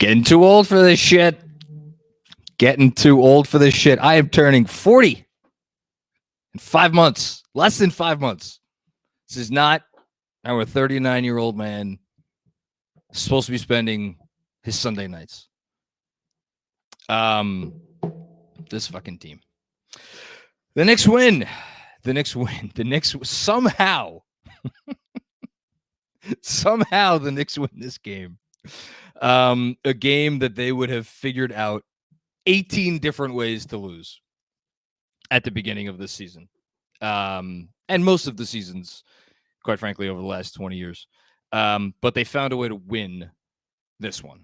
Getting too old for this shit. Getting too old for this shit. I am turning 40 in 5 months. Less than 5 months. This is not how a 39-year-old man is supposed to be spending his Sunday nights. This fucking team. The Knicks win. The Knicks somehow the Knicks win this game. A game that they would have figured out 18 different ways to lose at the beginning of this season. And most of the seasons, quite frankly, over the last 20 years. But they found a way to win this one.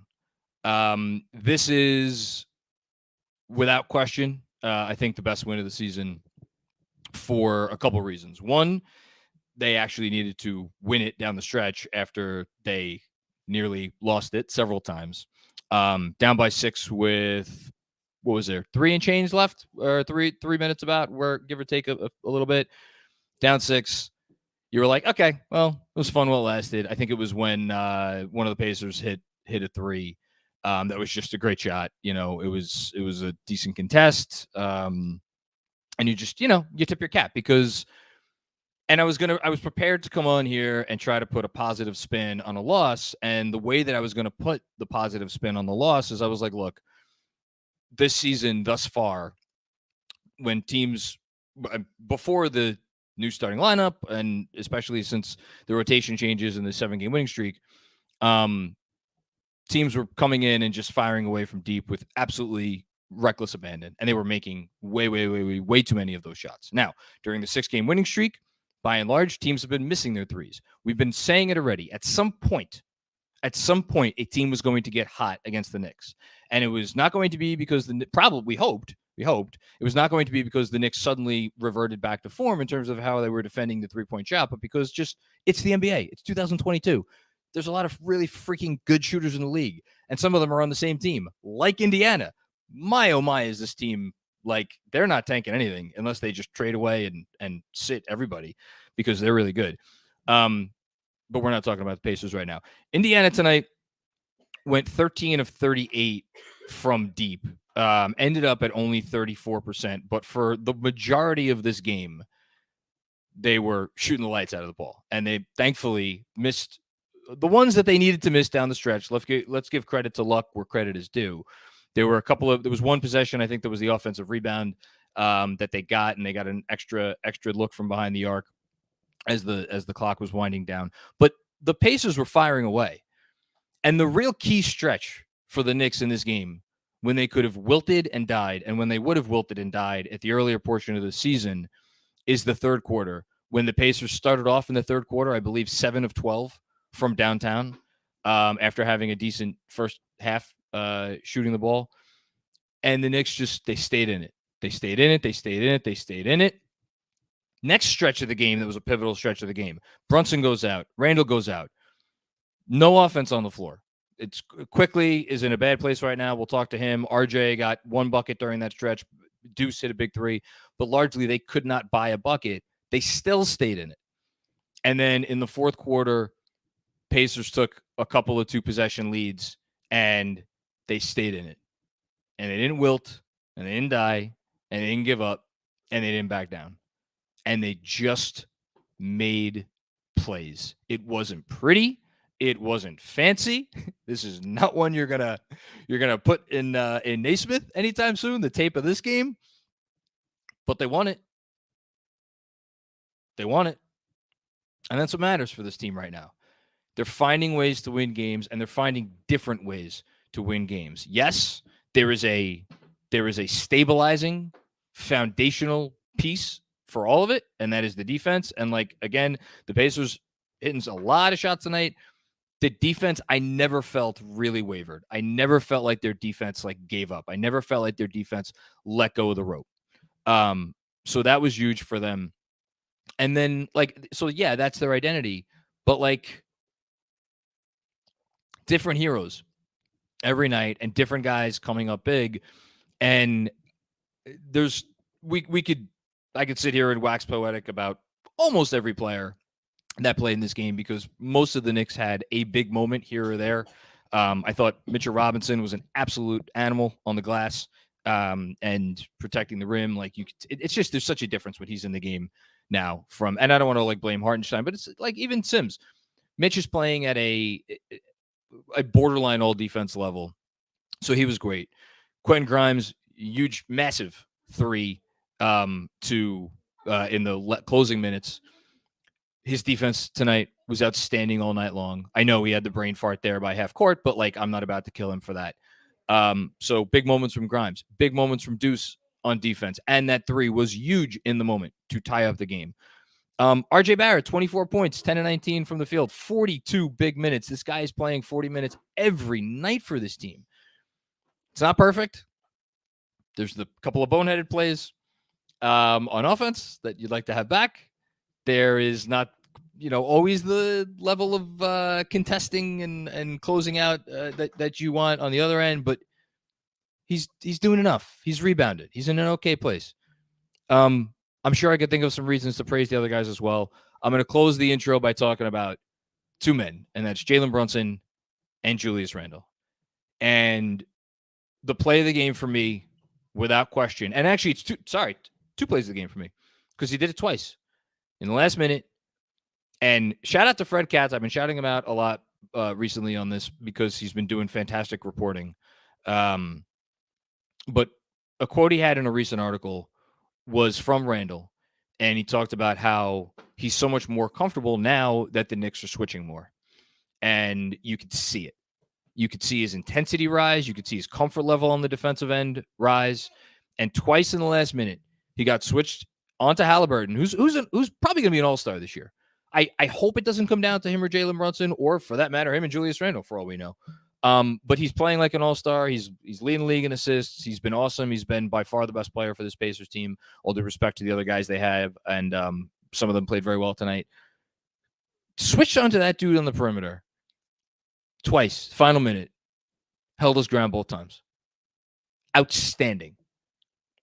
This is, without question, I think the best win of the season for a couple reasons. One, they actually needed to win it down the stretch after they nearly lost it several times. Down by 6 with, what was there, 3 and change left, or three minutes about, where give or take a little bit. Down 6. You were like, okay, well, it was fun while it lasted. I think it was when one of the Pacers hit a 3. That was just a great shot. You know, it was a decent contest. And you just, you tip your cap because, and I was prepared to come on here and try to put a positive spin on a loss. And the way that I was going to put the positive spin on the loss is I was like, look, this season thus far, when teams, before the new starting lineup, and especially since the rotation changes in the 7-game winning streak, teams were coming in and just firing away from deep with absolutely reckless abandon, and they were making way too many of those shots. Now, during the 6-game winning streak, by and large, teams have been missing their threes. We've been saying it already. At some point, a team was going to get hot against the Knicks, and it was not going to be because we hoped it was not going to be because the Knicks suddenly reverted back to form in terms of how they were defending the 3-point shot, but because just it's the NBA. It's 2022. There's a lot of really freaking good shooters in the league, and some of them are on the same team, like Indiana. My, oh my, is this team, like, they're not tanking anything unless they just trade away and sit everybody because they're really good. But we're not talking about the Pacers right now. Indiana tonight went 13 of 38 from deep, ended up at only 34%. But for the majority of this game, they were shooting the lights out of the ball. And they thankfully missed the ones that they needed to miss down the stretch. Let's give credit to luck where credit is due. There was one possession, I think, that was the offensive rebound that they got, and they got an extra look from behind the arc as the clock was winding down. But the Pacers were firing away. And the real key stretch for the Knicks in this game, when they could have wilted and died, and when they would have wilted and died at the earlier portion of the season, is the third quarter. When the Pacers started off in the third quarter, I believe 7 of 12 from downtown, after having a decent first half shooting the ball. And the Knicks they stayed in it. They stayed in it. Next stretch of the game, that was a pivotal stretch of the game. Brunson goes out. Randall goes out. No offense on the floor. It's Quickly is in a bad place right now. We'll talk to him. RJ got 1 bucket during that stretch. Deuce hit a big 3. But largely, they could not buy a bucket. They still stayed in it. And then in the fourth quarter, Pacers took a couple of 2-possession leads, and they stayed in it. And they didn't wilt, and they didn't die, and they didn't give up, and they didn't back down. And they just made plays. It wasn't pretty. It wasn't fancy. This is not one you're gonna put in Naismith anytime soon, the tape of this game. But they won it. They won it. And that's what matters for this team right now. They're finding ways to win games, and they're finding different ways to win games. Yes, there is a stabilizing, foundational piece for all of it, and that is the defense. And, like, again, the Pacers hitting a lot of shots tonight. The defense, I never felt really wavered. I never felt like their defense, like, gave up. I never felt like their defense let go of the rope. So that was huge for them. And then, like, so yeah, that's their identity. But, like, different heroes every night and different guys coming up big. And I could sit here and wax poetic about almost every player that played in this game, because most of the Knicks had a big moment here or there. I thought Mitchell Robinson was an absolute animal on the glass and protecting the rim. Like it's just there's such a difference when he's in the game now. And I don't want to like blame Hartenstein, but it's like even Sims. Mitch is playing at a borderline all defense level, so he was great. Quentin Grimes, huge, massive three in the closing minutes. His defense tonight was outstanding all night long. I know he had the brain fart there by half court, but like I'm not about to kill him for that. So big moments from Grimes, big moments from Deuce on defense, and that three was huge in the moment to tie up the game. RJ Barrett, 24 points, 10 and 19 from the field, 42 big minutes. This guy is playing 40 minutes every night for this team. It's not perfect. There's the couple of boneheaded plays on offense that you'd like to have back. There is not, always the level of contesting and closing out that you want on the other end, but he's doing enough. He's rebounded. He's in an okay place. I'm sure I could think of some reasons to praise the other guys as well. I'm going to close the intro by talking about two men, and that's Jalen Brunson and Julius Randle. And the play of the game for me, without question, and actually it's two plays of the game for me, because he did it twice in the last minute. And shout out to Fred Katz. I've been shouting him out a lot recently on this because he's been doing fantastic reporting. But a quote he had in a recent article was from Randle, and he talked about how he's so much more comfortable now that the Knicks are switching more. And you could see it. You could see his intensity rise. You could see his comfort level on the defensive end rise. And twice in the last minute, he got switched onto Halliburton, who's probably going to be an all-star this year. I hope it doesn't come down to him or Jalen Brunson, or for that matter, him and Julius Randle, for all we know. But he's playing like an all-star. He's leading the league in assists. He's been awesome. He's been by far the best player for this Pacers team, all due respect to the other guys they have, and some of them played very well tonight. Switched onto that dude on the perimeter twice, final minute, held his ground both times. Outstanding.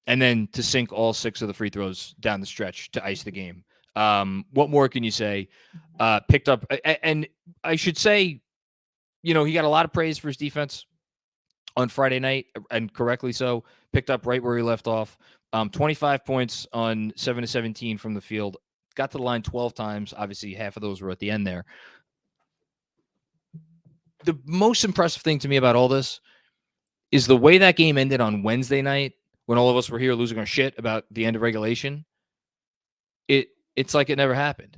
And then to sink all 6 of the free throws down the stretch to ice the game. What more can you say? Picked up, and I should say, he got a lot of praise for his defense on Friday night, and correctly so. Picked up right where he left off. 25 points on 7 of 17 from the field. Got to the line 12 times. Obviously, half of those were at the end there. The most impressive thing to me about all this is the way that game ended on Wednesday night, when all of us were here losing our shit about the end of regulation. It's like it never happened.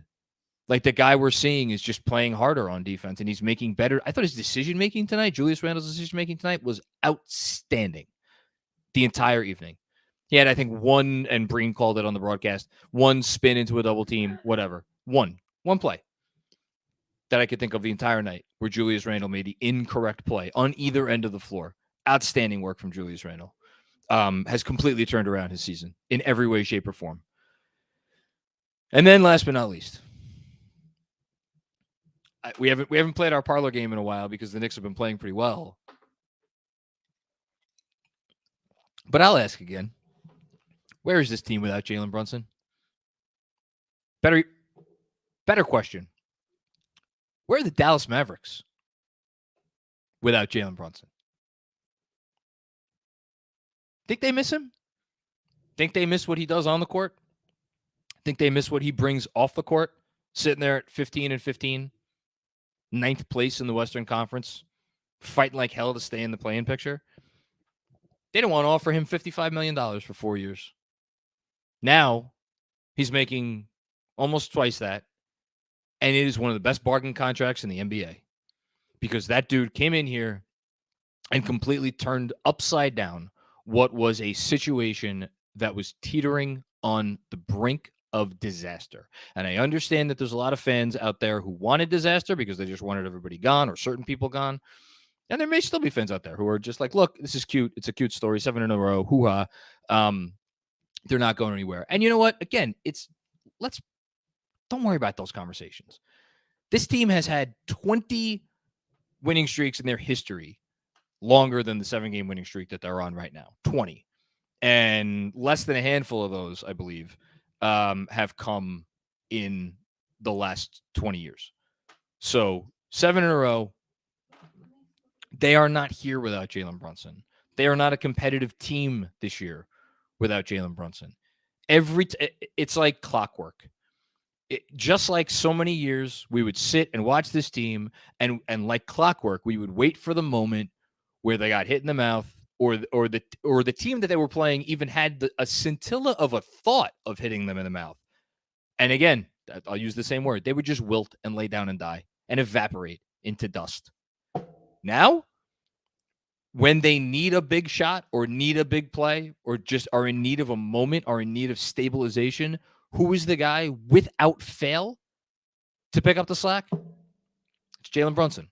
Like the guy we're seeing is just playing harder on defense, and he's making better. I thought his decision-making tonight, Julius Randle's decision-making tonight, was outstanding the entire evening. He had, I think, one, and Breen called it on the broadcast, one spin into a double team, whatever. One play that I could think of the entire night where Julius Randle made the incorrect play on either end of the floor. Outstanding work from Julius Randle. Has completely turned around his season in every way, shape, or form. And then last but not least, we haven't played our parlor game in a while because the Knicks have been playing pretty well. But I'll ask again, where is this team without Jalen Brunson? Better question. Where are the Dallas Mavericks without Jalen Brunson? Think they miss him? Think they miss what he does on the court? Think they miss what he brings off the court? Sitting there at 15 and 15, 9th place in the Western Conference, fighting like hell to stay in the play-in picture. They don't want to offer him $55 million for 4 years. Now, he's making almost twice that, and it is one of the best bargain contracts in the NBA because that dude came in here and completely turned upside down what was a situation that was teetering on the brink of disaster. And I understand that there's a lot of fans out there who wanted disaster because they just wanted everybody gone or certain people gone. And there may still be fans out there who are just like, look, this is cute. It's a cute story. 7 in a row. Hoo-ha. They're not going anywhere. And you know what? Again, don't worry about those conversations. This team has had 20 winning streaks in their history, longer than the 7-game winning streak that they're on right now. 20. And less than a handful of those, I believe, have come in the last 20 years. So 7 in a row. They are not here without Jalen Brunson. They are not a competitive team this year without Jalen Brunson. It's like clockwork. Just like so many years, we would sit and watch this team, and like clockwork, we would wait for the moment where they got hit in the mouth, or the team that they were playing even had a scintilla of a thought of hitting them in the mouth. And again, I'll use the same word. They would just wilt and lay down and die and evaporate into dust. Now, when they need a big shot or need a big play or just are in need of a moment, are in need of stabilization, who is the guy without fail to pick up the slack? It's Jalen Brunson.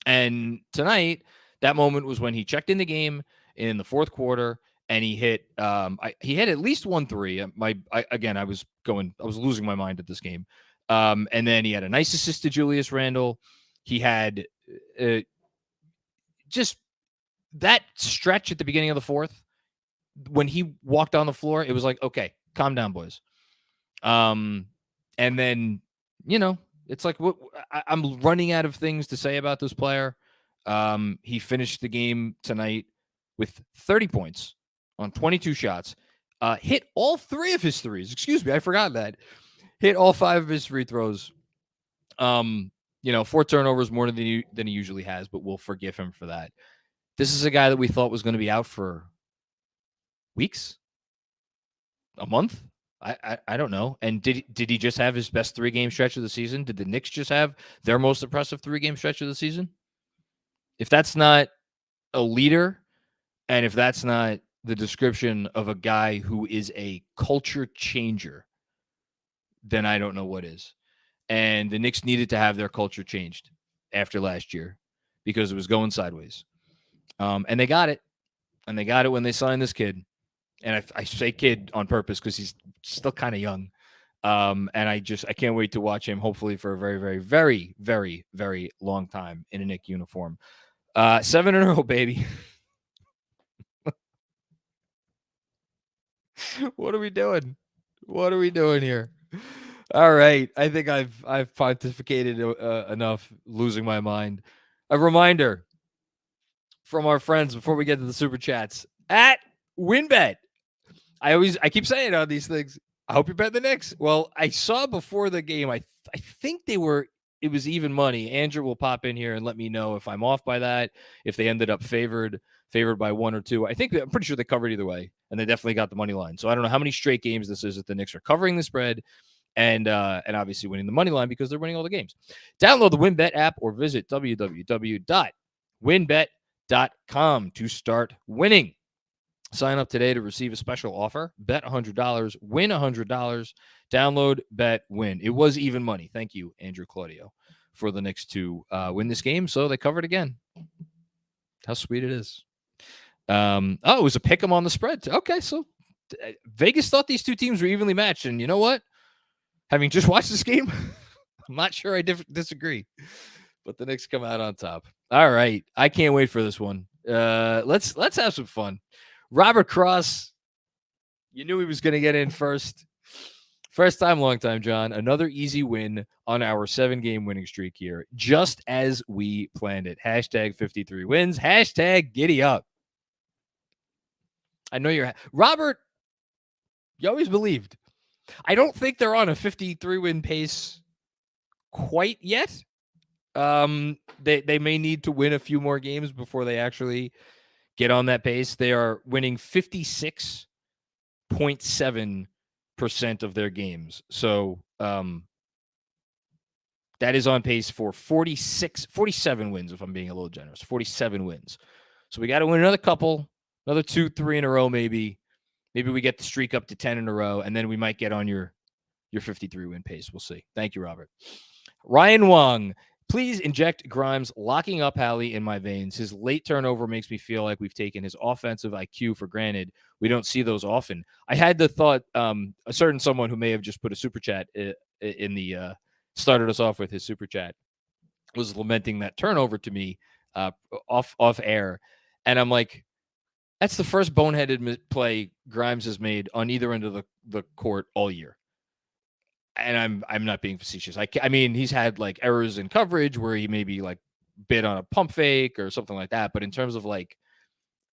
And tonight, that moment was when he checked in the game in the fourth quarter and he hit he hit at least 1 3. I was losing my mind at this game. And then he had a nice assist to Julius Randle. He had just that stretch at the beginning of the fourth, when he walked on the floor, it was like, okay, calm down, boys. And then, it's like I'm running out of things to say about this player. He finished the game tonight with 30 points on 22 shots. Hit all 3 of his threes. Excuse me, I forgot that. Hit all 5 of his free throws. 4 turnovers more than he usually has, but we'll forgive him for that. This is a guy that we thought was going to be out for weeks, a month. I don't know. And did he just have his best 3-game stretch of the season? Did the Knicks just have their most impressive 3-game stretch of the season? If that's not a leader, and if that's not the description of a guy who is a culture changer, then I don't know what is. And the Knicks needed to have their culture changed after last year because it was going sideways. And they got it. And they got it when they signed this kid. And I say kid on purpose because he's still kind of young. And I can't wait to watch him, hopefully for a very, very, very, very, very long time in a Knicks uniform. 7 in a row, baby. What are we doing? What are we doing here? All right. I think I've pontificated enough, losing my mind. A reminder from our friends before we get to the super chats at WynnBet. I keep saying on these things, I hope you bet the Knicks. Well, I saw before the game, I think it was even money. Andrew will pop in here and let me know if I'm off by that, if they ended up favored by 1 or 2. I'm pretty sure they covered either way, and they definitely got the money line. So I don't know how many straight games this is that the Knicks are covering the spread and obviously winning the money line because they're winning all the games. Download the WynnBet app or visit www.wynnbet.com to start winning. Sign up today to receive a special offer. Bet $100, win $100. Download, bet, win. It was even money. Thank you, Andrew Claudio, for the Knicks to win this game. So they covered again. How sweet it is. It was a pick 'em on the spread. Okay, so Vegas thought these two teams were evenly matched. And you know what? Having just watched this game, I'm not sure I disagree. But the Knicks come out on top. All right. I can't wait for this one. Let's have some fun. Robert Cross, you knew he was going to get in first. First time, long time, John. Another easy win on our 7-game winning streak here, just as we planned it. Hashtag 53 wins. Hashtag giddy up. I know you're Robert. You always believed. I don't think they're on a 53-win pace quite yet. They may need to win a few more games before they actually get on that pace. They are winning 56.7% of their games. So that is on pace for 47 wins, if I'm being a little generous. 47 wins. So we got to win another couple, another 2, 3 in a row, maybe. Maybe we get the streak up to 10 in a row, and then we might get on your 53-win pace. We'll see. Thank you, Robert. Ryan Wong. Please inject Grimes locking up Hallie in my veins. His late turnover makes me feel like we've taken his offensive IQ for granted. We don't see those often. I had the thought, a certain someone who may have just put a super chat in the started us off with his super chat was lamenting that turnover to me off air. And I'm like, that's the first boneheaded play Grimes has made on either end of the court all year. And I'm not being facetious. I mean, he's had like errors in coverage where he maybe like bit on a pump fake or something like that. But in terms of like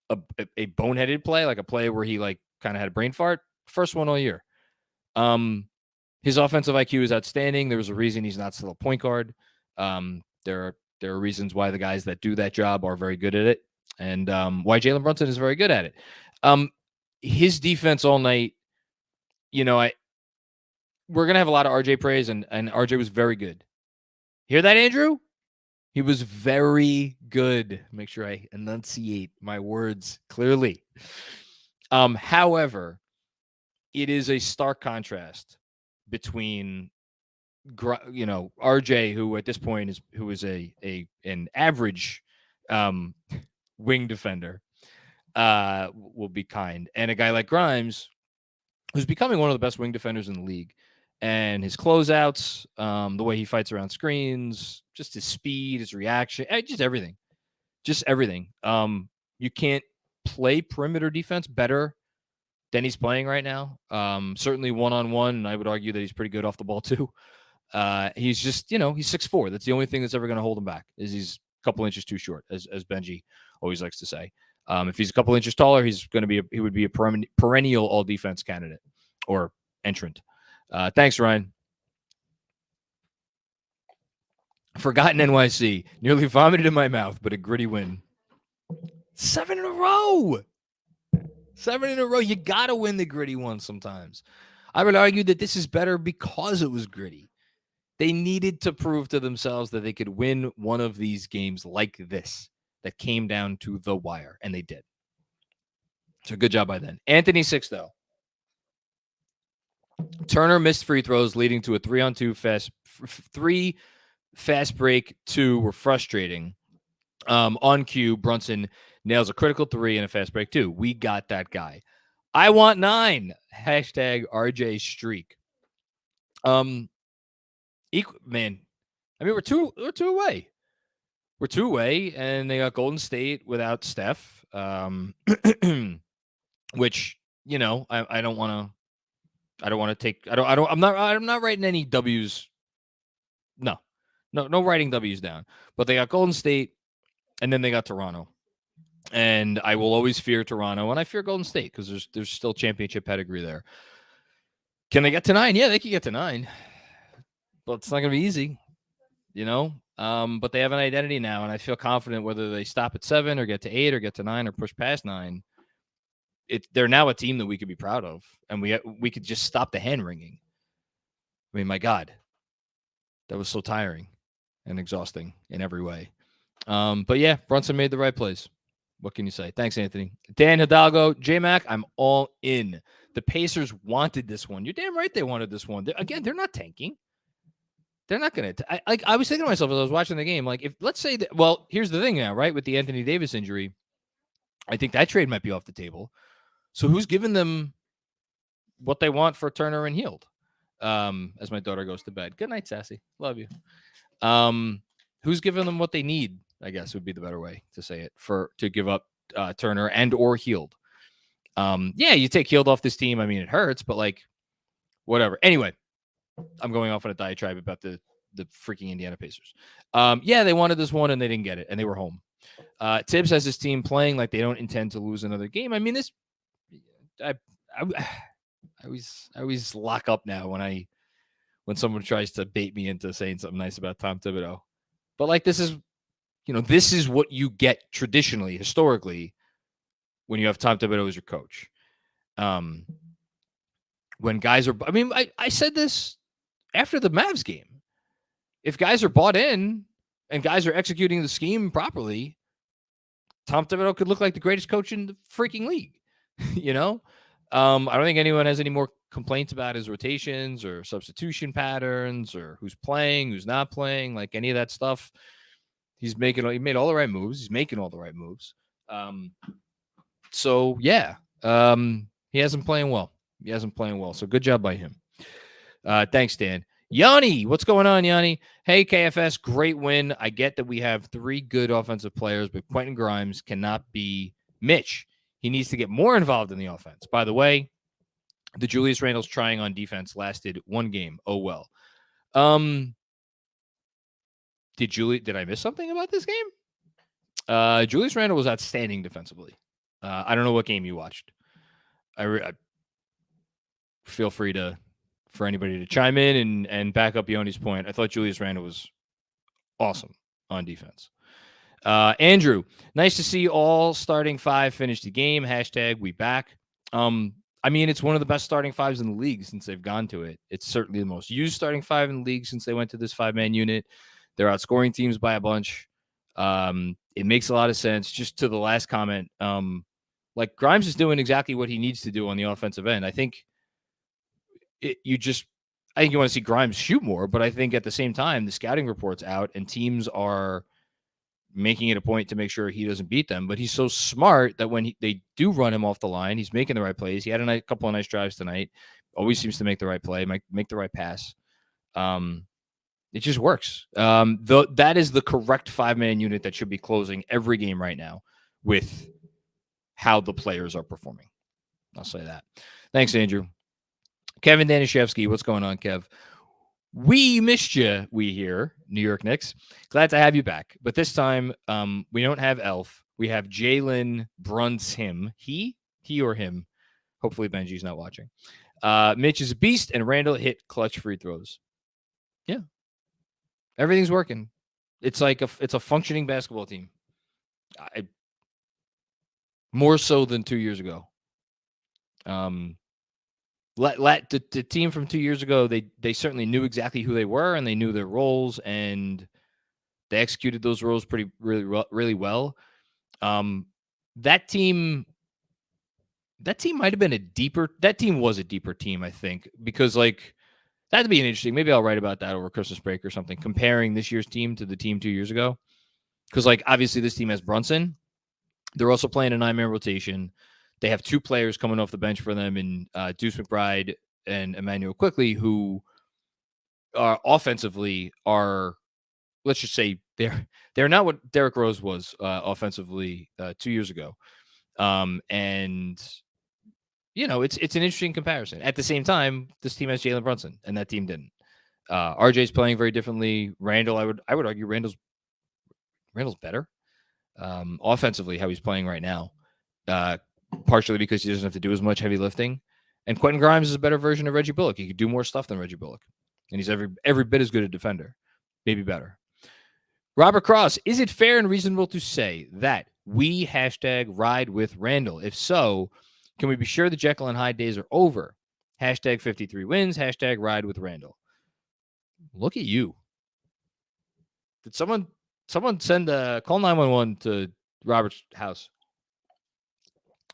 a boneheaded play, like a play where he like kind of had a brain fart, first one all year. His offensive IQ is outstanding. There was a reason he's not still a point guard. There are reasons why the guys that do that job are very good at it, and why Jalen Brunson is very good at it. His defense all night, we're gonna have a lot of RJ praise, and RJ was very good. Hear that, Andrew? He was very good. Make sure I enunciate my words clearly. However, it is a stark contrast between RJ, who at this point is an average wing defender, will be kind, and a guy like Grimes, who's becoming one of the best wing defenders in the league. And his closeouts, the way he fights around screens, just his speed, his reaction, just everything. You can't play perimeter defense better than he's playing right now. Certainly one-on-one, and I would argue that he's pretty good off the ball too. He's just, he's 6'4". That's the only thing that's ever going to hold him back, is he's a couple inches too short, as Benji always likes to say. If he's a couple inches taller, he would be a perennial all-defense candidate or entrant. Thanks, Ryan. Forgotten NYC. Nearly vomited in my mouth, but a gritty win. 7 in a row. 7 in a row. You got to win the gritty one sometimes. I would argue that this is better because it was gritty. They needed to prove to themselves that they could win one of these games like this that came down to the wire, and they did. So good job by them. Anthony 6, though. Turner missed free throws, leading to a 3-on-2 fast break. 2 were frustrating. On cue, Brunson nails a critical 3 and a fast break 2. We got that guy. I want 9. Hashtag RJ streak. Man, I mean, we're two away. We're 2 away, and they got Golden State without Steph. Which, I don't want to. I'm not writing any W's. No writing W's down. But they got Golden State, and then they got Toronto. And I will always fear Toronto, and I fear Golden State because there's still championship pedigree there. Can they get to 9? Yeah, they can get to 9. But it's not going to be easy, But they have an identity now, and I feel confident whether they stop at 7 or get to 8 or get to 9 or push past 9. They're now a team that we could be proud of, and we could just stop the hand wringing. I mean, my God, that was so tiring and exhausting in every way. But yeah, Brunson made the right plays. What can you say? Thanks, Anthony. Dan Hidalgo, J-Mac, I'm all in. The Pacers wanted this one. You're damn right they wanted this one. They're not tanking. They're not going to. I was thinking to myself as I was watching the game, like, if let's say that. Well, here's the thing now, right? With the Anthony Davis injury, I think that trade might be off the table. So who's giving them what they want for Turner and Hield? As my daughter goes to bed. Good night, Sassy. Love you. Who's giving them what they need, I guess would be the better way to say it, to give up Turner and or Hield. Yeah, you take Hield off this team. I mean, it hurts, but like, whatever. Anyway, I'm going off on a diatribe about the freaking Indiana Pacers. Yeah, they wanted this one and they didn't get it, and they were home. Tibbs has his team playing like they don't intend to lose another game. I mean, I always lock up now when someone tries to bait me into saying something nice about Tom Thibodeau. But like, this is what you get traditionally, historically, when you have Tom Thibodeau as your coach. When guys are, I said this after the Mavs game. If guys are bought in and guys are executing the scheme properly, Tom Thibodeau could look like the greatest coach in the freaking league. I don't think anyone has any more complaints about his rotations or substitution patterns or who's playing, who's not playing, like any of that stuff. He made all the right moves. He's making all the right moves. So yeah, he hasn't playing well. So good job by him. Thanks, Dan. Yanni, what's going on, Yanni? Hey, KFS, great win. I get that we have 3 good offensive players, but Quentin Grimes cannot be Mitch. He needs to get more involved in the offense. By the way, the Julius Randle's trying on defense lasted 1 game. Oh, well. Did I miss something about this game? Julius Randle was outstanding defensively. I don't know what game you watched. I feel free for anybody to chime in and back up Yoni's point. I thought Julius Randle was awesome on defense. Andrew, nice to see all starting five finish the game. # we back. I mean, it's one of the best starting fives in the league since they've gone to it. It's certainly the most used starting five in the league since they went to this 5-man unit. They're outscoring teams by a bunch. It makes a lot of sense. Just to the last comment, like Grimes is doing exactly what he needs to do on the offensive end. I think you want to see Grimes shoot more, but I think at the same time, the scouting report's out and teams are making it a point to make sure he doesn't beat them. But he's so smart that when they do run him off the line, he's making the right plays. He had a couple of nice drives tonight. Always seems to make the right play, make the right pass. It just works. That is the correct 5-man unit that should be closing every game right now with how the players are performing. I'll say that. Thanks, Andrew. Kevin Danishevsky, what's going on, Kev? We missed you, we hear, New York Knicks. Glad to have you back. But this time, we don't have Elf. We have Jalen Brunson. He or him. Hopefully Benji's not watching. Mitch is a beast, and Randall hit clutch free throws. Yeah. Everything's working. It's like it's a functioning basketball team. More so than 2 years ago. The team from 2 years ago, they certainly knew exactly who they were and they knew their roles and they executed those roles really well. That team might have been that team was a deeper team, I think, because like that'd be an interesting. Maybe I'll write about that over Christmas break or something, comparing this year's team to the team 2 years ago. Because like obviously this team has Brunson. They're also playing a 9-man rotation. They have 2 players coming off the bench for them in Deuce McBride and Emmanuel Quickley, who are offensively let's just say they're not what Derrick Rose was offensively 2 years ago. And you know, it's an interesting comparison. At the same time, this team has Jalen Brunson and that team didn't. RJ's playing very differently. Randall, I would argue Randall's better offensively, how he's playing right now. Partially because he doesn't have to do as much heavy lifting. And Quentin Grimes is a better version of Reggie Bullock. He could do more stuff than Reggie Bullock. And he's every bit as good a defender. Maybe better. Robert Cross, is it fair and reasonable to say that we #ride with Randall? If so, can we be sure the Jekyll and Hyde days are over? #53 wins, #ride with Randall. Look at you. Did someone send call 911 to Robert's house?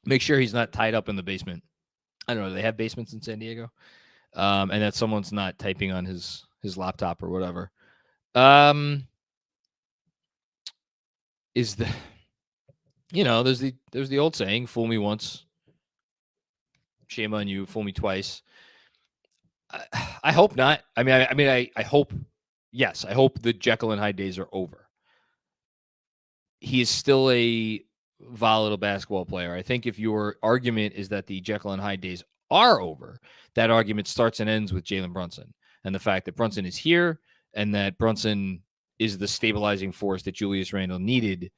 Make sure he's not tied up in the basement. I don't know. They have basements in San Diego, and that someone's not typing on his laptop or whatever. There's the old saying, "Fool me once, shame on you. Fool me twice." I hope not. I hope. Yes, I hope the Jekyll and Hyde days are over. He is still a volatile basketball player. I think if your argument is that the Jekyll and Hyde days are over, that argument starts and ends with Jalen Brunson and the fact that Brunson is here and that Brunson is the stabilizing force that Julius Randle needed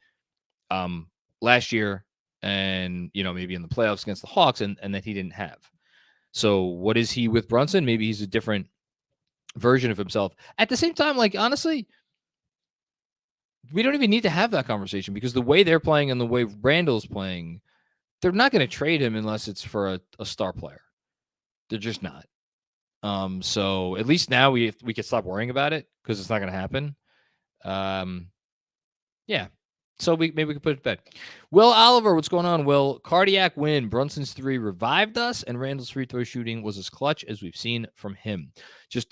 last year and, maybe in the playoffs against the Hawks and that he didn't have. So what is he with Brunson? Maybe he's a different version of himself. At the same time, like, honestly, we don't even need to have that conversation because the way they're playing and the way Randall's playing, they're not going to trade him unless it's for a star player. They're just not. So at least now we can stop worrying about it because it's not going to happen. Yeah. So maybe we can put it to bed. Will Oliver, what's going on? Will, cardiac win. Brunson's 3 revived us, and Randall's free throw shooting was as clutch as we've seen from him.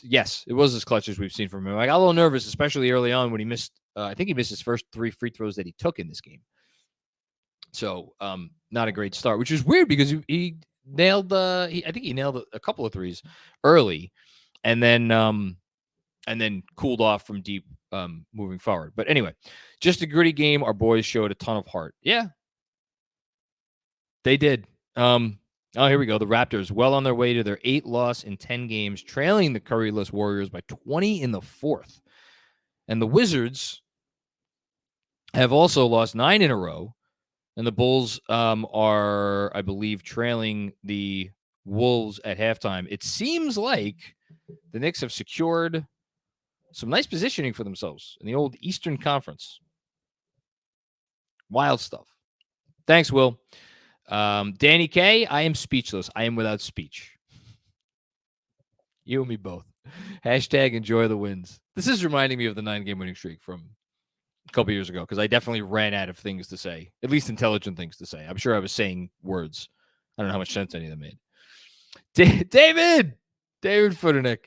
Yes, it was as clutch as we've seen from him. I got a little nervous, especially early on when he missed. I think he missed his first 3 free throws that he took in this game. So not a great start, which is weird because he nailed I think he nailed a couple of threes early, and then cooled off from deep moving forward. But anyway, just a gritty game. Our boys showed a ton of heart. Yeah, they did. Here we go. The Raptors well on their way to their 8th loss in 10 games, trailing the Curryless Warriors by 20 in the 4th. And the Wizards have also lost 9 in a row. And the Bulls are, I believe, trailing the Wolves at halftime. It seems like the Knicks have secured some nice positioning for themselves in the old Eastern Conference. Wild stuff. Thanks, Will. Danny K, I am speechless. I am without speech. You and me both. Hashtag enjoy the wins. This is reminding me of the 9-game winning streak from a couple years ago because I definitely ran out of things to say, at least intelligent things to say. I'm sure I was saying words. I don't know how much sense any of them made. David Futternick.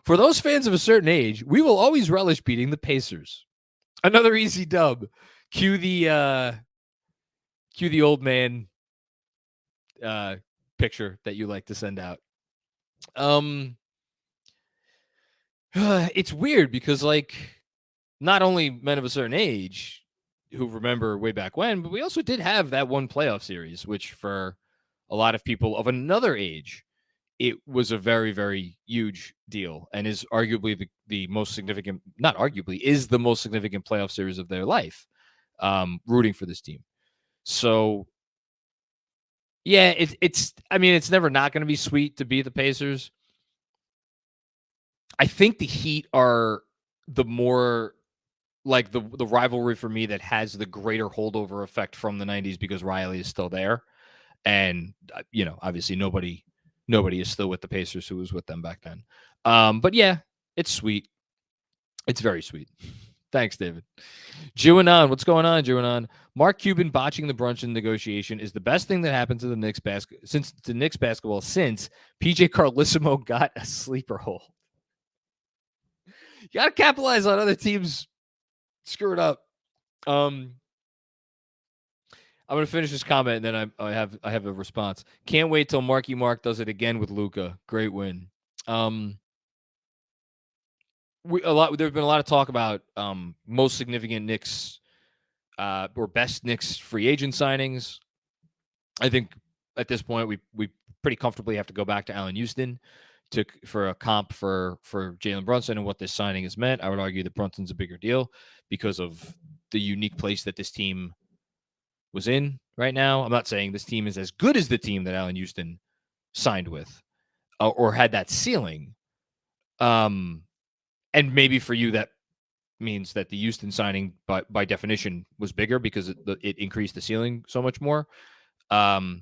For those fans of a certain age, we will always relish beating the Pacers. Another easy dub. Cue the old man picture that you like to send out. It's weird because, like, not only men of a certain age who remember way back when, but we also did have that one playoff series, which for a lot of people of another age, it was a very, very huge deal and is arguably the most significant, not arguably, is the most significant playoff series of their life, rooting for this team. So, yeah, it's never not going to be sweet to beat the Pacers. I think the Heat are the more, like, the rivalry for me that has the greater holdover effect from the 90s because Riley is still there. And, obviously nobody is still with the Pacers who was with them back then. But yeah, it's sweet. It's very sweet. Thanks, David. Juanon, what's going on, Juanon? Mark Cuban botching the Brunson negotiation is the best thing that happened to the Knicks basketball since PJ Carlissimo got a sleeper hold. You got to capitalize on other teams screw it up. I'm going to finish this comment and then I have a response. Can't wait till Marky Mark does it again with Luka. Great win. There's been a lot of talk about most significant Knicks or best Knicks free agent signings. I think at this point we pretty comfortably have to go back to Allen Houston for a comp for Jalen Brunson and what this signing has meant. I would argue that Brunson's a bigger deal because of the unique place that this team was in right now. I'm not saying this team is as good as the team that Allen Houston signed with or had that ceiling. And maybe for you that means that the Houston signing by definition was bigger because it increased the ceiling so much more. But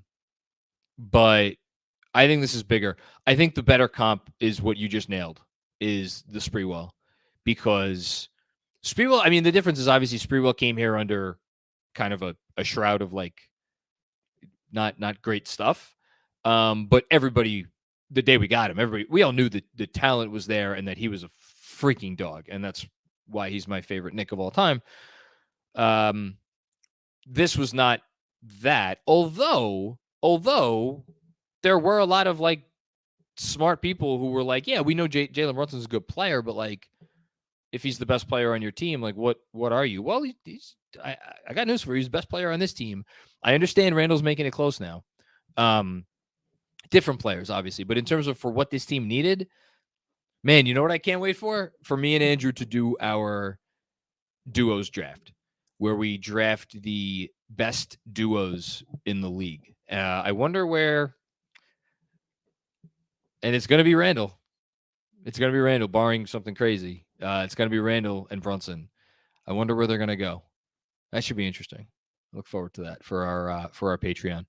I think this is bigger. I think the better comp is what you just nailed, is the Sprewell. Because Sprewell, the difference is obviously Sprewell came here under kind of a shroud of, like, not great stuff. But everybody, the day we got him, we all knew that the talent was there and that he was a freaking dog. And that's why he's my favorite Knick of all time. This was not that. Although there were a lot of, like, smart people who were like, yeah, we know Jalen Brunson's a good player, but, like, if he's the best player on your team, like, what are you? Well, I got news for you. He's the best player on this team. I understand Randall's making it close now. Different players, obviously, but in terms of for what this team needed, man, you know what I can't wait for? For me and Andrew to do our duos draft, where we draft the best duos in the league. I wonder where, and it's going to be Randall. It's going to be Randall, barring something crazy. It's going to be Randall and Brunson. I wonder where they're going to go. That should be interesting. Look forward to that for our Patreon.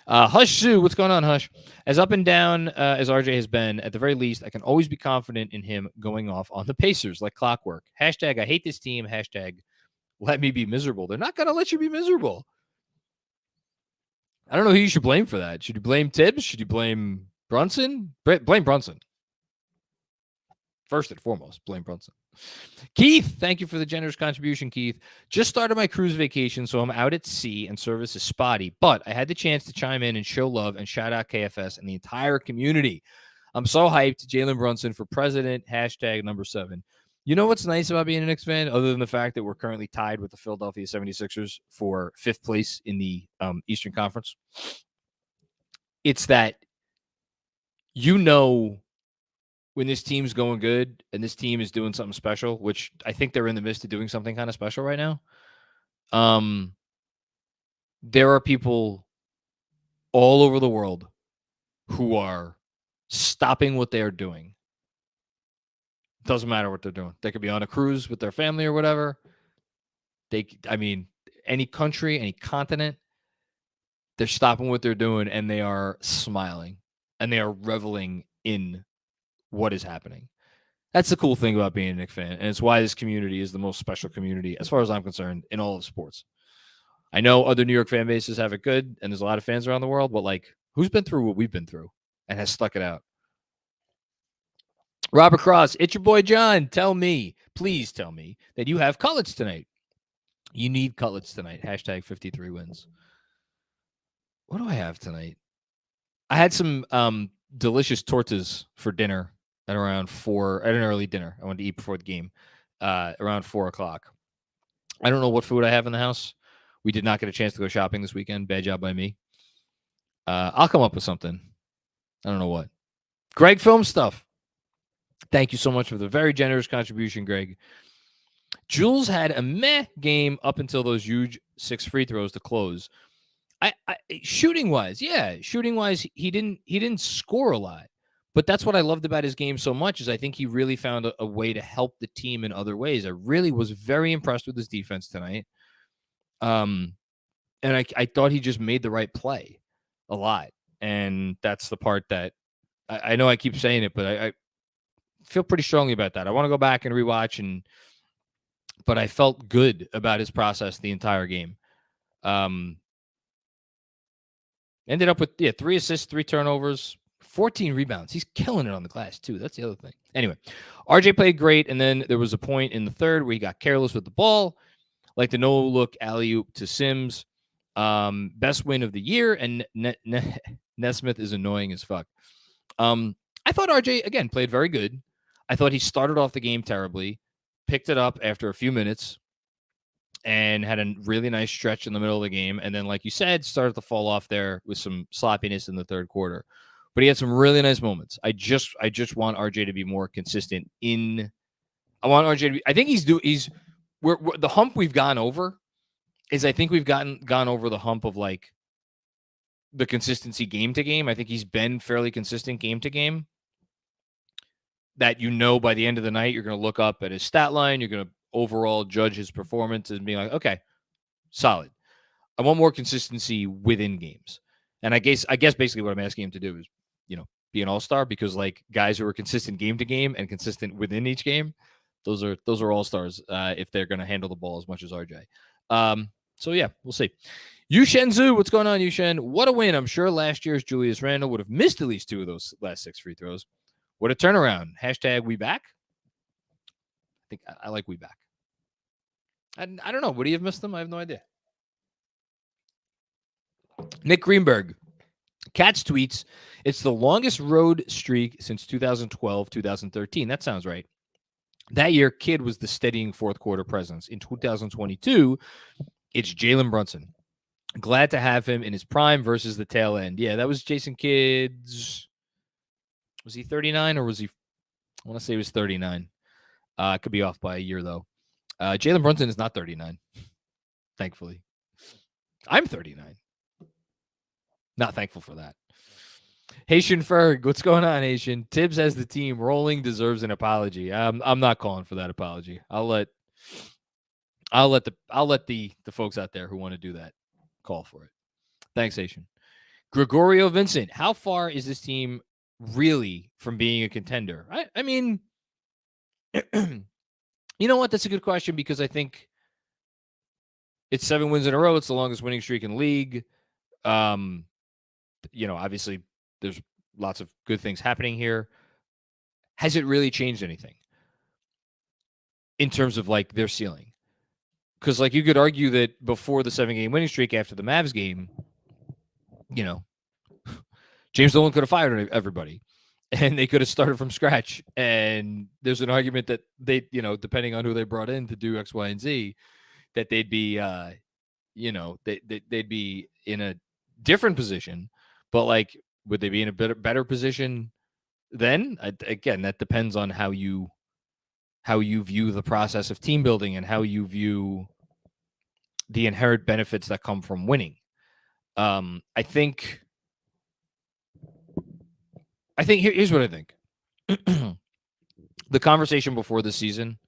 Hush Sue, what's going on, Hush? As up and down as RJ has been, at the very least, I can always be confident in him going off on the Pacers like clockwork. Hashtag I hate this team. Hashtag let me be miserable. They're not going to let you be miserable. I don't know who you should blame for that. Should you blame Tibbs? Should you blame Brunson? Blame Brunson. First and foremost, blame Brunson. Keith, thank you for the generous contribution, Keith. Just started my cruise vacation, so I'm out at sea and service is spotty, but I had the chance to chime in and show love and shout out KFS and the entire community. I'm so hyped. Jalen Brunson for president, hashtag number 7. You know what's nice about being a Knicks fan, other than the fact that we're currently tied with the Philadelphia 76ers for 5th place in the Eastern Conference? It's that when this team's going good and this team is doing something special, which I think they're in the midst of doing something kind of special right now. There are people all over the world who are stopping what they are doing. Doesn't matter what they're doing. They could be on a cruise with their family or whatever. Any country, any continent, they're stopping what they're doing and they are smiling and they are reveling in what is happening. That's the cool thing about being a Knicks fan, and it's why this community is the most special community, as far as I'm concerned, in all of sports. I know other New York fan bases have it good, and there's a lot of fans around the world, but like, who's been through what we've been through and has stuck it out? Robert Cross, it's your boy John. Please tell me that you have cutlets tonight. You need cutlets tonight. Hashtag 53 wins. What do I have tonight? I had some delicious tortas for dinner at around 4, at an early dinner. I wanted to eat before the game, around 4 o'clock. I don't know what food I have in the house. We did not get a chance to go shopping this weekend. Bad job by me. I'll come up with something. I don't know what. Greg Film Stuff. Thank you so much for the very generous contribution, Greg. Jules had a meh game up until those huge 6 free throws to close. Shooting wise, he didn't score a lot. But that's what I loved about his game so much, is I think he really found a way to help the team in other ways. I really was very impressed with his defense tonight. And I thought he just made the right play a lot. And that's the part that I know I keep saying it, but I feel pretty strongly about that. I want to go back and rewatch, but I felt good about his process the entire game. Ended up with 3 assists, 3 turnovers, 14 rebounds. He's killing it on the glass, too. That's the other thing. Anyway, RJ played great, and then there was a point in the third where he got careless with the ball, like the no-look alley-oop to Sims. Best win of the year, and Nesmith is annoying as fuck. I thought RJ, again, played very good. I thought he started off the game terribly, picked it up after a few minutes, and had a really nice stretch in the middle of the game. And then, like you said, started to fall off there with some sloppiness in the third quarter. But he had some really nice moments. I just want RJ to be more consistent I want RJ to be, I think we're the hump we've gone over is, I think we've gone over the hump of like the consistency game to game. I think he's been fairly consistent game to game. That, by the end of the night, you're going to look up at his stat line. You're going to overall judge his performance and be like, okay, solid. I want more consistency within games. And I guess basically what I'm asking him to do is, be an all-star, because like guys who are consistent game to game and consistent within each game, those are all-stars if they're going to handle the ball as much as RJ. So yeah, we'll see. Yushen Zhu, what's going on, Yushen? What a win. I'm sure last year's Julius Randle would have missed at least 2 of those last 6 free throws. What a turnaround. Hashtag we back. I think I like we back. I don't know. Would he have missed them? I have no idea. Nick Greenberg. Cats tweets, it's the longest road streak since 2012, 2013. That sounds right. That year, Kidd was the steadying fourth quarter presence. In 2022, it's Jalen Brunson. Glad to have him in his prime versus the tail end. Yeah, that was Jason Kidd's. Was he 39 or was he? I want to say he was 39. Could be off by a year, though. Jalen Brunson is not 39, thankfully. I'm 39. Not thankful for that. Haitian Ferg, what's going on, Haitian? Tibbs has the team rolling, deserves an apology. I'm not calling for that apology. I'll let the folks out there who want to do that call for it. Thanks, Haitian. Gregorio Vincent, how far is this team really from being a contender? I mean, you know what? That's a good question, because I think it's 7 wins in a row. It's the longest winning streak in the league. Obviously there's lots of good things happening here. Has it really changed anything in terms of like their ceiling? Because like you could argue that before the 7-game winning streak, after the Mavs game, James Dolan could have fired everybody and they could have started from scratch. And there's an argument that they, depending on who they brought in to do X, Y, and Z, that they'd be, they'd be in a different position. But like, would they be in a better position then again, that depends on how you view the process of team building and how you view the inherent benefits that come from winning. I think here's what I think. The conversation before the season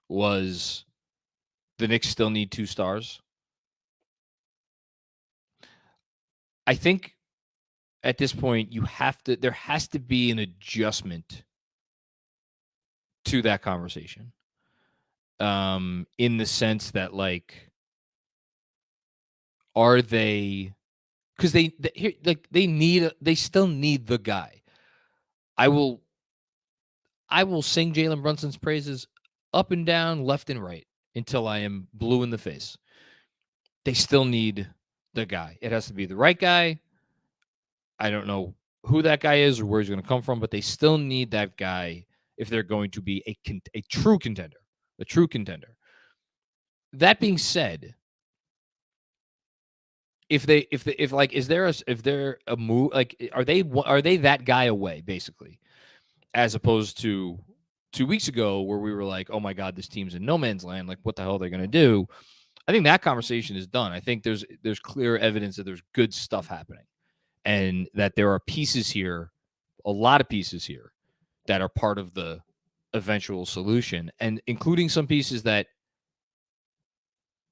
was the Knicks still need 2 stars. I think at this point there has to be an adjustment to that conversation. In the sense that, like, are they, because they still need the guy. I will sing Jalen Brunson's praises up and down, left and right, until I am blue in the face. They still need the guy. It has to be the right guy. I don't know who that guy is or where he's going to come from, but they still need that guy if they're going to be a true contender. A true contender. That being said, is there a move, like, are they that guy away, basically, as opposed to 2 weeks ago where we were like, oh my God, this team's in no man's land, like, what the hell are they going to do? I think that conversation is done. I think there's clear evidence that there's good stuff happening and that there are pieces here, a lot of pieces here, that are part of the eventual solution, and including some pieces that,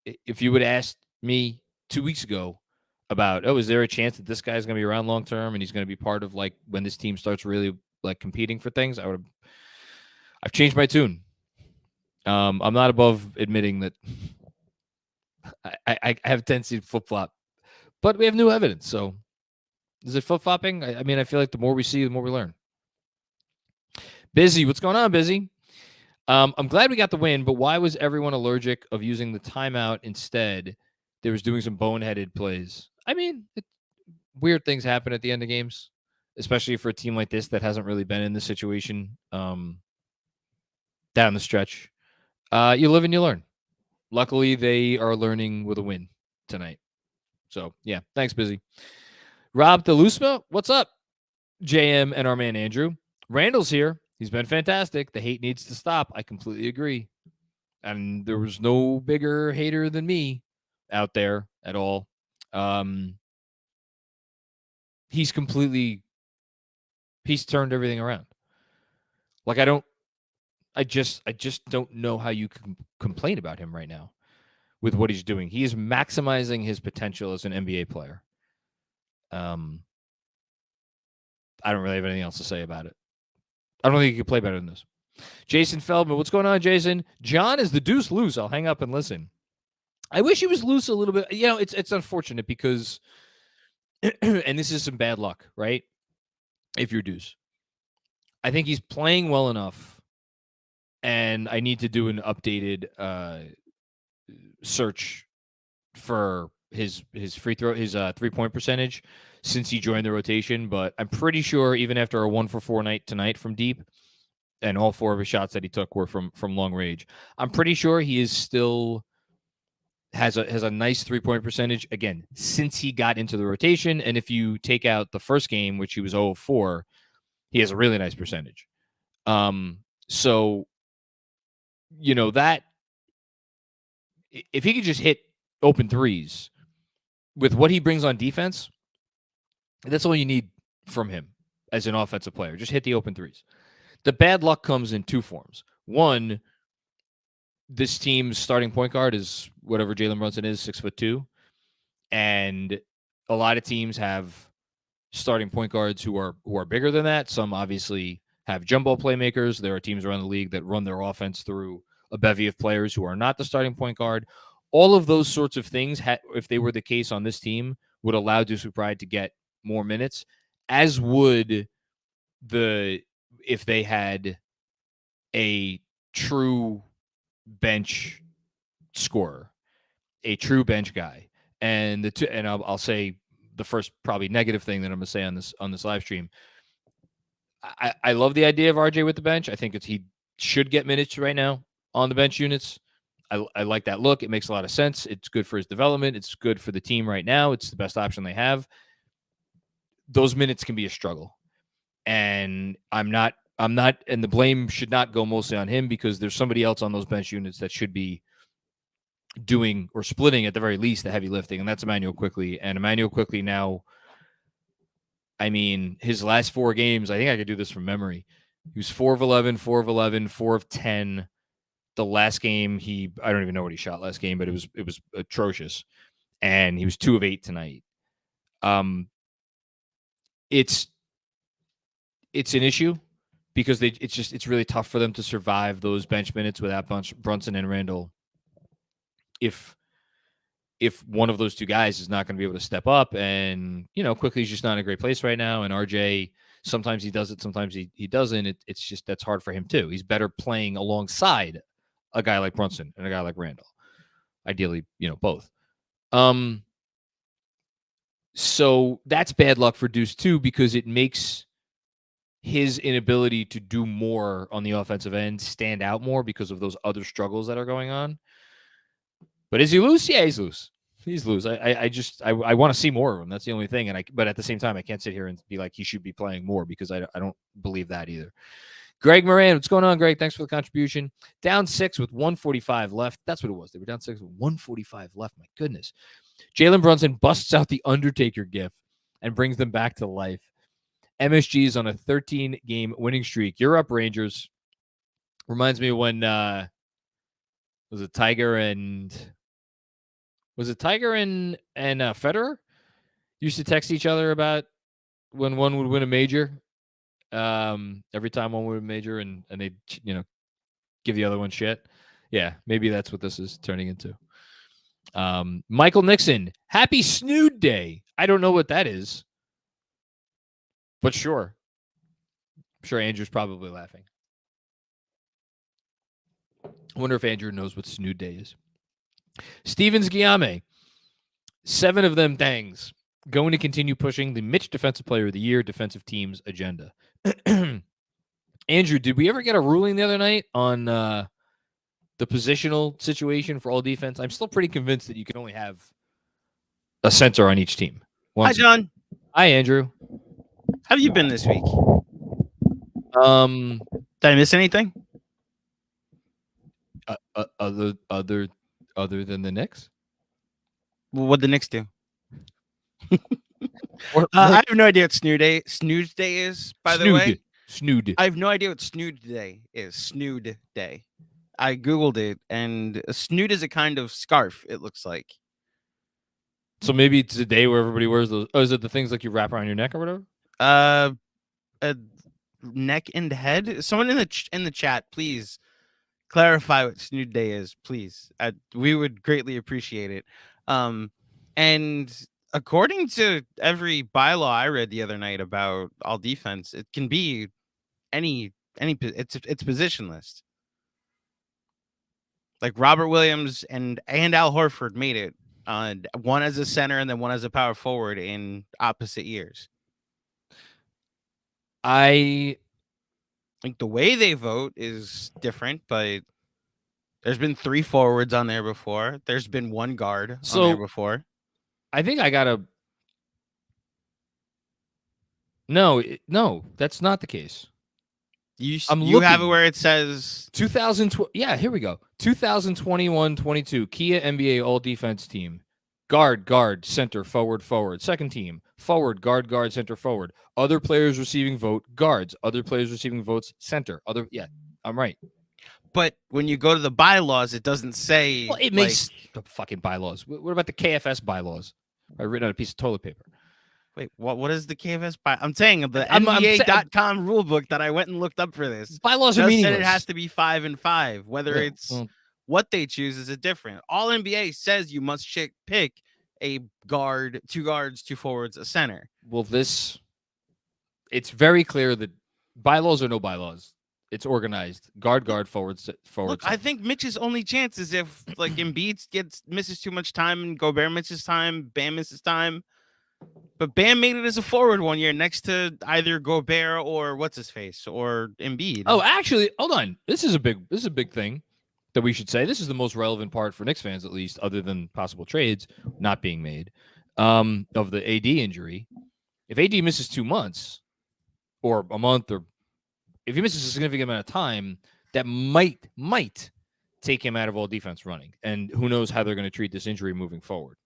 if you would ask me 2 weeks ago about, is there a chance that this guy's going to be around long term and he's going to be part of, like, when this team starts really, like, competing for things, I've changed my tune. I'm not above admitting that I have a tendency to flip-flop, but we have new evidence. So is it flip-flopping? I mean, I feel like the more we see, the more we learn. Busy, what's going on, Busy? I'm glad we got the win, but why was everyone allergic of using the timeout instead? They was doing some boneheaded plays. I mean, weird things happen at the end of games, especially for a team like this that hasn't really been in this situation down the stretch. You live and you learn. Luckily, they are learning with a win tonight. So, yeah, thanks, Busy. Rob Delusma, what's up? JM and our man Andrew. Randall's here. He's been fantastic. The hate needs to stop. I completely agree. And there was no bigger hater than me out there at all. He's turned everything around. Like, I just don't know how you can complain about him right now with what he's doing. He is maximizing his potential as an NBA player. I don't really have anything else to say about it. I don't think he could play better than this. Jason Feldman, what's going on, Jason? John, is the deuce loose? I'll hang up and listen. I wish he was loose a little bit. You know, it's unfortunate because, and this is some bad luck, right? If you're deuce, I think he's playing well enough, and I need to do an updated search for his free throw, his 3-point percentage since he joined the rotation. But I'm pretty sure even after a 1-for-4 night tonight from deep, and all 4 of his shots that he took were from long range, I'm pretty sure he is still has a nice 3-point percentage again since he got into the rotation. And if you take out the first game, which he was 0-4, he has a really nice percentage. So, you know, that if he could just hit open threes with what he brings on defense, that's all you need from him as an offensive player. Just hit the open threes. The bad luck comes in 2 forms. One, this team's starting point guard is whatever Jalen Brunson is, 6'2", and a lot of teams have starting point guards who are bigger than that. Some obviously have jumbo playmakers. There are teams around the league that run their offense through a bevy of players who are not the starting point guard. All of those sorts of things, if they were the case on this team, would allow Deuce McBride to get more minutes, as would if they had a true bench scorer, a true bench guy. And I'll say the first probably negative thing that I'm going to say on this live stream. I love the idea of RJ with the bench. I think he should get minutes right now on the bench units. I like that look. It makes a lot of sense. It's good for his development. It's good for the team right now. It's the best option they have. Those minutes can be a struggle. And I'm not, and the blame should not go mostly on him because there's somebody else on those bench units that should be doing or splitting at the very least the heavy lifting, and that's Emmanuel Quickly. And Emmanuel Quickly now, I mean, his last 4 games, I think I could do this from memory. He was 4 of 11, 4 of 11, 4 of 10. The last game, I don't even know what he shot last game, but it was atrocious. And he was 2 of 8 tonight. It's an issue because it's really tough for them to survive those bench minutes without Brunson and Randall. If one of those two guys is not going to be able to step up, and Quickly he's just not in a great place right now, and RJ sometimes he does it, sometimes he doesn't. It's just that's hard for him too. He's better playing alongside a guy like Brunson and a guy like Randall. Ideally, both. So that's bad luck for Deuce too, because it makes his inability to do more on the offensive end stand out more because of those other struggles that are going on. But is he loose? Yeah, he's loose. He's loose. I want to see more of him. That's the only thing. But at the same time, I can't sit here and be like he should be playing more because I don't believe that either. Greg Moran, what's going on, Greg? Thanks for the contribution. Down 6 with 1:45 left. That's what it was. They were down 6 with 1:45 left. My goodness. Jalen Brunson busts out the Undertaker gif and brings them back to life. MSG is on a 13-game winning streak. You're up, Rangers. Reminds me of when was it Tiger and Federer used to text each other about when one would win a major. Every time one would win a major, and they'd give the other one shit. Yeah, maybe that's what this is turning into. Michael Nixon, happy Snood Day. I don't know what that is, but sure. I'm sure Andrew's probably laughing. I wonder if Andrew knows what Snood Day is. Stevens Guillaume, 7 of them things. Going to continue pushing the Mitch Defensive Player of the Year defensive team's agenda. Andrew, did we ever get a ruling the other night on the positional situation for all defense? I'm still pretty convinced that you can only have a center on each team. Hi, John. Hi, Andrew. How have you been this week? Did I miss anything? Other than the Knicks? Well, what'd the Knicks do? I have no idea what Snood Day is, by the way. Snood. I have no idea what Snood Day is. Snood Day. I Googled it, and a snood is a kind of scarf, it looks like. So maybe it's a day where everybody wears those. Oh, is it the things like you wrap around your neck or whatever? A neck and head. Someone in the chat, please clarify what Snood Day is, please. We would greatly appreciate it. And according to every bylaw I read the other night about all defense, it can be any. It's positionless. Like Robert Williams and Al Horford made it. One as a center and then one as a power forward in opposite years. I think the way they vote is different, but there's been 3 forwards on there before. There's been 1 guard on there before. I think I gotta. No, that's not the case. You have it where it says 2012. Yeah, here we go. 2021-22 Kia NBA All Defense Team. Guard, center, forward. Second team, forward, guard, center, forward. Other players receiving vote, guards. Other players receiving votes, center. I'm right. But when you go to the bylaws, it doesn't say. Well, it makes the fucking bylaws. What about the KFS bylaws? I written on a piece of toilet paper. Wait, what is the KFS by? I'm saying the NBA.com rule book that I went and looked up for this. Bylaws are meaningless. Said it has to be 5 and 5. Whether it's what they choose is a different. All NBA says you must pick a guard, 2 guards, 2 forwards, a center. Well, it's very clear that bylaws are no bylaws. It's organized. Guard, forward. Look, I think Mitch's only chance is if like Embiid misses too much time and Gobert misses time, Bam misses time. But Bam made it as a forward one year next to either Gobert or what's his face or Embiid. Oh, actually, hold on. This is a big thing that we should say. This is the most relevant part for Knicks fans, at least, other than possible trades not being made, of the AD injury. If AD misses 2 months, or a month, or if he misses a significant amount of time, that might take him out of all defense running. And who knows how they're going to treat this injury moving forward.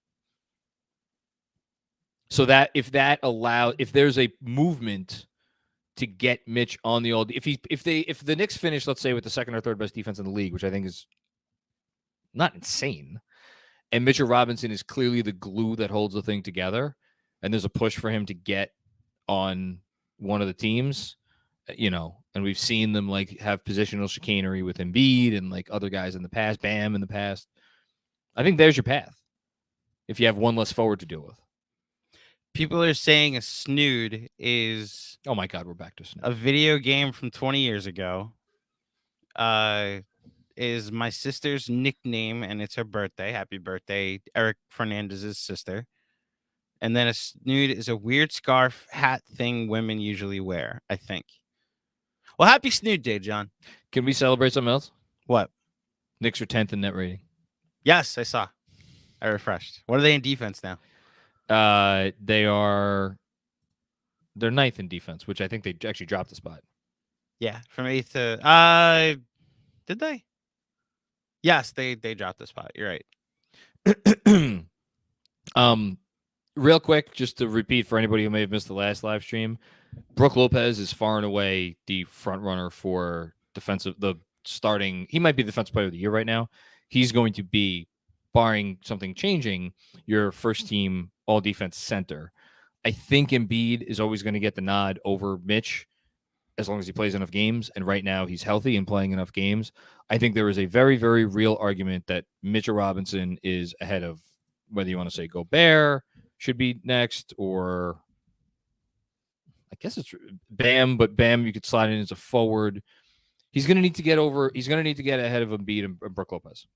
So that if there's a movement to get Mitch on the if the Knicks finish, let's say, with the second or third best defense in the league, which I think is not insane, and Mitchell Robinson is clearly the glue that holds the thing together, and there's a push for him to get on one of the teams, and we've seen them like have positional chicanery with Embiid and like other guys in the past, Bam in the past. I think there's your path if you have one less forward to deal with. People are saying a snood is... Oh, my God, we're back to snood. A video game from 20 years ago. Is my sister's nickname, and it's her birthday. Happy birthday, Eric Fernandez's sister. And then a snood is a weird scarf hat thing women usually wear, I think. Well, happy Snood Day, John. Can we celebrate something else? What? Knicks are 10th in net rating. Yes, I saw. I refreshed. What are they in defense now? They're 9th in defense, which I think they actually dropped a spot. Yeah, from 8th to did they? Yes, they dropped the spot. You're right. Real quick, just to repeat for anybody who may have missed the last live stream, Brook Lopez is far and away the front runner for he might be the defensive player of the year right now. He's going to be, barring something changing, your first team all defense center. I think Embiid is always going to get the nod over Mitch as long as he plays enough games. And right now he's healthy and playing enough games. I think there is a very, very real argument that Mitchell Robinson is ahead of, whether you want to say Gobert should be next, or I guess it's Bam, but Bam you could slide in as a forward. He's going to need to get ahead of Embiid and Brook Lopez.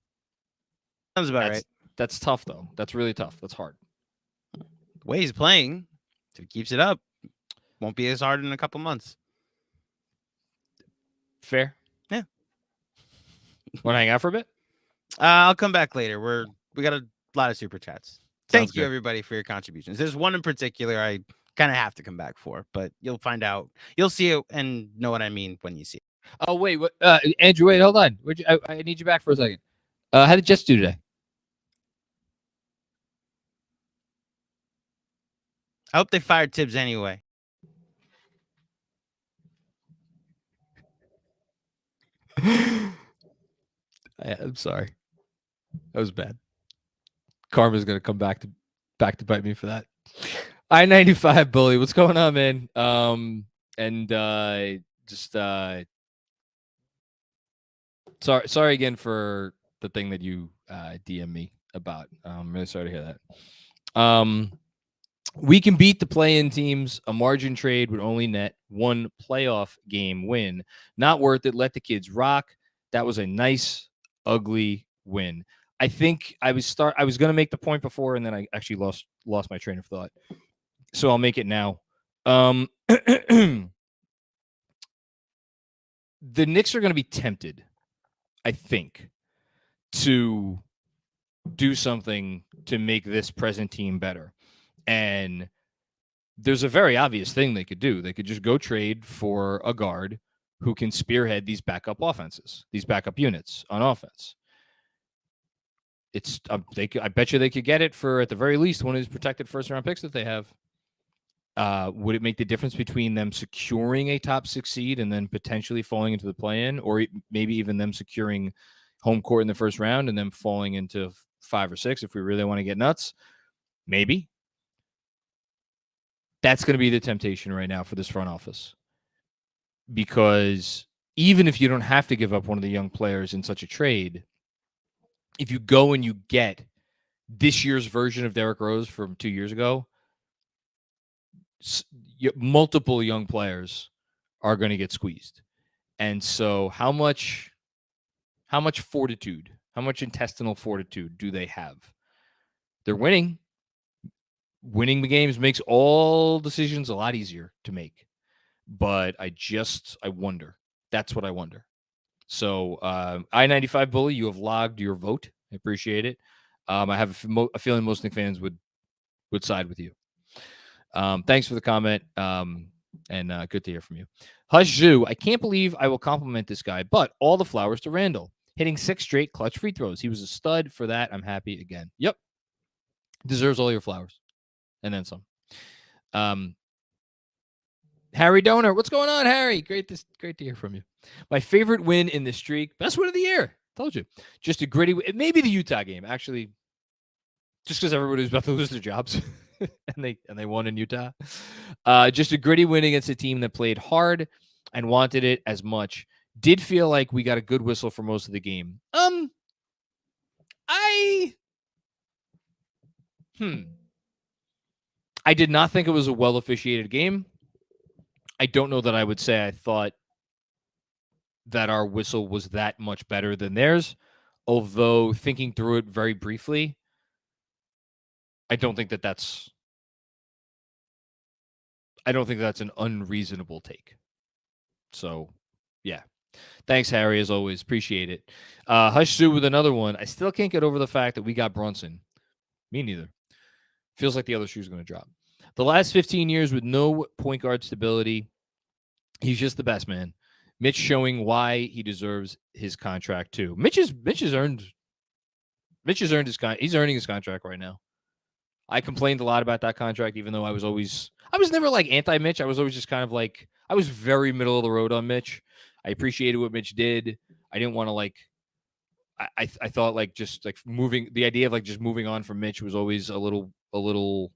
Sounds about right. That's tough, though. That's really tough. That's hard. The way he's playing, if he keeps it up, won't be as hard in a couple months. Fair. Yeah. Want to hang out for a bit? I'll come back later. We got a lot of super chats. Thank you, good. Everybody, for your contributions. There's one in particular I kind of have to come back for, but you'll find out. You'll see it and know what I mean when you see it. Oh, wait. What? Andrew, wait, hold on. I need you back for a second. How did Jets do today? I hope they fired Tibbs anyway. I'm sorry. That was bad. Karma's gonna come back to bite me for that. I-95 bully, what's going on, man? Sorry again for the thing that you DM me about. I'm really sorry to hear that. We can beat the play-in teams. A margin trade would only net one playoff game win. Not worth it. Let the kids rock. That was a nice, ugly win. I think I was going to make the point before, and then I actually lost my train of thought. So I'll make it now. The Knicks are going to be tempted, I think, to do something to make this present team better. And there's a very obvious thing they could do. They could just go trade for a guard who can spearhead these backup offenses, these backup units on offense. I bet you they could get it for, at the very least, one of these protected first-round picks that they have. Would it make the difference between them securing a top 6 seed and then potentially falling into the play-in, or maybe even them securing home court in the first round and then falling into 5 or 6 if we really want to get nuts? Maybe. That's going to be the temptation right now for this front office. Because even if you don't have to give up one of the young players in such a trade, if you go and you get this year's version of Derrick Rose from 2 years ago, multiple young players are going to get squeezed. And so how much fortitude, how much intestinal fortitude do they have? They're winning. Winning the games makes all decisions a lot easier to make. But I wonder. That's what I wonder. So I-95 Bully, you have logged your vote. I appreciate it. I have a feeling most Knicks fans would side with you. Thanks for the comment. And good to hear from you. Hush Zhu, I can't believe I will compliment this guy, but all the flowers to Randall. Hitting 6 straight clutch free throws. He was a stud. For that, I'm happy again. Yep. Deserves all your flowers. And then some. Harry Donor, what's going on, Harry? Great to hear from you. My favorite win in the streak, best win of the year. Told you. Just a gritty, maybe the Utah game, actually, just because everybody was about to lose their jobs. and they won in Utah. Just a gritty win against a team that played hard and wanted it as much. Did feel like we got a good whistle for most of the game. I did not think it was a well officiated game. I don't know that I would say I thought that our whistle was that much better than theirs. Although thinking through it very briefly, I don't think that's an unreasonable take. So, yeah. Thanks, Harry, as always. Appreciate it. Hush Sue with another one. I still can't get over the fact that we got Brunson. Me neither. Feels like the other shoe's going to drop. The last 15 years with no point guard stability, he's just the best, man. Mitch showing why he deserves his contract too. Mitch has earned his he's earning his contract right now. I complained a lot about that contract, even though I was never like anti-Mitch. I was always just kind of like, I was very middle of the road on Mitch. I appreciated what Mitch did. I didn't want to like, I thought like just like the idea of like just moving on from Mitch was always a little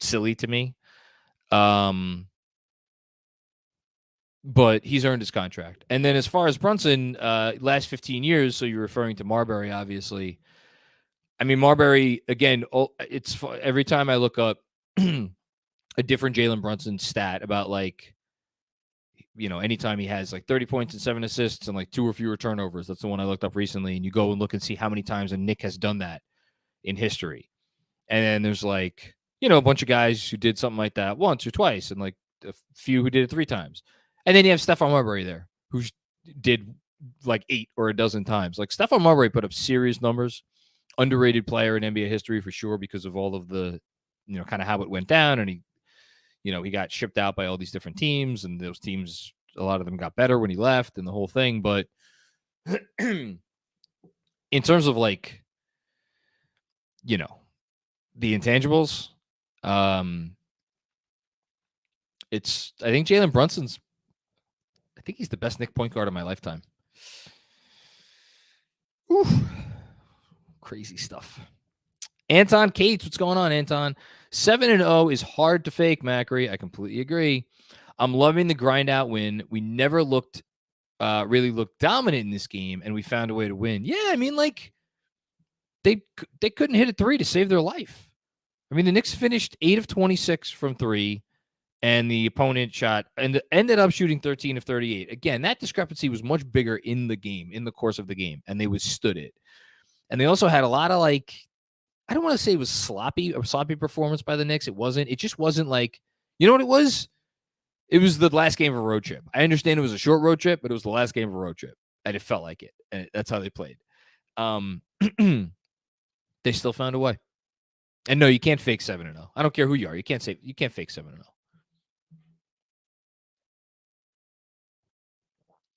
silly to me. But he's earned his contract. And then as far as Brunson, last 15 years, so you're referring to Marbury, obviously. I mean, Marbury, again, it's every time I look up a different Jalen Brunson stat about like, anytime he has like 30 points and 7 assists and like 2 or fewer turnovers, that's the one I looked up recently. And you go and look and see how many times a Knick has done that in history. And then there's like, a bunch of guys who did something like that once or twice and like a few who did it 3 times. And then you have Stephon Marbury there who did like 8 or a dozen times. Like Stephon Marbury put up serious numbers. Underrated player in NBA history for sure because of all of the, kind of how it went down. And he got shipped out by all these different teams, and those teams, a lot of them got better when he left and the whole thing. But in terms of like, the intangibles, I think Jalen Brunson's, I think he's the best Knick point guard of my lifetime. Whew. Crazy stuff. Anton Cates, what's going on, Anton? 7-0 is hard to fake, Macri. I completely agree. I'm loving the grind out win. We never really looked dominant in this game, and we found a way to win. Yeah, I mean, like they couldn't hit a 3 to save their life. I mean, the Knicks finished 8 of 26 from 3, and the opponent shot and ended up shooting 13 of 38. Again, that discrepancy was much bigger in the course of the game, and they withstood it. And they also had a lot of like, I don't want to say it was a sloppy performance by the Knicks. It wasn't. It just wasn't like, you know what it was? It was the last game of a road trip. I understand it was a short road trip, but it was the last game of a road trip, and it felt like it. And that's how they played. They still found a way. And no, you can't fake 7-0. I don't care who you are. You can't fake 7-0.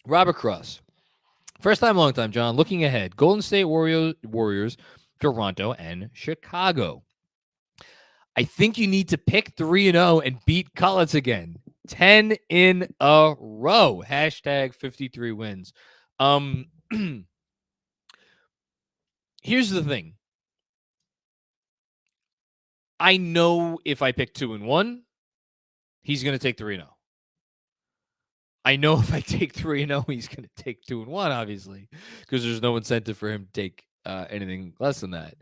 Robert Cross. First time, long time, John. Looking ahead. Golden State Warriors, Toronto, and Chicago. I think you need to pick 3-0 and beat Collins again. 10 in a row. Hashtag 53 wins. Here's the thing. I know if I pick 2-1, he's going to take 3-0. I know if I take 3-0, he's going to take 2-1, obviously, because there's no incentive for him to take anything less than that.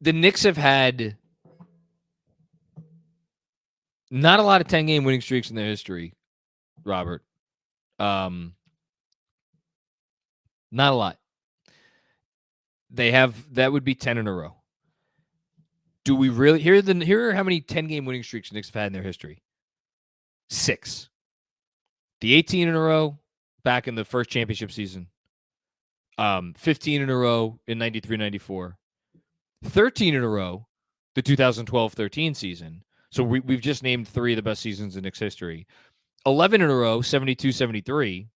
The Knicks have had not a lot of 10-game winning streaks in their history, Robert. Not a lot. They have, that would be 10 in a row. Do we really? Here are how many 10-game winning streaks the Knicks have had in their history. 6. The 18 in a row back in the first championship season. 15 in a row in 93-94. 13 in a row the 2012-13 season. So we've just named 3 of the best seasons in Knicks history. 11 in a row, 72-73,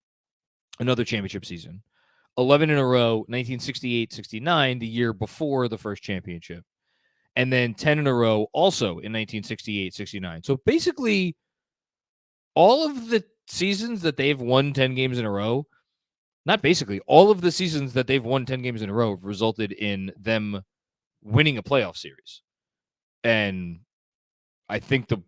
another championship season. 11 in a row, 1968-69, the year before the first championship. And then 10 in a row also in 1968-69. So basically, all of the seasons that they've won 10 games in a row, not basically, all of the seasons that they've won 10 games in a row have resulted in them winning a playoff series. And I think the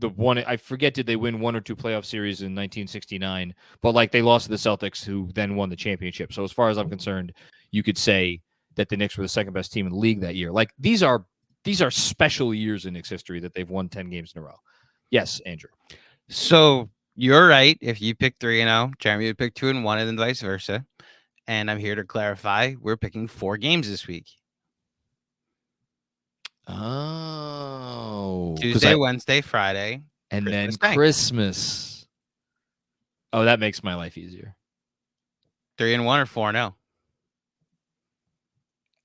one, I forget, did they win 1 or 2 playoff series in 1969? But like, they lost to the Celtics, who then won the championship. So as far as I'm concerned, you could say that the Knicks were the second best team in the league that year. Like, these are special years in Knicks history that they've won 10 games in a row. Yes, Andrew. So you're right. If you pick 3-0, Jeremy would pick 2-1, and then vice versa. And I'm here to clarify: we're picking 4 games this week. Oh, Tuesday, Wednesday, Friday, and Christmas then Day. Christmas. Oh, that makes my life easier. 3-1 or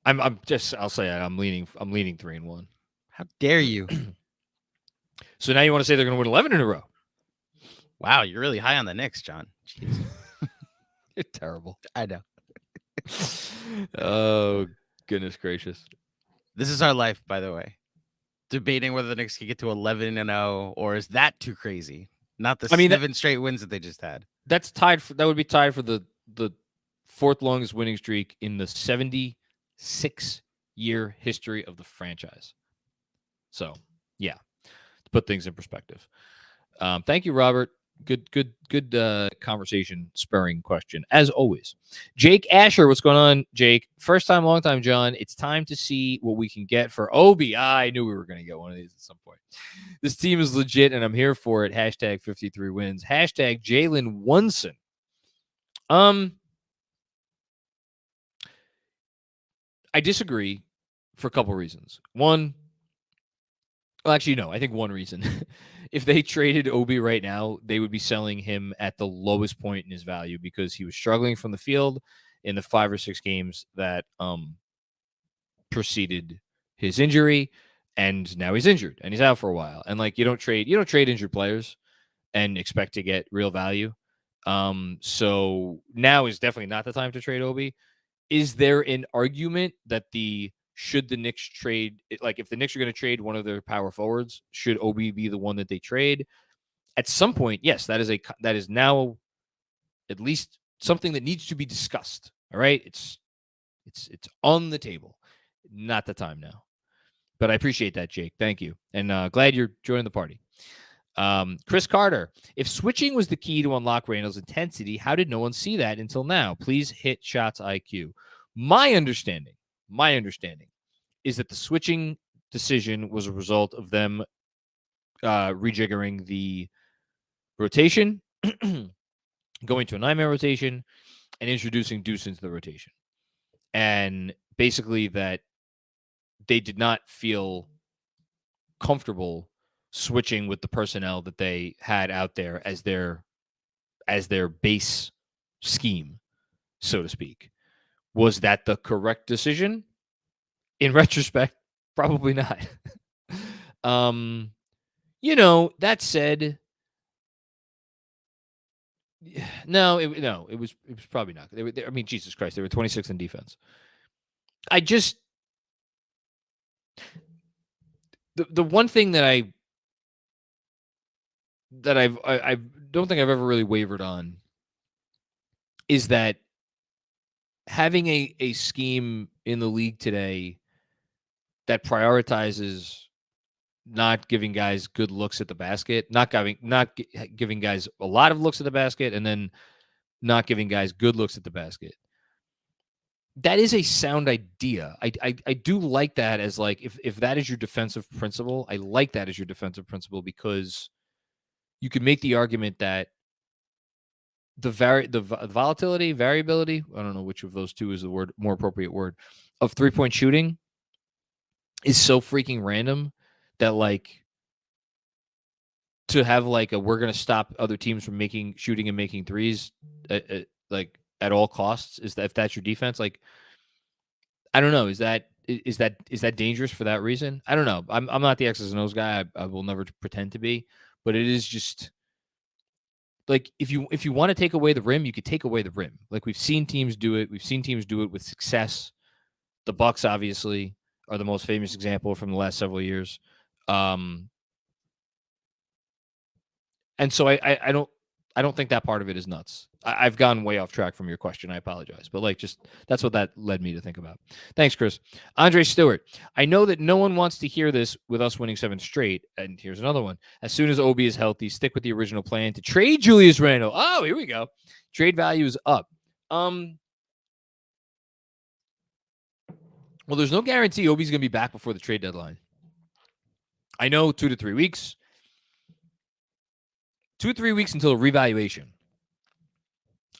4-0. I'll say it. I'm leaning 3-1. How dare you? So now you want to say they're going to win 11 in a row? Wow, you're really high on the Knicks, John. Jeez. You're terrible. I know. Oh, goodness gracious. This is our life, by the way. Debating whether the Knicks can get to 11-0, or is that too crazy? Not the 7 straight wins that they just had. That's tied for, that would be tied for the 4th longest winning streak in the 76-year history of the franchise. So, yeah, to put things in perspective. Thank you, Robert. Good conversation spurring question, as always. Jake Asher, what's going on, Jake? First time, long time, John. It's time to see what we can get for Obi. I knew we were going to get one of these at some point. This team is legit, and I'm here for it. Hashtag 53 wins. Hashtag Jalen Wunson. I disagree for a couple reasons. One, well, actually, no. I think one reason. If they traded Obi right now, they would be selling him at the lowest point in his value because he was struggling from the field in the 5 or 6 games that preceded his injury, and now he's injured and he's out for a while. And like, you don't trade injured players and expect to get real value. So now is definitely not the time to trade Obi. Is there an argument that should the Knicks trade, like if the Knicks are going to trade one of their power forwards, should Obi be the one that they trade? At some point, yes, that is now at least something that needs to be discussed. All right, it's on the table. Not the time now, but I appreciate that, Jake. Thank you, and glad you're joining the party. Chris Carter, if switching was the key to unlock Randall's intensity, how did no one see that until now? Please hit shots IQ. My understanding is that the switching decision was a result of them rejiggering the rotation, going to a 9-man rotation, and introducing Deuce into the rotation. And basically that they did not feel comfortable switching with the personnel that they had out there as their base scheme, so to speak. Was that the correct decision? In retrospect, probably not. That said, no, it was probably not. I mean, Jesus Christ, they were 26th in defense. The one thing that I don't think I've ever really wavered on is that having a scheme in the league today that prioritizes not giving guys good looks at the basket, not giving guys a lot of looks at the basket, and then not giving guys good looks at the basket. That is a sound idea. I do like that as like, if that is your defensive principle, I like that as your defensive principle, because you could make the argument that the variability, I don't know which of those two is the more appropriate word, of 3-point shooting is so freaking random that like to have like we're going to stop other teams from shooting and making threes like at all costs, is that if that's your defense, like, I don't know, is that Is that dangerous for that reason? I don't know. I'm not the X's and O's guy. I will never pretend to be, but it is just like if you want to take away the rim, you could take away the rim. Like we've seen teams do it. We've seen teams do it with success. The Bucks obviously are the most famous example from the last several years. And so I don't think that part of it is nuts. I've gone way off track from your question. I apologize. But like just that's what that led me to think about. Thanks, Chris. Andre Stewart. I know that no one wants to hear this with us winning 7 straight. And here's another one. As soon as Obi is healthy, stick with the original plan to trade Julius Randle. Oh, here we go. Trade value is up. Well, there's no guarantee Obi's going to be back before the trade deadline. I know 2 to 3 weeks. 2 to 3 weeks until a revaluation.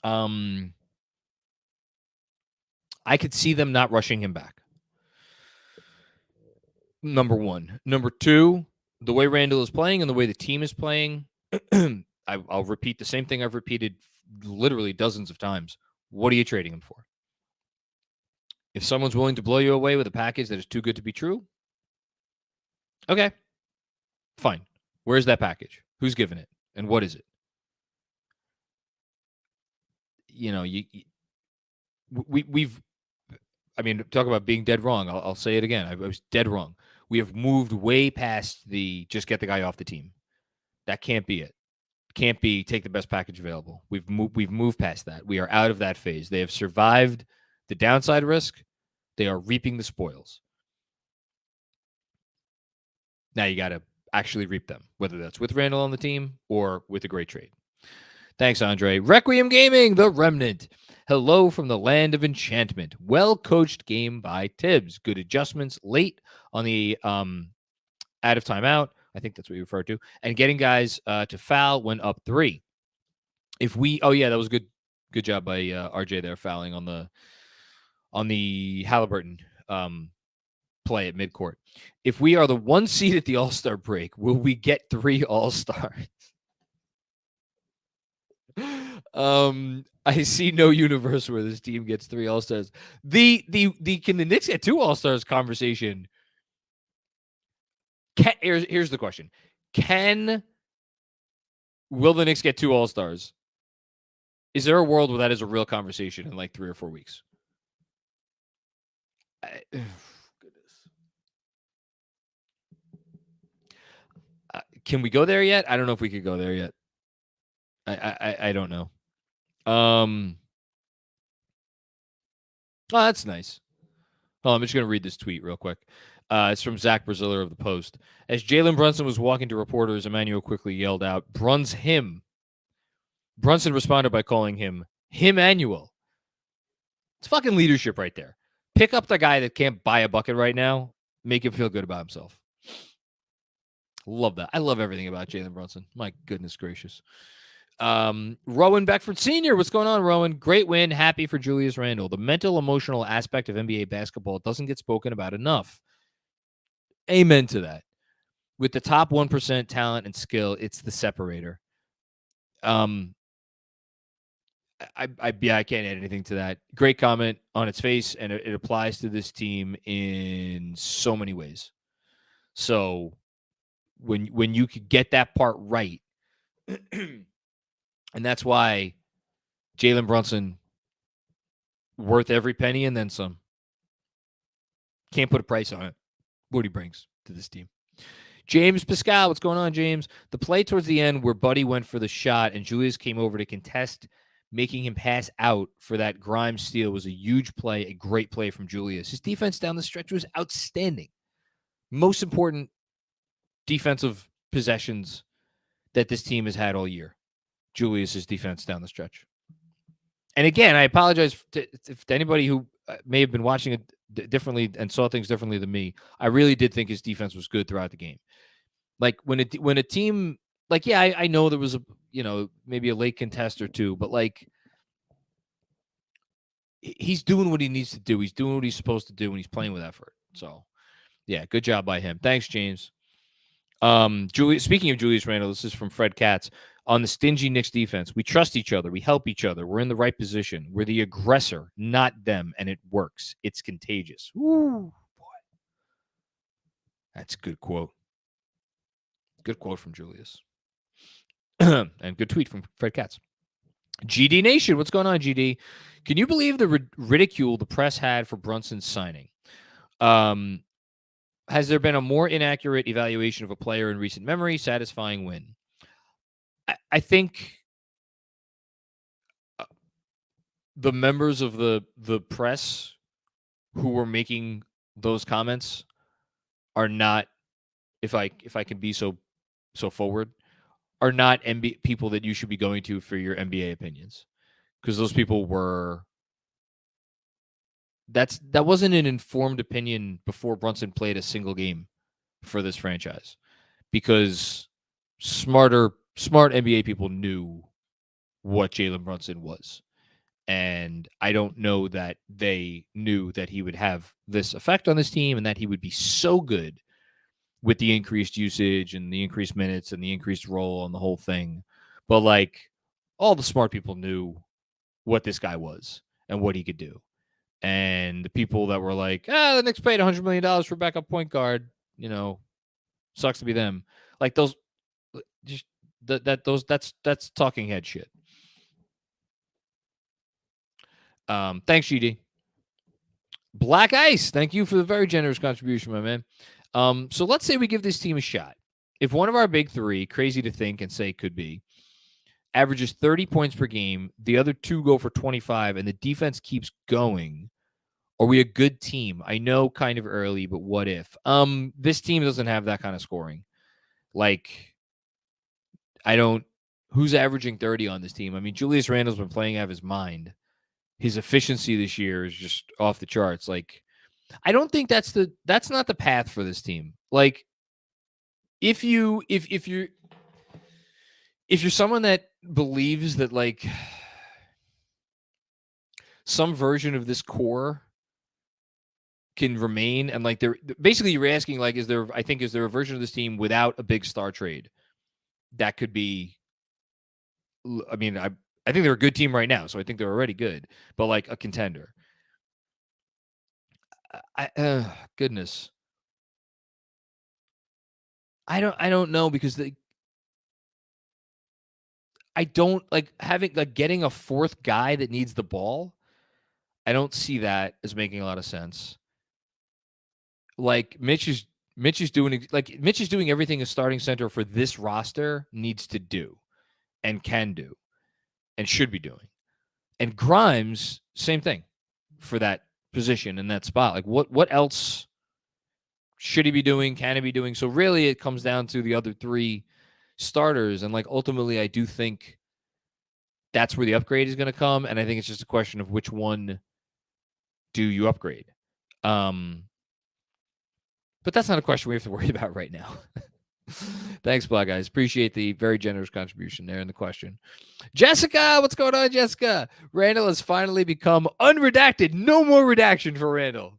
I could see them not rushing him back. Number one. Number two, the way Randall is playing and the way the team is playing, I'll repeat the same thing I've repeated literally dozens of times. What are you trading him for? If someone's willing to blow you away with a package that is too good to be true, okay, fine. Where's that package? Who's giving it? And what is it? You know, we've talk about being dead wrong. I'll say it again. I was dead wrong. We have moved way past the just get the guy off the team. That can't be it. Can't be take the best package available. We've moved past that. We are out of that phase. They have survived the downside risk. They are reaping the spoils. Now you got to actually reap them, whether that's with Randall on the team or with a great trade. Thanks, Andre. Requiem Gaming, the Remnant. Hello from the land of enchantment. Well-coached game by Tibbs. Good adjustments late on the out of timeout. I think that's what you referred to. And getting guys to foul when up 3. That was good job by RJ there, fouling on the Halliburton play at midcourt. If we are the 1 seed at the All-Star break, will we get 3 All-Stars? I see no universe where this team gets 3 All-Stars. Can the Knicks get 2 All-Stars conversation? Here's the question. Will the Knicks get 2 All-Stars? Is there a world where that is a real conversation in like 3 or 4 weeks? Goodness. Can we go there yet? I don't know if we could go there yet. I don't know. Oh, that's nice. Oh, I'm just going to read this tweet real quick. It's from Zach Braziller of the Post. As Jalen Brunson was walking to reporters, Emmanuel quickly yelled out, "Bruns him." Brunson responded by calling him Him-annual. It's fucking leadership right there. Pick up the guy that can't buy a bucket right now. Make him feel good about himself. Love that. I love everything about Jalen Brunson. My goodness gracious. Rowan Beckford Sr. What's going on, Rowan? Great win. Happy for Julius Randle. The mental, emotional aspect of NBA basketball doesn't get spoken about enough. Amen to that. With the top 1% talent and skill, it's the separator. I can't add anything to that. Great comment on its face, and it applies to this team in so many ways. So when you could get that part right, and that's why Jalen Brunson worth every penny and then some. Can't put a price on it. What he brings to this team. James Pascal, what's going on, James? The play towards the end where Buddy went for the shot and Julius came over to contest, making him pass out for that Grimes steal was a huge play, a great play from Julius. His defense down the stretch was outstanding. Most important defensive possessions that this team has had all year. Julius's defense down the stretch. And again, I apologize to anybody who may have been watching it differently and saw things differently than me. I really did think his defense was good throughout the game. Like when a team, like, yeah, I know there was maybe a late contest or two, but like he's doing what he needs to do. He's doing what he's supposed to do, and he's playing with effort. So yeah, good job by him. Thanks, James. Speaking of Julius Randle, this is from Fred Katz. On the stingy Knicks defense, we trust each other. We help each other. We're in the right position. We're the aggressor, not them, and it works. It's contagious. Woo, boy. That's a good quote. Good quote from Julius. And good tweet from Fred Katz. GD Nation, what's going on, GD? Can you believe the ridicule the press had for Brunson's signing? Has there been a more inaccurate evaluation of a player in recent memory? Satisfying win. I think the members of the press who were making those comments are not, if I can be so forward, are not people that you should be going to for your NBA opinions, because those people were. That wasn't an informed opinion before Brunson played a single game for this franchise, because smart NBA people knew what Jalen Brunson was. And I don't know that they knew that he would have this effect on this team and that he would be so good with the increased usage and the increased minutes and the increased role on the whole thing. But like, all the smart people knew what this guy was and what he could do. And the people that were like, the Knicks paid $100 million for backup point guard, sucks to be them. Like those, just that's talking head shit. Thanks, GD. Black Ice, thank you for the very generous contribution, my man. So let's say we give this team a shot. If one of our big three, crazy to think and say could be, averages 30 points per game, the other two go for 25, and the defense keeps going, are we a good team? I know kind of early, but what if? This team doesn't have that kind of scoring. Like, who's averaging 30 on this team? I mean, Julius Randle's been playing out of his mind. His efficiency this year is just off the charts. Like, I don't think that's not the path for this team. Like, if you're someone that believes that like some version of this core can remain, and like they're basically, you're asking like, is there a version of this team without a big star trade that could be? I mean, I think they're a good team right now, so I think they're already good, but like a contender. Goodness. I don't know, because I don't like having like getting a fourth guy that needs the ball. I don't see that as making a lot of sense. Like Mitch is doing everything a starting center for this roster needs to do and can do and should be doing. And Grimes, same thing for that position in that spot. Like what else should he be doing? Can he be doing? So really it comes down to the other three starters. And like, ultimately, I do think that's where the upgrade is going to come. And I think it's just a question of which one do you upgrade? But that's not a question we have to worry about right now. Thanks, Black Guys. Appreciate the very generous contribution there in the question. Jessica, what's going on, Jessica? Randall has finally become unredacted. No more redaction for Randall.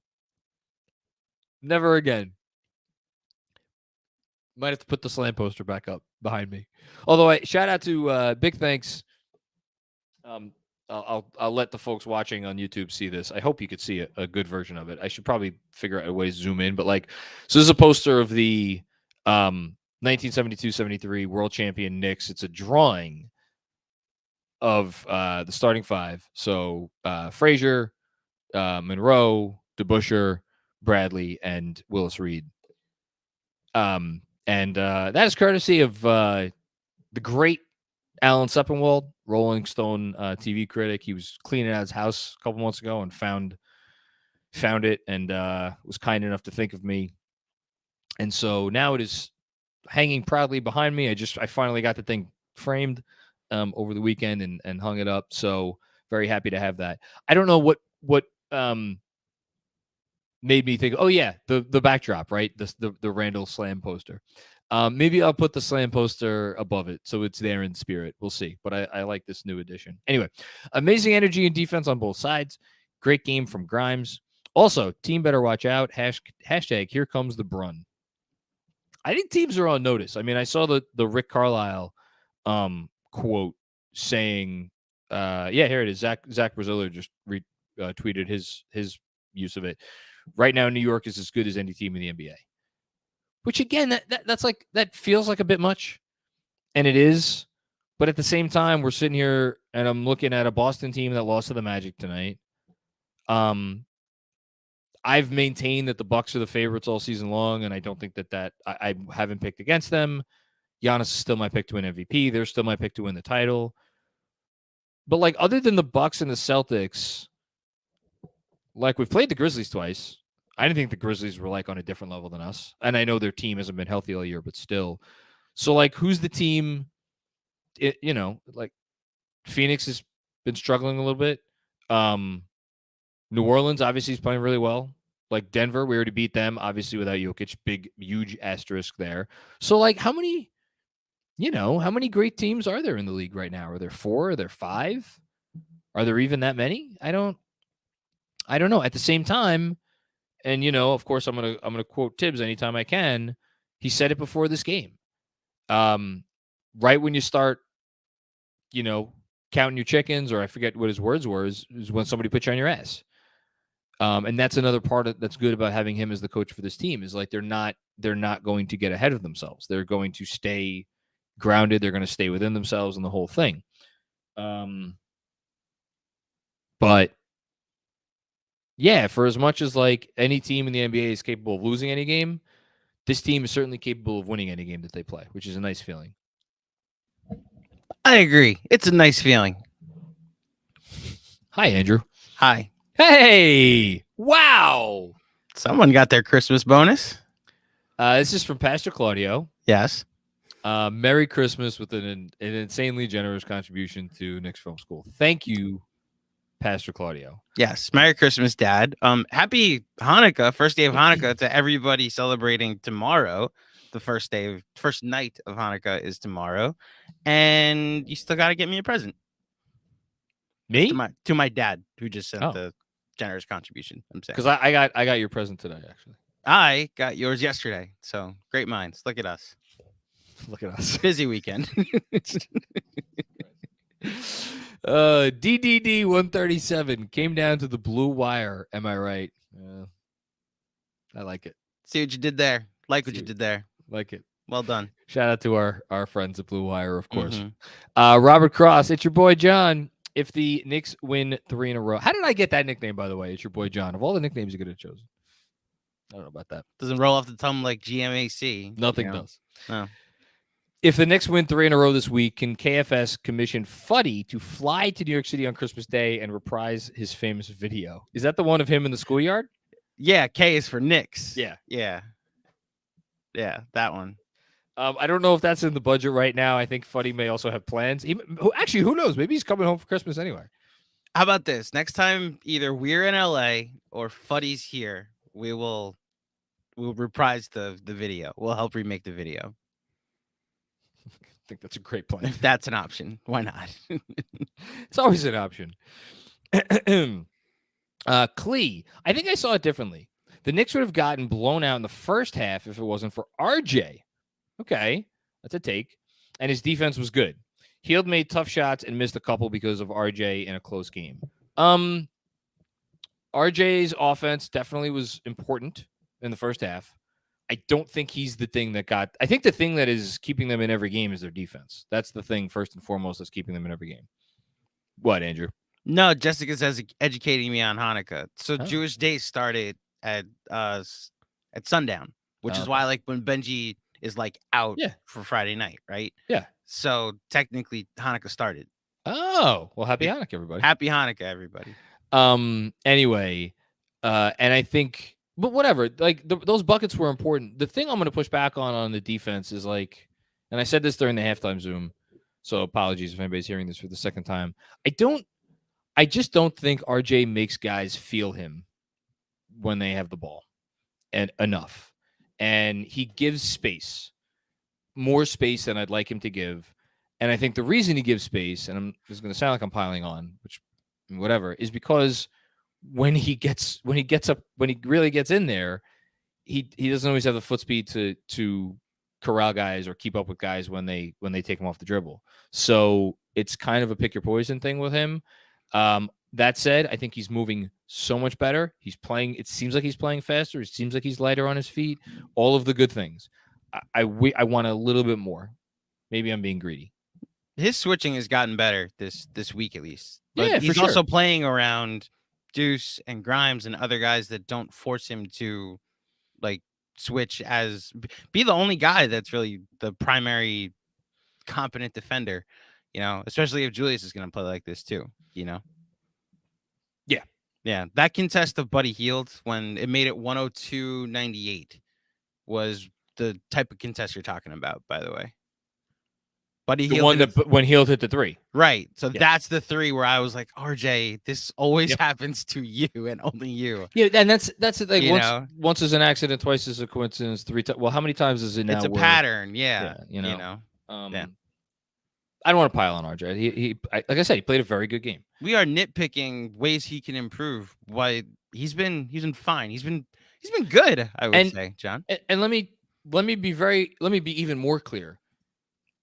Never again. Might have to put the slam poster back up behind me. Although, shout out to big thanks. I'll let the folks watching on YouTube see this. I hope you could see a good version of it. I should probably figure out a way to zoom in. But like, so this is a poster of the 1972-73 world champion Knicks. It's a drawing of the starting five. So Frazier, Monroe, DeBusschere, Bradley, and Willis Reed. And that is courtesy of the great Alan Sepinwall, Rolling Stone TV critic. He was cleaning out his house a couple months ago and found it, and was kind enough to think of me. And so now it is hanging proudly behind me. I finally got the thing framed over the weekend and hung it up. So very happy to have that. I don't know what made me think, oh yeah, the backdrop, right? The Randall Slam poster. Maybe I'll put the Slam poster above it so it's there in spirit. We'll see. But I like this new edition. Anyway, amazing energy and defense on both sides. Great game from Grimes. Also, team better watch out. Hashtag here comes the Brun. I think teams are on notice. I mean, I saw the Rick Carlisle quote saying, yeah, here it is. Zach Braziller just tweeted his use of it. Right now, New York is as good as any team in the NBA. which again, that's like, that feels like a bit much, and it is. But at the same time, we're sitting here and I'm looking at a Boston team that lost to the Magic tonight. I've maintained that the Bucks are the favorites all season long, and I don't think that I haven't picked against them. Giannis is still my pick to win MVP. They're still my pick to win the title. But like, other than the Bucks and the Celtics, like, we've played the Grizzlies twice. I didn't think the Grizzlies were like on a different level than us. And I know their team hasn't been healthy all year, but still. So like, who's the team? Like, Phoenix has been struggling a little bit. New Orleans obviously is playing really well. Like, Denver, we already beat them, obviously without Jokic. Big, huge asterisk there. So like, how many great teams are there in the league right now? Are there 4? Are there 5? Are there even that many? I don't know. At the same time, and of course, I'm gonna quote Tibbs anytime I can. He said it before this game. Right when you start, counting your chickens, or I forget what his words were, is when somebody puts you on your ass. And that's another part that's good about having him as the coach for this team, is like, they're not going to get ahead of themselves. They're going to stay grounded. They're going to stay within themselves and the whole thing. But yeah, for as much as like any team in the NBA is capable of losing any game, this team is certainly capable of winning any game that they play, which is a nice feeling. I agree. It's a nice feeling. Hi, Andrew. Hi. Hey! Wow! Someone got their Christmas bonus. This is from Pastor Claudio. Yes. Merry Christmas with an insanely generous contribution to Knicks Film School. Thank you, Pastor Claudio. Yes. Merry Christmas, Dad. Happy Hanukkah, first day of Hanukkah to everybody celebrating tomorrow. The first night of Hanukkah is tomorrow. And you still got to get me a present. Me? To my dad, who just sent the generous contribution. I'm saying. Because I got your present today, actually. I got yours yesterday. So great minds. Look at us. Look at us. Busy weekend. DDD 137 came down to the blue wire. Am I right? I like it. See what you did there. Like what you did there. Like it. Well done. Shout out to our friends at Blue Wire, of course. Mm-hmm. Robert Cross, it's your boy John. If the Knicks win 3 in a row, how did I get that nickname, by the way? It's your boy John. Of all the nicknames you could have chosen, I don't know about that. Doesn't roll off the tongue like GMAC. Nothing does. No. If the Knicks win 3 in a row this week, can KFS commission Fuddy to fly to New York City on Christmas Day and reprise his famous video? Is that the one of him in the schoolyard? Yeah, K is for Knicks. Yeah, that one. I don't know if that's in the budget right now. I think Fuddy may also have plans. Actually, who knows? Maybe he's coming home for Christmas anyway. How about this? Next time, either we're in LA or Fuddy's here, we'll reprise the video. We'll help remake the video. I think that's a great plan. If that's an option, why not? It's always an option. Clee, I think I saw it differently. The Knicks would have gotten blown out in the first half if it wasn't for RJ. Okay, that's a take. And his defense was good. Hield made tough shots and missed a couple because of RJ in a close game. RJ's offense definitely was important in the first half. I don't think he's the thing that got... I think the thing that is keeping them in every game is their defense. That's the thing, first and foremost, that's keeping them in every game. What, Andrew? No, Jessica's educating me on Hanukkah. So Jewish Day started at sundown, which is why, like, when Benji is like out for Friday night, right? Yeah. So technically Hanukkah started. Oh, well, happy Hanukkah, everybody. Happy Hanukkah, everybody. Anyway, and I think, but whatever, like those buckets were important. The thing I'm going to push back on the defense is like, and I said this during the halftime Zoom, so apologies if anybody's hearing this for the second time. I just don't think RJ makes guys feel him when they have the ball and enough. And he gives space, more space than I'd like him to give. And I think the reason he gives space, and this is going to sound like I'm piling on, which whatever, is because when he really gets in there, he doesn't always have the foot speed to corral guys or keep up with guys when they take him off the dribble. So it's kind of a pick your poison thing with him. That said, I think he's moving so much better. He's playing. It seems like he's playing faster. It seems like he's lighter on his feet. All of the good things. I want a little bit more. Maybe I'm being greedy. His switching has gotten better this week at least. But Yeah, he's for also sure. playing around Deuce and Grimes and other guys that don't force him to like switch as be the only guy that's really the primary competent defender, especially if Julius is going to play like this too, Yeah. Yeah, that contest of Buddy Hield when it made it 102-98 was the type of contest you're talking about, by the way. Buddy The Hield one that when Hield hit the three. right. So Yeah. that's the three where I was like, RJ, this always happens to you and only you. Yeah, and that's the thing. You Once know? once is an accident, twice is a coincidence, three times. Well, how many times is it now? It's a where- pattern. Yeah. Yeah, Yeah. I don't want to pile on RJ. Like I said, he played a very good game. We are nitpicking ways he can improve. Why he's been fine. He's been good, I would say, John. And let me be even more clear.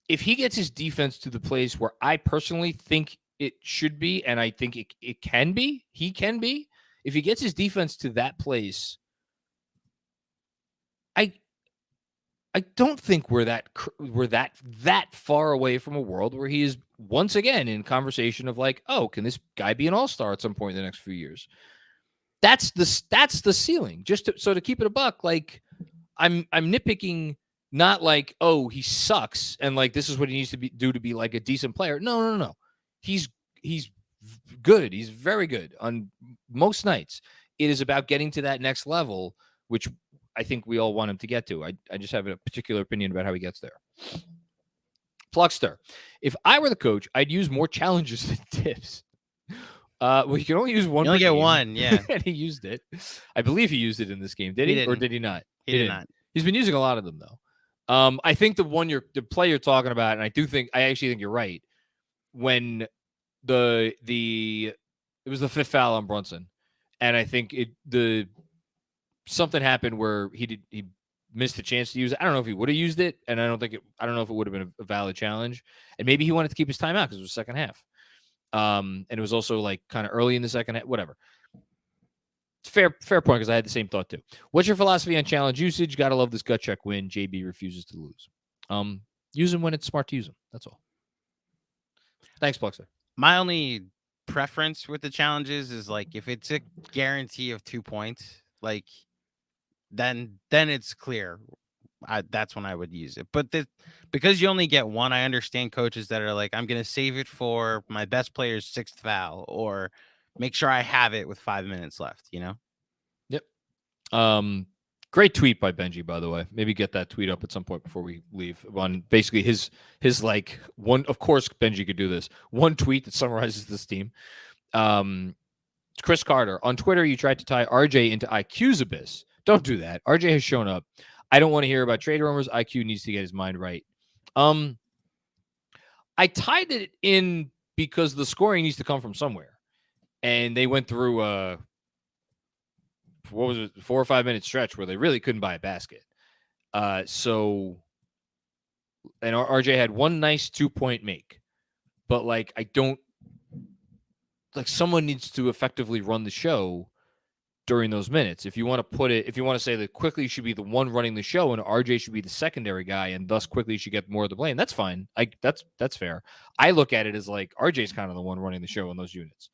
If he gets his defense to the place where I personally think it should be, and I think it can be, he can be. If he gets his defense to that place, I don't think we're that far away from a world where he is once again in conversation of like, oh, can this guy be an all-star at some point in the next few years? That's the ceiling. To keep it a buck, like I'm nitpicking. Not like, oh, he sucks and like this is what he needs to do to be like a decent player. No. He's good. He's very good on most nights. It is about getting to that next level, which I think we all want him to get to. I just have a particular opinion about how he gets there. Pluckster. If I were the coach, I'd use more challenges than tips. Well, you can only use one. You only get game, one, yeah. And he used it. I believe he used it in this game. Did he? Or did he not? He did not. He's been using a lot of them though. I think the play you're talking about, and I actually think you're right. When it was the fifth foul on Brunson, and I think something happened where he missed the chance to use it. I don't know if he would have used it, and I don't know if it would have been a valid challenge. And maybe he wanted to keep his timeout because it was second half. And it was also like kind of early in the second half, whatever. Fair point, because I had the same thought too. What's your philosophy on challenge usage? Gotta love this gut check win. JB refuses to lose. Use them when it's smart to use them. That's all. Thanks, Pluxer. My only preference with the challenges is like if it's a guarantee of 2 points, like then it's clear. That's when I would use it. But because you only get one, I understand coaches that are like, I'm gonna save it for my best player's sixth foul or make sure I have it with 5 minutes left, Yep. Great tweet by Benji, by the way. Maybe get that tweet up at some point before we leave on basically his like one. Of course, Benji could do this. One tweet that summarizes this team. Chris Carter on Twitter. You tried to tie RJ into IQ's abyss. Don't do that. RJ has shown up. I don't want to hear about trade rumors. IQ needs to get his mind right. I tied it in because the scoring needs to come from somewhere. And they went through what was it, 4 or 5 minute stretch where they really couldn't buy a basket. And RJ had one nice 2-point make, but like someone needs to effectively run the show during those minutes. If you want to say that Quickly should be the one running the show and RJ should be the secondary guy, and thus Quickly should get more of the blame, that's fine. That's fair. I look at it as like RJ's kind of the one running the show in those units.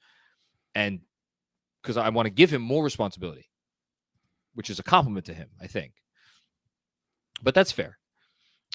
And because I want to give him more responsibility, which is a compliment to him, I think. But that's fair.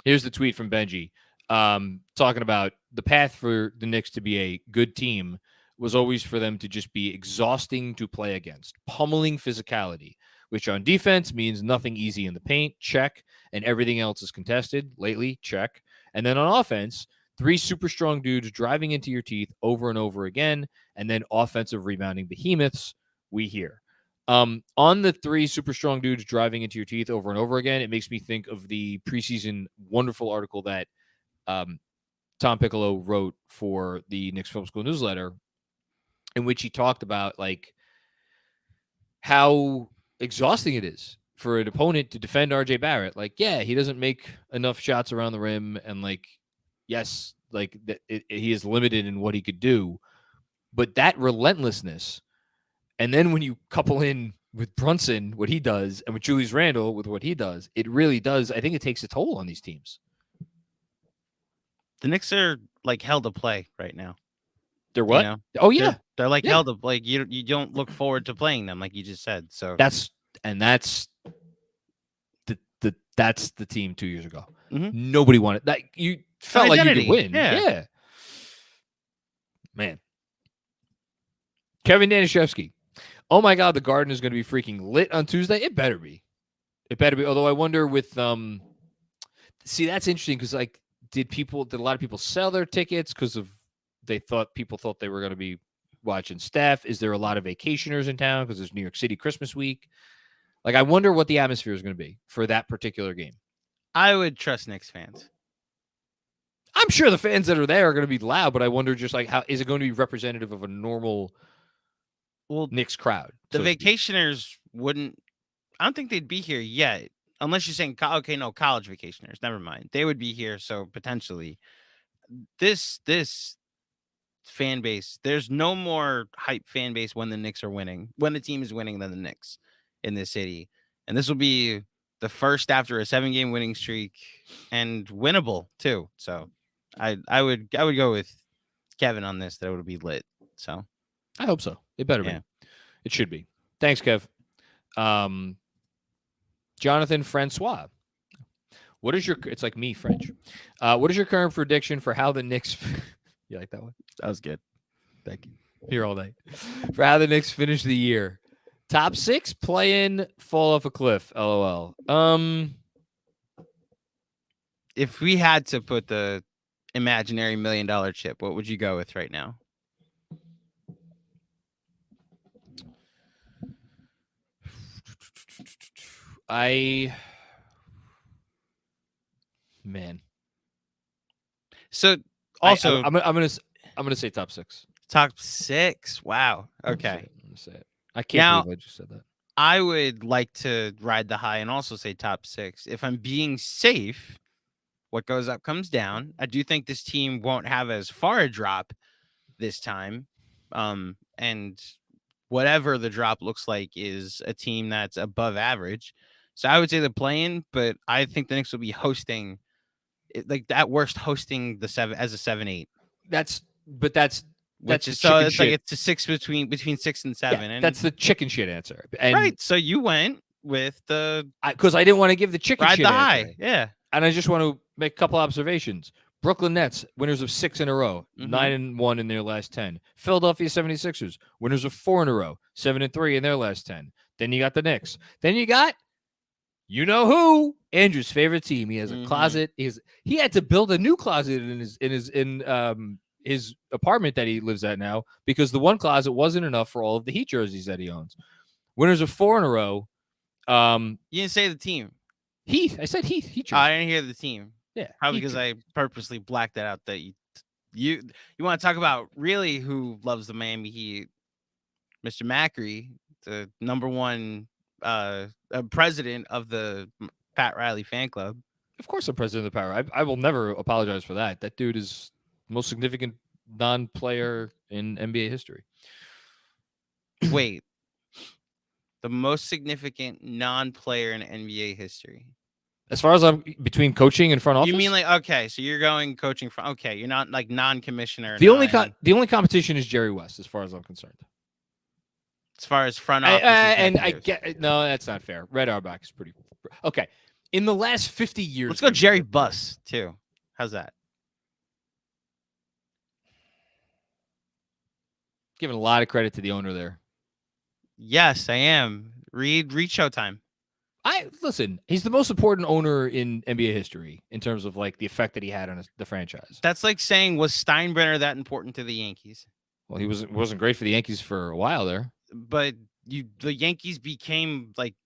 Here's the tweet from Benji talking about the path for the Knicks to be a good team was always for them to just be exhausting to play against, pummeling physicality, which on defense means nothing easy in the paint, check, and everything else is contested, lately, check. And then on offense, 3 super strong dudes driving into your teeth over and over again, and then offensive rebounding behemoths, we hear. On the 3 super strong dudes driving into your teeth over and over again, it makes me think of the preseason wonderful article that Tom Piccolo wrote for the Knicks Film School newsletter, in which he talked about like how exhausting it is for an opponent to defend RJ Barrett. Like, yeah, he doesn't make enough shots around the rim, and like, yes, like he is limited in what he could do, But that relentlessness, and then when you couple in with Brunson, what he does, and with Julius Randle with what he does, it really does. I think it takes a toll on these teams. The Knicks are like hell to play right now. They're what? You know? Oh yeah, they're like Yeah. hell to like you don't look forward to playing them like you just said. So that's the team 2 years ago. Mhm. Nobody wanted that. You felt like you could win. Yeah. Man. Kevin Danishevsky. Oh my God, the Garden is going to be freaking lit on Tuesday. It better be. Although I wonder with see, that's interesting because like did a lot of people sell their tickets because of people thought they were going to be watching Steph? Is there a lot of vacationers in town because there's New York City Christmas week? Like I wonder what the atmosphere is going to be for that particular game. I would trust Knicks fans. I'm sure the fans that are there are going to be loud, but I wonder just like how is it going to be representative of a normal Knicks crowd? The vacationers wouldn't. I don't think they'd be here yet, unless you're saying okay, no, college vacationers. Never mind, they would be here. So potentially, this fan base, there's no more hype fan base when the Knicks are winning, when the team is winning than the Knicks in this city, and this will be the first after a 7-game winning streak and winnable too. So I would go with Kevin on this. That would be lit. So I hope so. It better be. It should be. Thanks, Kev. Jonathan Francois. What is your? It's like me, French. What is your current prediction for how the Knicks? You like that one? That was good. Thank you. Here all night for how the Knicks finish the year. Top 6, play in, fall off a cliff. LOL. If we had to put the imaginary $1 million chip, what would you go with right now? Man. So also, I'm gonna say top 6. Top 6. Wow. Okay. I'm gonna say it. I can't believe I just said that. I would like to ride the high and also say top 6. If I'm being safe, what goes up comes down. I do think this team won't have as far a drop this time. And whatever the drop looks like is a team that's above average. So I would say the play-in, but I think the Knicks will be hosting, like at worst, hosting the 7-8. That's it's a 6 between 6 and 7. Yeah, and that's the chicken shit answer. And right. So you went with because I didn't want to give the chicken shit ride the high. Answer. Yeah. And I just want to make a couple observations. Brooklyn Nets, winners of 6 in a row, 9-1 in their last 10. Philadelphia 76ers, winners of 4 in a row, 7-3 in their last 10. Then you got the Knicks. Then you got, you know who? Andrew's favorite team. He has a closet. He had to build a new closet in his apartment that he lives at now because the one closet wasn't enough for all of the Heat jerseys that he owns. Winners of 4 in a row. You didn't say the team. Heat. I said Heat. Heat I didn't hear the team. Yeah, probably because I purposely blacked that out. That you want to talk about really who loves the Miami Heat, Mr. Macri, the number 1 president of the Pat Riley fan club. Of course, I'm president of the Power. I will never apologize for that. That dude is the most significant non-player in NBA history. Wait, the most significant non-player in NBA history. As far as I'm between coaching and front office, you mean like okay? So you're going coaching from okay. You're not like non-commissioner. The only competition is Jerry West, as far as I'm concerned. As far as front office, I get no, that's not fair. Red Auerbach is pretty okay. In the last 50 years, let's go Jerry Buss too. How's that? Giving a lot of credit to the owner there. Yes, I am. Read Showtime. Listen, he's the most important owner in NBA history in terms of like the effect that he had on the franchise. That's like saying, was Steinbrenner that important to the Yankees? Well, he wasn't great for the Yankees for a while there. But the Yankees became like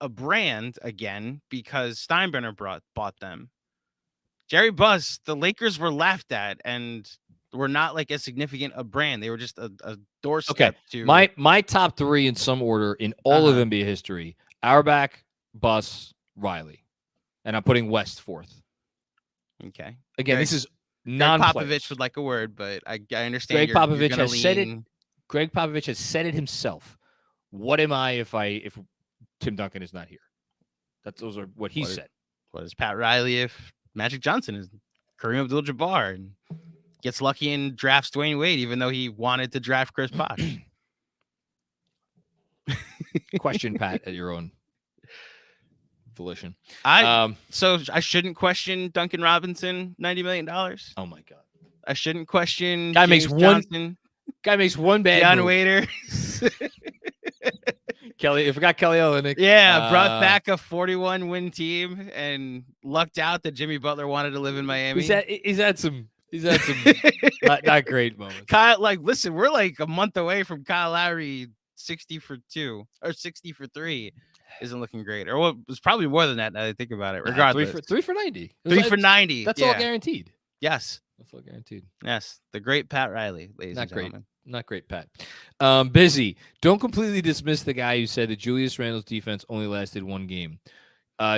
a brand again because Steinbrenner bought them. Jerry Buss, the Lakers were laughed at and were not like as significant a brand. They were just a doorstep to my top 3 in some order in all of NBA history: Auerbach, Buss, Riley, and I'm putting West 4th. Okay. Again, this is non-players. Popovich would like a word, but I understand. Greg Popovich has said it Greg Popovich has said it himself. What am I if Tim Duncan is not here? Those are what he said. What is Pat Riley if Magic Johnson is Kareem Abdul-Jabbar and gets lucky and drafts Dwayne Wade, even though he wanted to draft Chris Bosh? Question Pat at your own volition. So I shouldn't question Duncan Robinson, $90 million. Oh my God. I shouldn't question Guy James makes Johnson. Guy makes one bad Deion move. Waiters. Kelly, I forgot Kelly Olynyk. Yeah, brought back a 41-win team and lucked out that Jimmy Butler wanted to live in Miami. He's had some not great moments. Kyle, listen, we're like a month away from Kyle Lowry 60 for 2 or 60 for 3 isn't looking great. Or it was probably more than that now that I think about it. Regardless. 3 for 90. 3 for 90. That's all guaranteed. Yes. That's all guaranteed. Yes. The great Pat Riley, ladies and gentlemen. Not great, Pat. Busy. Don't completely dismiss the guy who said that Julius Randle's defense only lasted one game.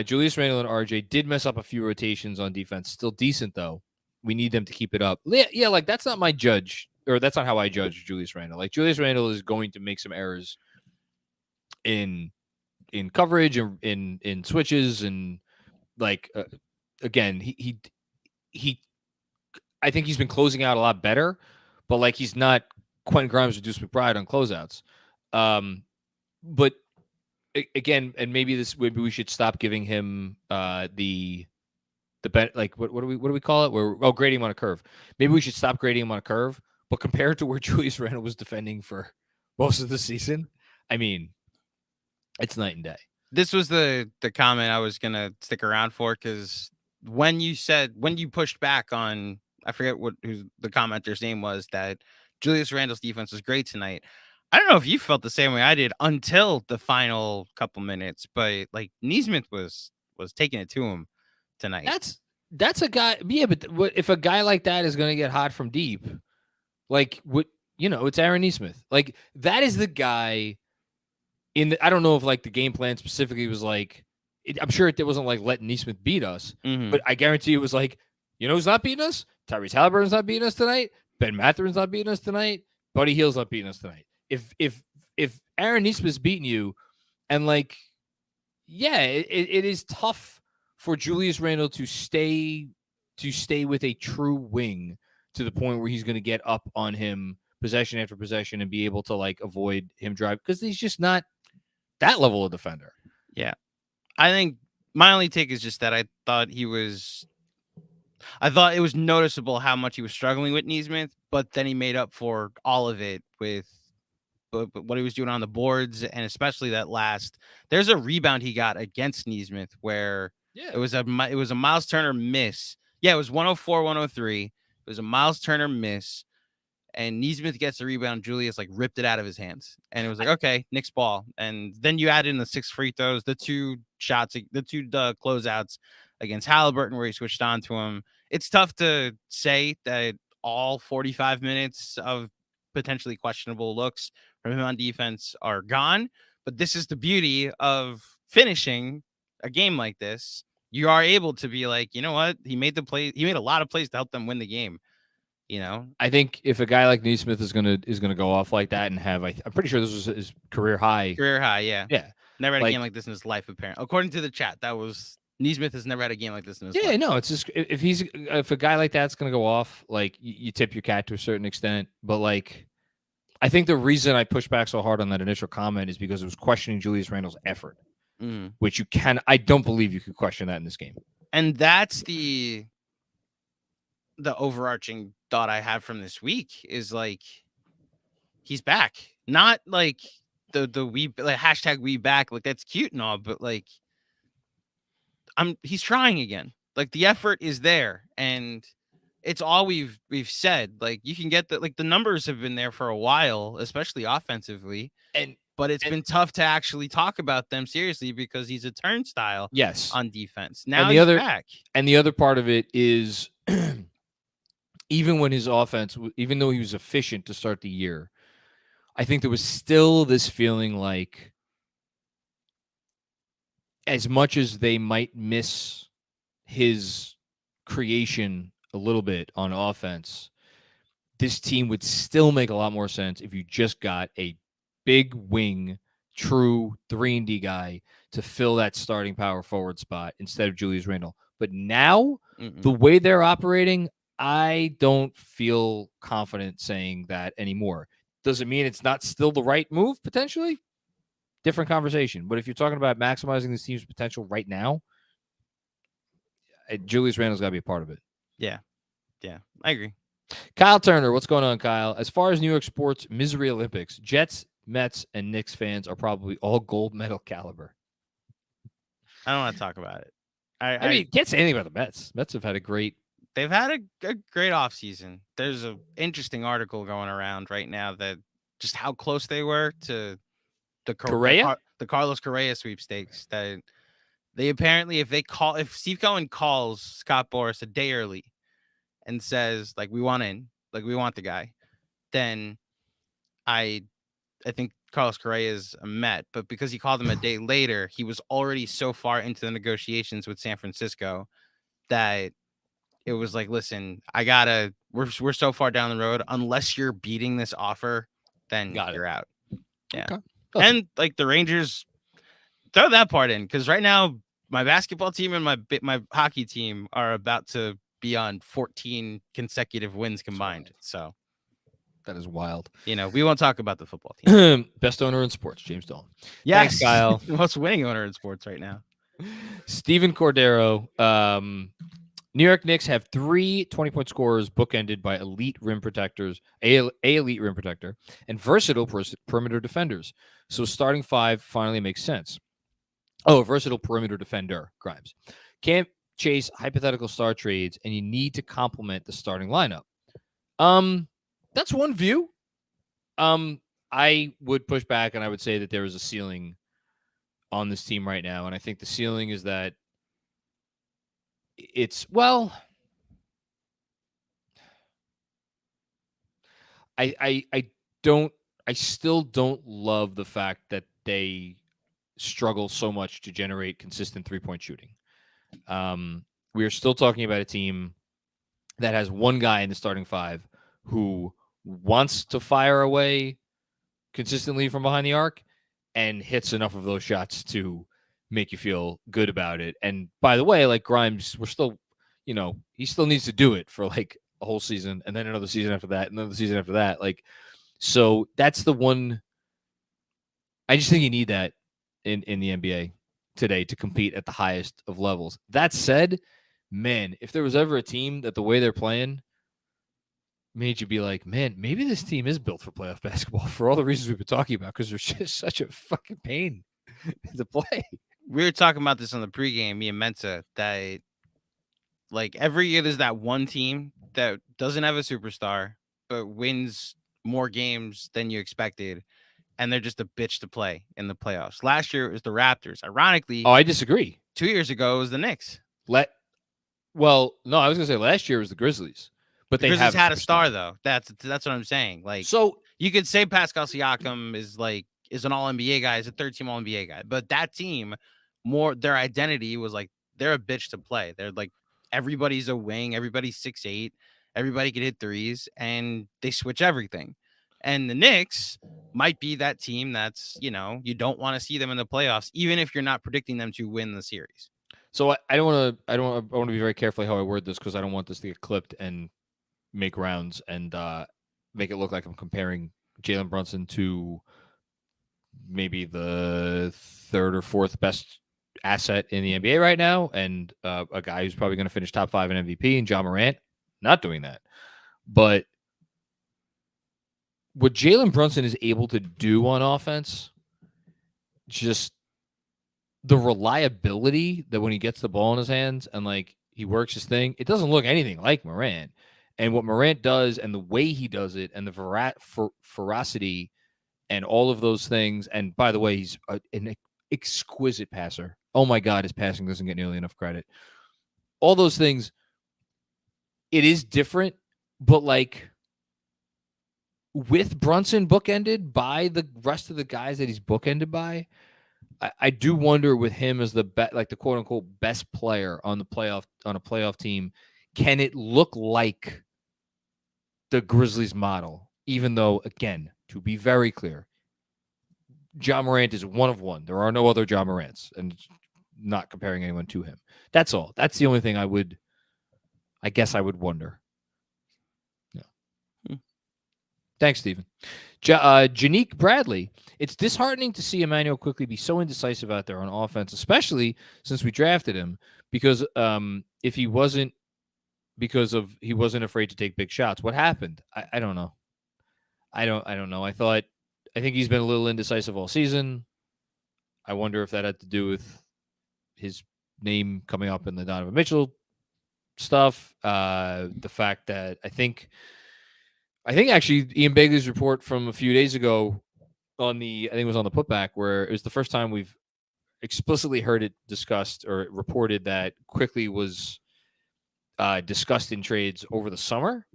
Julius Randle and RJ did mess up a few rotations on defense. Still decent, though. We need them to keep it up. Yeah, like that's not my judge, or that's not how I judge Julius Randle. Like Julius Randle is going to make some errors in coverage and in switches, and like again, he I think he's been closing out a lot better, but like he's not Quentin Grimes or Deuce McBride on closeouts. But again, and maybe we should stop giving him the like what do we call it? Grading him on a curve. Maybe we should stop grading him on a curve. But compared to where Julius Randle was defending for most of the season, I mean, it's night and day. This was the comment I was gonna stick around for, because when you pushed back on, I forget who the commenter's name was, that Julius Randle's defense was great tonight. I don't know if you felt the same way I did until the final couple minutes, but like Nesmith was taking it to him tonight. That's a guy. Yeah, but if a guy like that is going to get hot from deep, like it's Aaron Nesmith. Like that is the guy. I don't know if like the game plan specifically was like. I'm sure it wasn't like let Nesmith beat us, but I guarantee it was like, who's not beating us? Tyrese Halliburton's not beating us tonight. Ben Mathurin's not beating us tonight. Buddy Hield's not beating us tonight. If Aaron Nesmith's beating you, and like, yeah, it is tough for Julius Randle to stay with a true wing to the point where he's going to get up on him possession after possession and be able to like avoid him drive, because he's just not that level of defender. Yeah. I think my only take is just that I thought it was noticeable how much he was struggling with Nesmith, but then he made up for all of it with what he was doing on the boards, and especially there's a rebound he got against Nesmith where it was a Miles Turner miss. Yeah, it was 104-103. It was a Miles Turner miss, and Nesmith gets the rebound. Julius like ripped it out of his hands, and it was like, okay, Knicks ball. And then you add in the 6 free throws, the 2 shots, the 2 closeouts against Halliburton where he switched on to him. It's tough to say that all 45 minutes of potentially questionable looks from him on defense are gone, but this is the beauty of finishing a game like this. You are able to be like, you know what? He made a lot of plays to help them win the game. I think if a guy like Nesmith is gonna go off like that and have, I'm pretty sure this was his career high. Yeah. Never had a game like this in his life, apparently. According to the chat, Nesmith has never had a game like this in his life. Yeah, no, it's just if a guy like that's gonna go off, like you tip your cat to a certain extent. But like, I think the reason I pushed back so hard on that initial comment is because it was questioning Julius Randle's effort, which I don't believe you could question that in this game. And that's the overarching thought I have from this week is like, he's back. Not like the we like hashtag we back, like that's cute and all, but like he's trying again. Like the effort is there, and it's all we've said. Like you can get the numbers have been there for a while, especially offensively, but it's been tough to actually talk about them seriously because he's a turnstile. Yes, on defense. Now he's back. And the other part of it is even when his offense, even though he was efficient to start the year, I think there was still this feeling like, as much as they might miss his creation a little bit on offense, this team would still make a lot more sense if you just got a big wing, true 3-and-D guy to fill that starting power forward spot instead of Julius Randle. But now, the way they're operating, I don't feel confident saying that anymore. Does it mean it's not still the right move, potentially? Different conversation. But if you're talking about maximizing this team's potential right now, Julius Randle's got to be a part of it. Yeah, I agree. Kyle Turner, what's going on, Kyle? As far as New York sports misery Olympics, Jets, Mets, and Knicks fans are probably all gold medal caliber. I don't want to talk about it. I mean, can't say anything about the Mets. Mets have had a great. They've had a great offseason. There's an interesting article going around right now that just how close they were to the Carlos Correa sweepstakes. That they apparently, if Steve Cohen calls Scott Boras a day early and says, like, we want in, like, we want the guy, then I think Carlos Correa is a Met. But because he called him a day later, he was already so far into the negotiations with San Francisco that it was like, listen, we're so far down the road. Unless you're beating this offer, then you're out. Yeah. Okay. And like the Rangers, throw that part in, because right now my basketball team and my hockey team are about to be on 14 consecutive wins combined. So that is wild. We won't talk about the football team. Best owner in sports, James Dolan. Yes. Thanks, Kyle. Most winning owner in sports right now. Steven Cordero. New York Knicks have 3 20-point scorers bookended by elite rim protectors, a elite rim protector, and versatile perimeter defenders. So starting 5 finally makes sense. Oh, a versatile perimeter defender, Grimes. Can't chase hypothetical star trades, and you need to complement the starting lineup. That's one view. I would push back, and I would say that there is a ceiling on this team right now, and I think the ceiling is that I still don't love the fact that they struggle so much to generate consistent 3-point shooting. We are still talking about a team that has one guy in the starting 5 who wants to fire away consistently from behind the arc and hits enough of those shots to make you feel good about it. And by the way, like Grimes, we're still, he still needs to do it for like a whole season and then another season after that, another season after that. Like, so that's the one. I just think you need that in the NBA today to compete at the highest of levels. That said, man, if there was ever a team that the way they're playing made you be like, man, maybe this team is built for playoff basketball for all the reasons we've been talking about, because they're just such a fucking pain to play. We were talking about this on the pregame, me and Mensa, that like every year there's that one team that doesn't have a superstar but wins more games than you expected, and they're just a bitch to play in the playoffs. Last year it was the Raptors. Ironically, I disagree. 2 years ago it was the Knicks. Well, no, I was gonna say last year it was the Grizzlies, but they Grizzlies had a star though. That's what I'm saying. Like, so you could say Pascal Siakam is an All NBA guy, is a 3rd-team All NBA guy, but that team, their identity was like they're a bitch to play. They're like everybody's a wing, everybody's 6'8", everybody can hit threes, and they switch everything. And the Knicks might be that team that's, you don't want to see them in the playoffs, even if you're not predicting them to win the series. So I want to be very careful how I word this, because I don't want this to get clipped and make rounds and make it look like I'm comparing Jalen Brunson to maybe the 3rd or 4th best asset in the NBA right now, and a guy who's probably going to finish top 5 in MVP, and John Morant. Not doing that. But what Jalen Brunson is able to do on offense, just the reliability that when he gets the ball in his hands and like he works his thing, it doesn't look anything like Morant. And what Morant does and the way he does it and the ferocity and all of those things. And by the way, he's an exquisite passer. Oh my God, his passing doesn't get nearly enough credit. All those things, it is different, but like with Brunson bookended by the rest of the guys that he's bookended by, I do wonder with him as the quote unquote best player on a playoff team, can it look like the Grizzlies model, even though, again, to be very clear, Ja Morant is one of one. There are no other Ja Morants, and not comparing anyone to him. That's all. That's the only thing I guess I would wonder. Yeah. Thanks, Stephen. Janique Bradley. It's disheartening to see Emmanuel quickly be so indecisive out there on offense, especially since we drafted him, because if he wasn't he wasn't afraid to take big shots. What happened? I don't know. I don't know. I think he's been a little indecisive all season. I wonder if that had to do with his name coming up in the Donovan Mitchell stuff. The fact that I think actually Ian Begley's report from a few days ago I think it was on the putback, where it was the first time we've explicitly heard it discussed or reported that Quickly was discussed in trades over the summer,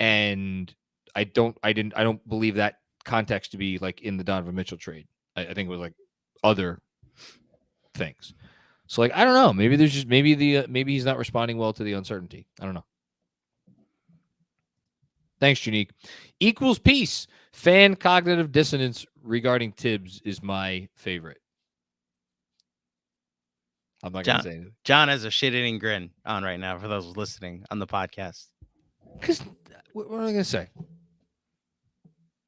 and I don't believe that context to be like in the Donovan Mitchell trade. I think it was like other things. So like I don't know. Maybe there's just maybe he's not responding well to the uncertainty. I don't know. Thanks, Janique. Equals peace. Fan cognitive dissonance regarding Tibbs is my favorite. I'm not going to say anything. John has a shit-eating grin on right now for those listening on the podcast. Because what am I going to say?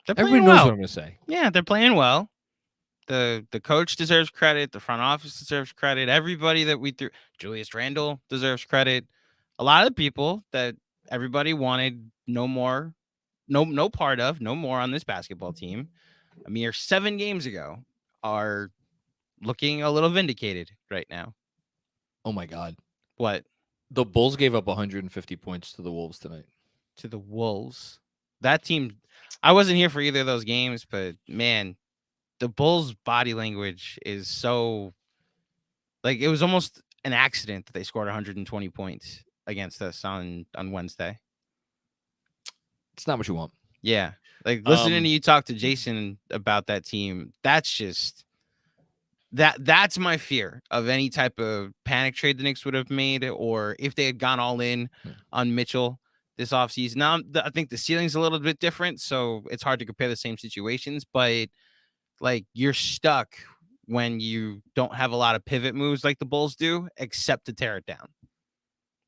They're Everybody playing knows well. what I'm going to say. Yeah, they're playing well. The coach deserves credit. The front office deserves credit. Everybody that we threw, Julius Randle deserves credit. A lot of people that everybody wanted no more on this basketball team a mere 7 games ago are looking a little vindicated right now. Oh my God. What? The Bulls gave up 150 points to the Wolves tonight. To the Wolves. That team, I wasn't here for either of those games, but man, the Bulls' body language is so, like, it was almost an accident that they scored 120 points against us on Wednesday. It's not what you want. Yeah. Like, listening to you talk to Jason about that team, that's just, that's my fear of any type of panic trade the Knicks would have made, or if they had gone all in on Mitchell this offseason. Now, I think the ceiling's a little bit different, so it's hard to compare the same situations, but like you're stuck when you don't have a lot of pivot moves like the Bulls do, except to tear it down.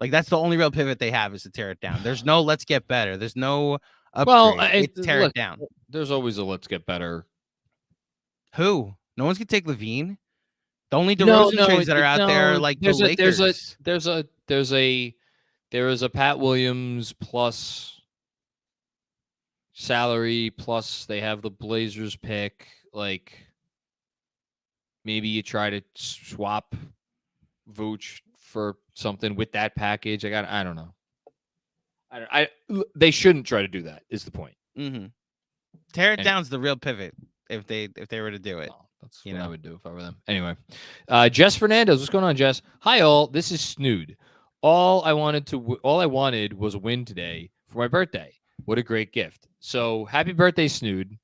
Like that's the only real pivot they have is to tear it down. There's no let's get better. There's no upgrade. Well, it's tear it down. There's always a let's get better. Who? No one's gonna take Levine. The only DeRozan trades that are out there, like the Lakers. There is a Pat Williams plus salary plus they have the Blazers pick. Like maybe you try to swap Vooch for something with that package. I don't know. They shouldn't try to do that. Is the point? Mm-hmm. Tear it down's the real pivot if they were to do it. Oh, that's what I would do if I were them. Anyway, Jess Fernandez, what's going on, Jess? Hi all. This is Snood. All I wanted was a win today for my birthday. What a great gift. So happy birthday, Snood.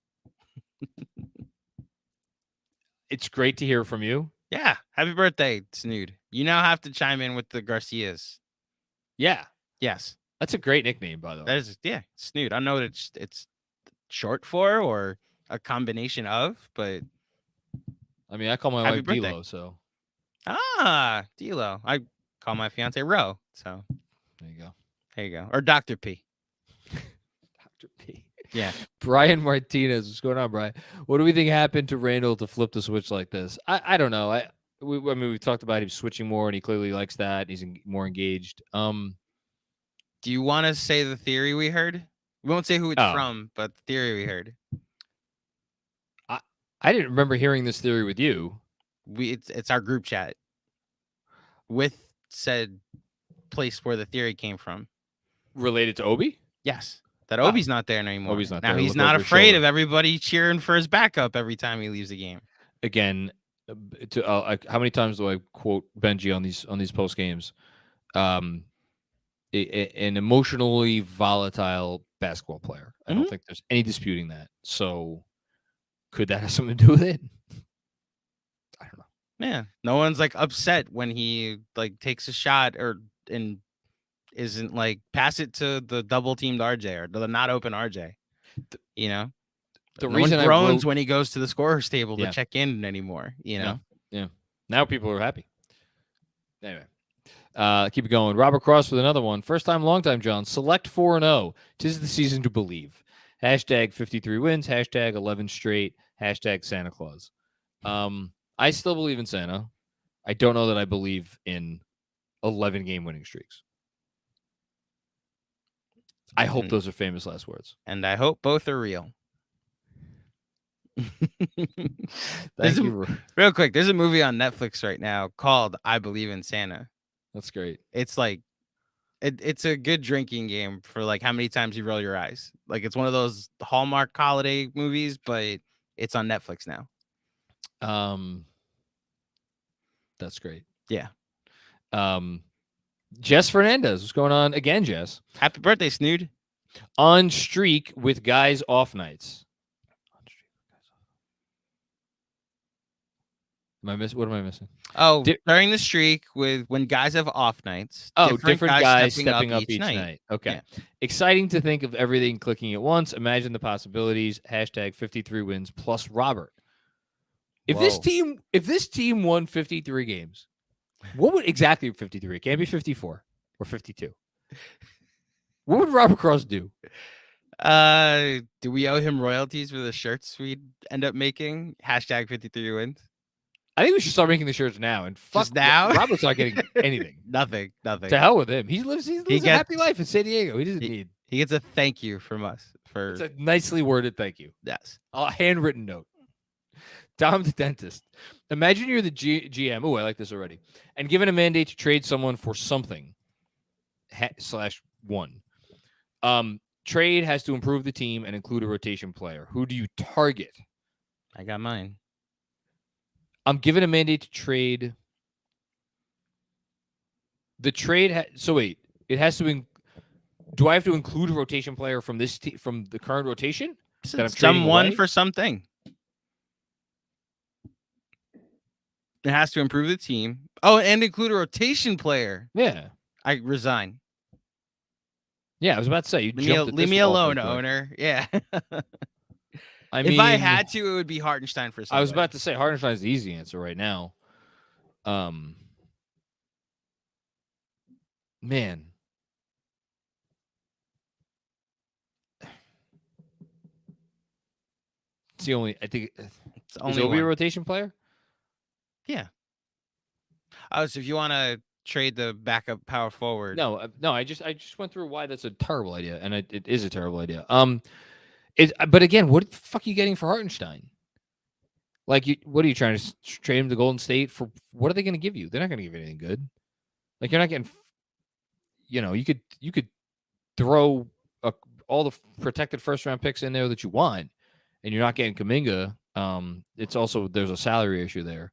It's great to hear from you. Yeah. Happy birthday, Snood. You now have to chime in with the Garcias. Yeah. Yes. That's a great nickname, by the way. That is, yeah, Snood. I know what it's short for or a combination of, but I mean, I call my wife D-Lo, so. D-Lo. I call my fiance Ro, so. There you go. Or Dr. P. Dr. P. Yeah. Brian Martinez. What's going on, Brian? What do we think happened to Randall to flip the switch like this? I don't know. We talked about him switching more, and he clearly likes that. He's more engaged. Do you want to say the theory we heard? We won't say who it's from, but the theory we heard. I didn't remember hearing this theory with you. It's our group chat with said place where the theory came from. Related to Obi? Yes. That Obi's not there anymore. Obi's not now there. He's not afraid of everybody cheering for his backup every time he leaves the game. Again, how many times do I quote Benji on these post games? An emotionally volatile basketball player. I don't think there's any disputing that. So could that have something to do with it? I don't know. Yeah. No one's like upset when he like takes a shot and isn't like pass it to the double teamed RJ or the not open RJ. You know, The no reason one I groans wrote, when he goes to the scorer's table to Yeah. check in anymore. You know, yeah. Now people are happy. Anyway, keep it going. Robert Cross with another one. First time, long time, John. Select 4-0. 'Tis the season to believe. Hashtag 53 wins. Hashtag 11 straight. Hashtag Santa Claus. I still believe in Santa. I don't know that I believe in 11 game winning streaks. I hope those are famous last words. and I hope both are real. Thank you. Real quick, there's a movie on Netflix right now called I Believe in Santa. That's great. It's like it's a good drinking game for like how many times you roll your eyes. Like it's one of those Hallmark holiday movies, but it's on Netflix now. That's great. Yeah. Jess Fernandez, what's going on again, Jess? Happy birthday, Snood. On streak with guys off nights. What am I missing? Oh, during the streak with when guys have off nights. Oh, different guys stepping up each night. Okay. Yeah. Exciting to think of everything clicking at once. Imagine the possibilities. Hashtag 53 wins plus Robert. If this team won 53 games, what would exactly 53? It can't be 54 or 52. What would Robert Cross do? Do we owe him royalties for the shirts we'd end up making? Hashtag 53 wins. I think we should start making the shirts now. And fuck Just now? Robert's not getting anything. Nothing. To hell with him. He lives a happy life in San Diego. He doesn't need. He gets a thank you from us for. It's a nicely worded thank you. Yes. A handwritten note. Tom the dentist. Imagine you're the GM. Oh, I like this already. And given a mandate to trade someone for something. /1. Trade has to improve the team and include a rotation player. Who do you target? I got mine. I'm given a mandate to trade. The trade. So wait, it has to. Do I have to include a rotation player from this from the current rotation? That I'm someone for something. It has to improve the team. Oh, and include a rotation player. Yeah. I resign. Yeah, I was about to say leave me alone, owner. Yeah. I mean, if I had to, it would be Hartenstein for somebody. I was about to say Hartenstein's the easy answer right now. Man. It's the only. I think. Is Obi a rotation player? Yeah. Oh, so if you want to trade the backup power forward. No. I just went through why that's a terrible idea, and it is a terrible idea. But again, what the fuck are you getting for Hartenstein? Like, what are you trying to trade him to Golden State for? What are they going to give you? They're not going to give you anything good. Like, you're not getting. You could throw all the protected first round picks in there that you want, and you're not getting Kuminga. It's also there's a salary issue there.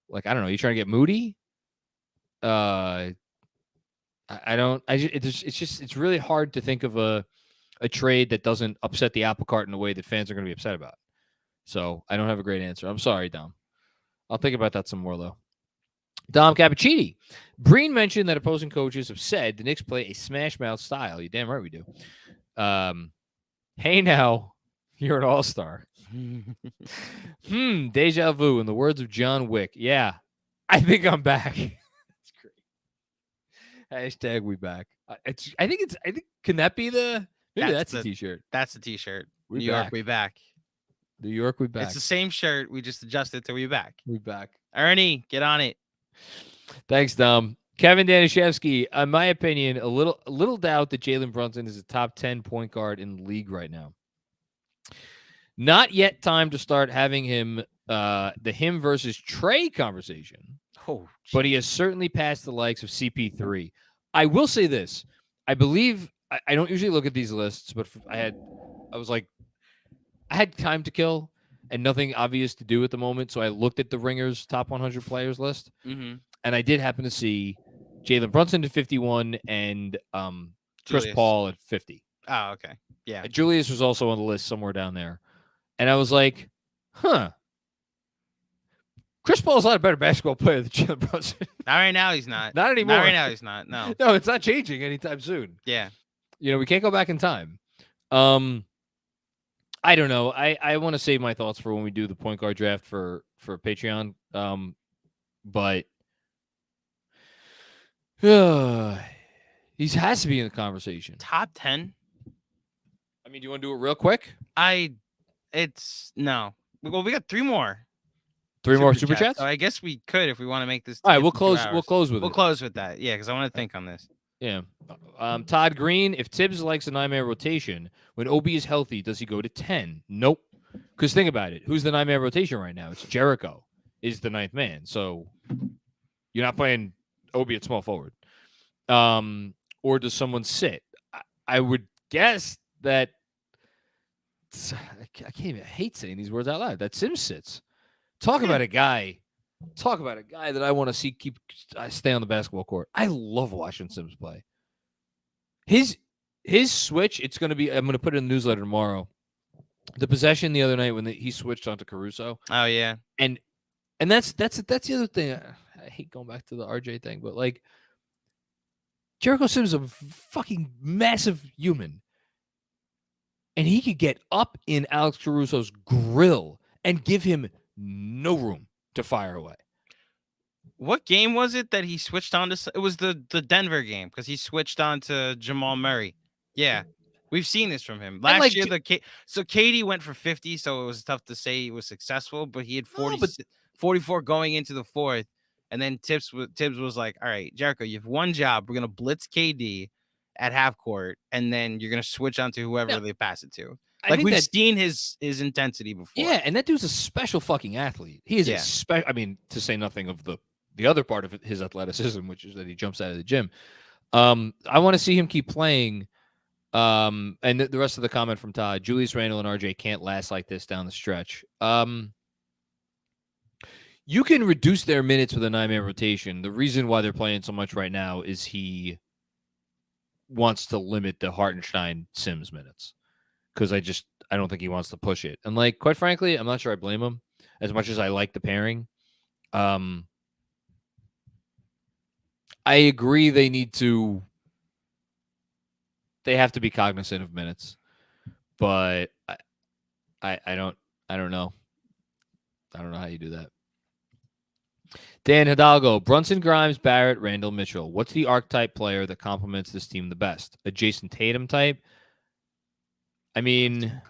Like, I don't know. You trying to get Moody? I don't. It's really hard to think of a trade that doesn't upset the apple cart in a way that fans are going to be upset about. So I don't have a great answer. I'm sorry, Dom. I'll think about that some more, though. Dom Cappuccini. Breen mentioned that opposing coaches have said the Knicks play a smash mouth style. You damn right we do. Hey, now, you're an all-star. Deja vu, in the words of John Wick. Yeah, I think I'm back. That's great. Hashtag we back. I think can that be the... Maybe that's the t-shirt. That's the t-shirt. New York, we back. New York, we back. It's the same shirt. We just adjusted to we back. We back. Ernie, get on it. Thanks, Dom. Kevin Danishevsky, in my opinion, a little doubt that Jalen Brunson is a top 10 point guard in the league right now. Not yet time to start having him the him versus Trey conversation. Oh, but he has certainly passed the likes of CP3. I will say this. I believe I don't usually look at these lists, but I had time to kill and nothing obvious to do at the moment. So I looked at the Ringers top 100 players list, and I did happen to see Jalen Brunson at 51 and Chris Paul at 50. Oh, okay. Yeah. Julius was also on the list somewhere down there. And I was like, huh. Chris Paul's not a better basketball player than Jalen Brunson. Not right now. He's not. Not anymore. Not right now. He's not. No. No, it's not changing anytime soon. Yeah. We can't go back in time. I don't know. I want to save my thoughts for when we do the point guard draft for Patreon. But he has to be in the conversation. Top 10. I mean, do you want to do it real quick? It's no. Well, we got 3 more. Three more super chats. So I guess we could if we want to make this. All right, we'll close. We'll close with. We'll close with that. Yeah, because I want to think on this. Yeah. Todd Green, if Tibbs likes a 9-man rotation, when OB is healthy, does he go to 10? Nope. Because think about it. Who's the 9-man rotation right now? It's Jericho is the 9th man. So you're not playing OB at small forward. Or does someone sit? I would guess that I can't even hate saying these words out loud. That Sims sits. Talk about a guy that I want to see stay on the basketball court. I love watching Sims play. His switch, it's going to be, I'm going to put it in the newsletter tomorrow. The possession the other night when he switched onto Caruso. Oh yeah. And that's the other thing. I hate going back to the RJ thing, but like Jericho Sims is a fucking massive human. And he could get up in Alex Caruso's grill and give him no room to fire away. What game was it that he switched on to? It was the Denver game because he switched on to Jamal Murray. Yeah, we've seen this from him last year. So KD went for 50, so it was tough to say he was successful, but he had 44 going into the fourth, and then Tibbs was like, "All right, Jericho, you have one job. We're gonna blitz KD at half court, and then you're gonna switch on to whoever they pass it to." Like we've seen his intensity before. Yeah, and that dude's a special fucking athlete. He is a special. I mean, to say nothing of the other part of his athleticism, which is that he jumps out of the gym. I want to see him keep playing. And the rest of the comment from Todd: Julius Randle and RJ can't last like this down the stretch. You can reduce their minutes with a 9-man rotation. The reason why they're playing so much right now is he wants to limit the Hartenstein Sims minutes. Because I don't think he wants to push it. And like, quite frankly, I'm not sure I blame him as much as I like the pairing. I agree they have to be cognizant of minutes, but I don't know. I don't know how you do that. Dan Hidalgo, Brunson, Grimes, Barrett, Randall, Mitchell. What's the archetype player that complements this team the best? A Jason Tatum type? I mean,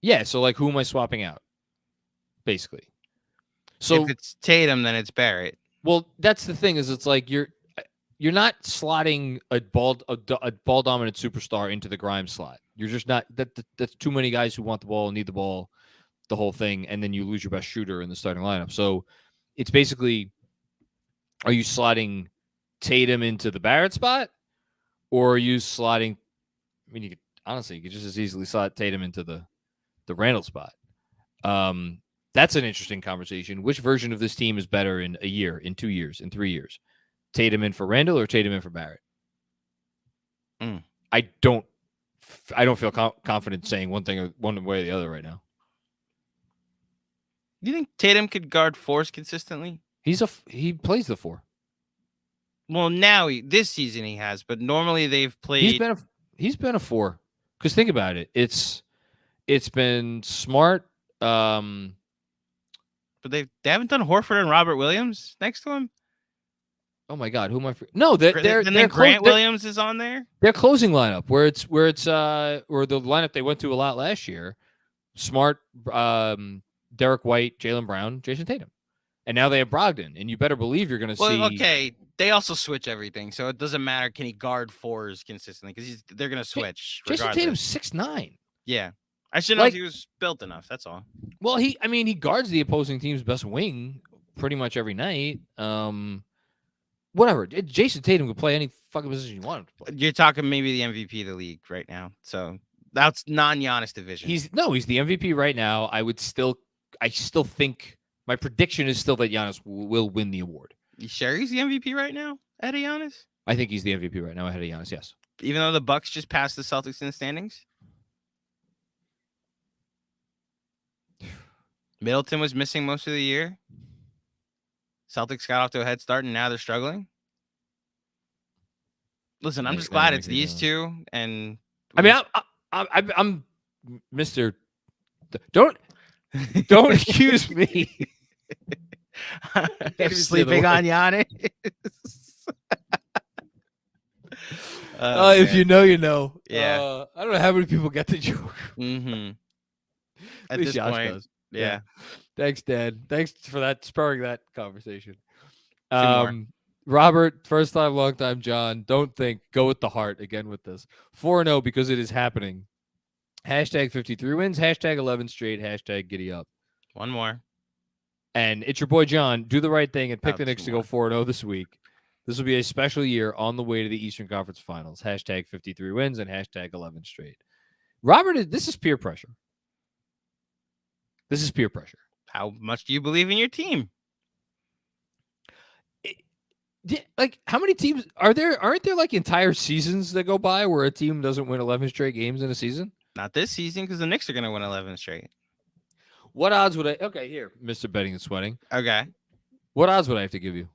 yeah, so like who am I swapping out? Basically. So if it's Tatum, then it's Barrett. Well, that's the thing is it's like you're not slotting a ball dominant superstar into the Grimes slot. You're just not that's too many guys who want the ball and need the ball, the whole thing, and then you lose your best shooter in the starting lineup. So it's basically, are you slotting Tatum into the Barrett spot, or are you slotting? I mean, you could just as easily slot Tatum into the Randall spot. That's an interesting conversation. Which version of this team is better in a year, in 2 years, in 3 years? Tatum in for Randall or Tatum in for Barrett? I don't feel confident saying one way or the other right now. Do you think Tatum could guard fours consistently? He plays the 4. Well, now this season he has, but normally they've played. He's been a 4. Because think about it, it's been Smart. But they haven't done Horford and Robert Williams next to him. Oh my God, who am I? No, they're Grant Williams is on there. Their closing lineup, where the lineup they went to a lot last year: Smart, Derek White, Jaylen Brown, Jason Tatum, and now they have Brogdon. And you better believe you're going to see. Okay, they also switch everything, so it doesn't matter. Can he guard fours consistently? Because they're going to switch. Jason Tatum's 6'9". Yeah, I should know if he was built enough. That's all. Well, he guards the opposing team's best wing pretty much every night. Whatever. Jason Tatum could play any fucking position you want him to play. You're talking maybe the MVP of the league right now. So that's non-Giannis division. He's the MVP right now. I still think my prediction is still that Giannis will win the award. You sure he's the MVP right now ahead of Giannis? I think he's the MVP right now ahead of Giannis, yes. Even though the Bucks just passed the Celtics in the standings? Middleton was missing most of the year. Celtics got off to a head start, and now they're struggling. Listen, I'm just glad it's these two. And I mean, I'm Mr. Don't accuse me. Sleeping on Giannis. If you know, you know. Yeah. I don't know how many people get the joke. Mm-hmm. At least this Josh point, does. yeah. Thanks, Dad. Thanks for that, spurring that conversation. More. Robert, first time, long time, John. Don't think. Go with the heart again with this. 4-0 because it is happening. Hashtag 53 wins. Hashtag 11 straight. Hashtag giddy up. One more. And it's your boy, John. Do the right thing and pick the Knicks to go more. 4-0 this week. This will be a special year on the way to the Eastern Conference Finals. Hashtag 53 wins and hashtag 11 straight. Robert, this is peer pressure. This is peer pressure. How much do you believe in your team? Like, how many teams are there? Aren't there like entire seasons that go by where a team doesn't win 11 straight games in a season? Not this season, because the Knicks are going to win 11 straight. What odds would I? Okay, here, Mr. Betting and Sweating. Okay. What odds would I have to give you?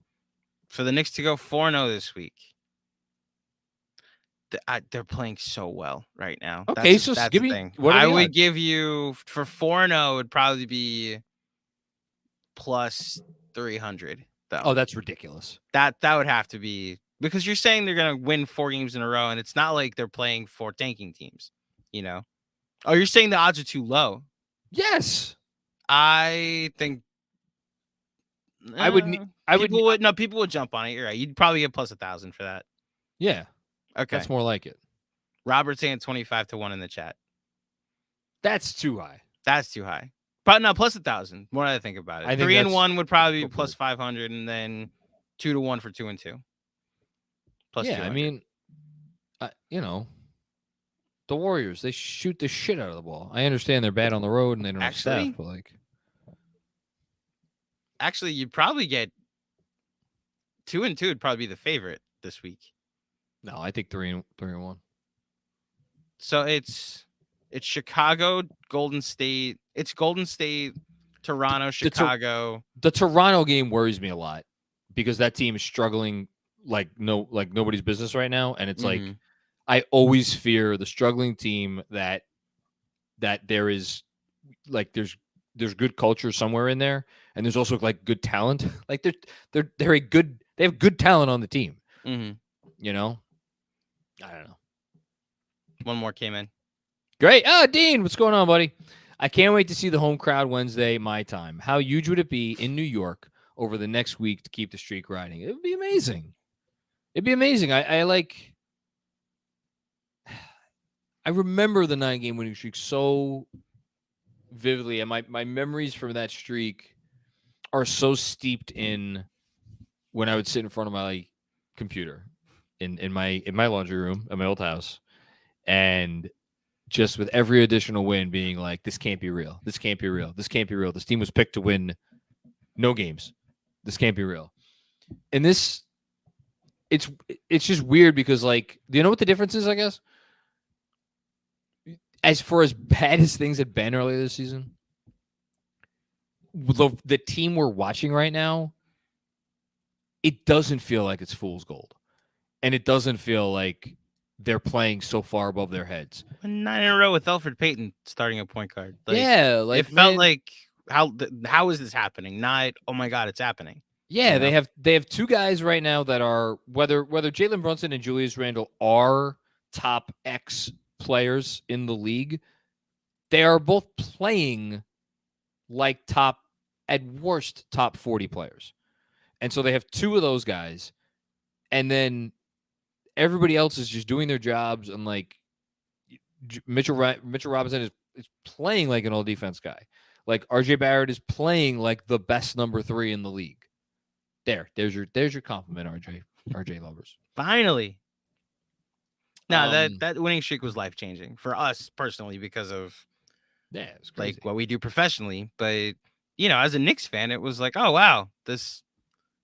For the Knicks to go 4-0 this week. They're playing so well right now. Okay, that's give me. thing. What I would odds? Give you for 4-0 would probably be plus 300. Though. Oh, that's ridiculous. That would have to be, because you're saying they're gonna win 4 games in a row, and it's not like they're playing 4 tanking teams. You know? Oh, you're saying the odds are too low? Yes. I think. People would jump on it. You're right. You'd probably get plus 1,000 for that. Yeah. Okay. That's more like it. Robert's saying 25-1 in the chat. That's too high. That's too high. But no, plus 1,000. More than I think about it. 3-1 would probably be plus 500, and then 2-1 for 2 and 2. Plus, yeah, 200. I mean, the Warriors, they shoot the shit out of the ball. I understand they're bad on the road and they don't have staff, but like, actually, you'd probably get 2 and 2 would probably be the favorite this week. No, I think 3-1. So it's Chicago, Golden State. It's Golden State, Toronto, Chicago. The Toronto game worries me a lot because that team is struggling like nobody's business right now, and it's like I always fear the struggling team that there is like there's good culture somewhere in there, and there's also like good talent. Like they have good talent on the team. You know, I don't know. One more came in. Great. Dean, what's going on, buddy? I can't wait to see the home crowd Wednesday, my time. How huge would it be in New York over the next week to keep the streak riding? It would be amazing. It'd be amazing. I remember the 9-game winning streak so vividly, and my memories from that streak are so steeped in when I would sit in front of my computer in my laundry room at my old house, and just with every additional win being like, this can't be real. This can't be real. This can't be real. This team was picked to win no games. This can't be real. And it's just weird because, like, do you know what the difference is, I guess? As far as bad as things had been earlier this season, the team we're watching right now, it doesn't feel like it's fool's gold. And it doesn't feel like they're playing so far above their heads. 9 in a row with Elfrid Payton starting a point guard. Like, yeah, like it felt like how is this happening? Not, oh my God, it's happening. Yeah, you know? they have 2 guys right now that are whether Jalen Brunson and Julius Randle are top X players in the league, they are both playing like at worst top 40 players. And so they have 2 of those guys, and then everybody else is just doing their jobs, and like Mitchell Robinson is playing like an all defense guy. Like RJ Barrett is playing like the best number 3 in the league. There's your compliment, RJ lovers. Finally. No, that winning streak was life changing for us personally because of it's like what we do professionally. But as a Knicks fan, it was like, oh wow, this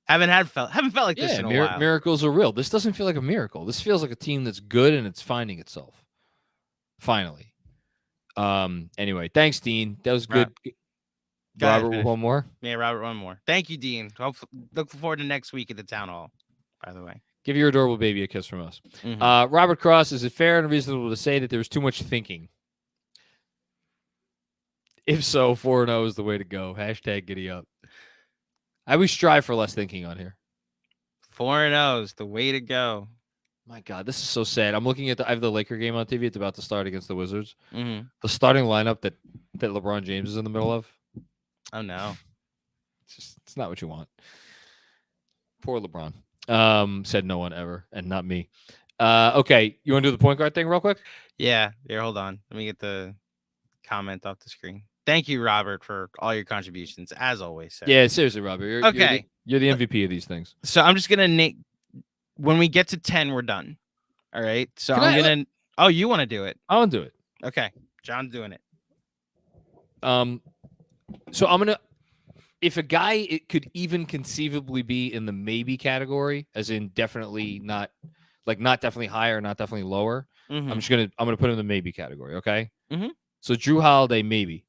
haven't felt like this in a while. Miracles are real. This doesn't feel like a miracle. This feels like a team that's good and it's finding itself. Finally. Anyway, thanks, Dean. That was good. Go ahead, Robert with finish. one more. Yeah, Robert, one more. Thank you, Dean. Look forward to next week at the town hall. By the way, Give your adorable baby a kiss from us. Mhm. Robert Cross, is it fair and reasonable to say that there was too much thinking? If so, 4-0 is the way to go. Hashtag giddy up. I always strive for less thinking on here. 4-0 is the way to go. My God, this is so sad. I'm looking at I have the Laker game on TV. It's about to start against the Wizards. Mm-hmm. The starting lineup that LeBron James is in the middle of. Oh no, It's not what you want. Poor LeBron. Said no one ever, and not me. Okay, you want to do the point guard thing real quick? Yeah. Here, hold on. Let me get the comment off the screen. Thank you, Robert, for all your contributions, as always. Sir. Yeah, seriously, Robert. You're the MVP of these things. So I'm just gonna when we get to 10, we're done. All right. So Oh, you want to do it? I want to do it. Okay, John's doing it. So I'm gonna. If a guy it could even conceivably be in the maybe category, as in definitely not, like not definitely higher, not definitely lower. Mm-hmm. I'm gonna put him in the maybe category. Okay. Mm-hmm. So Drew Holiday maybe.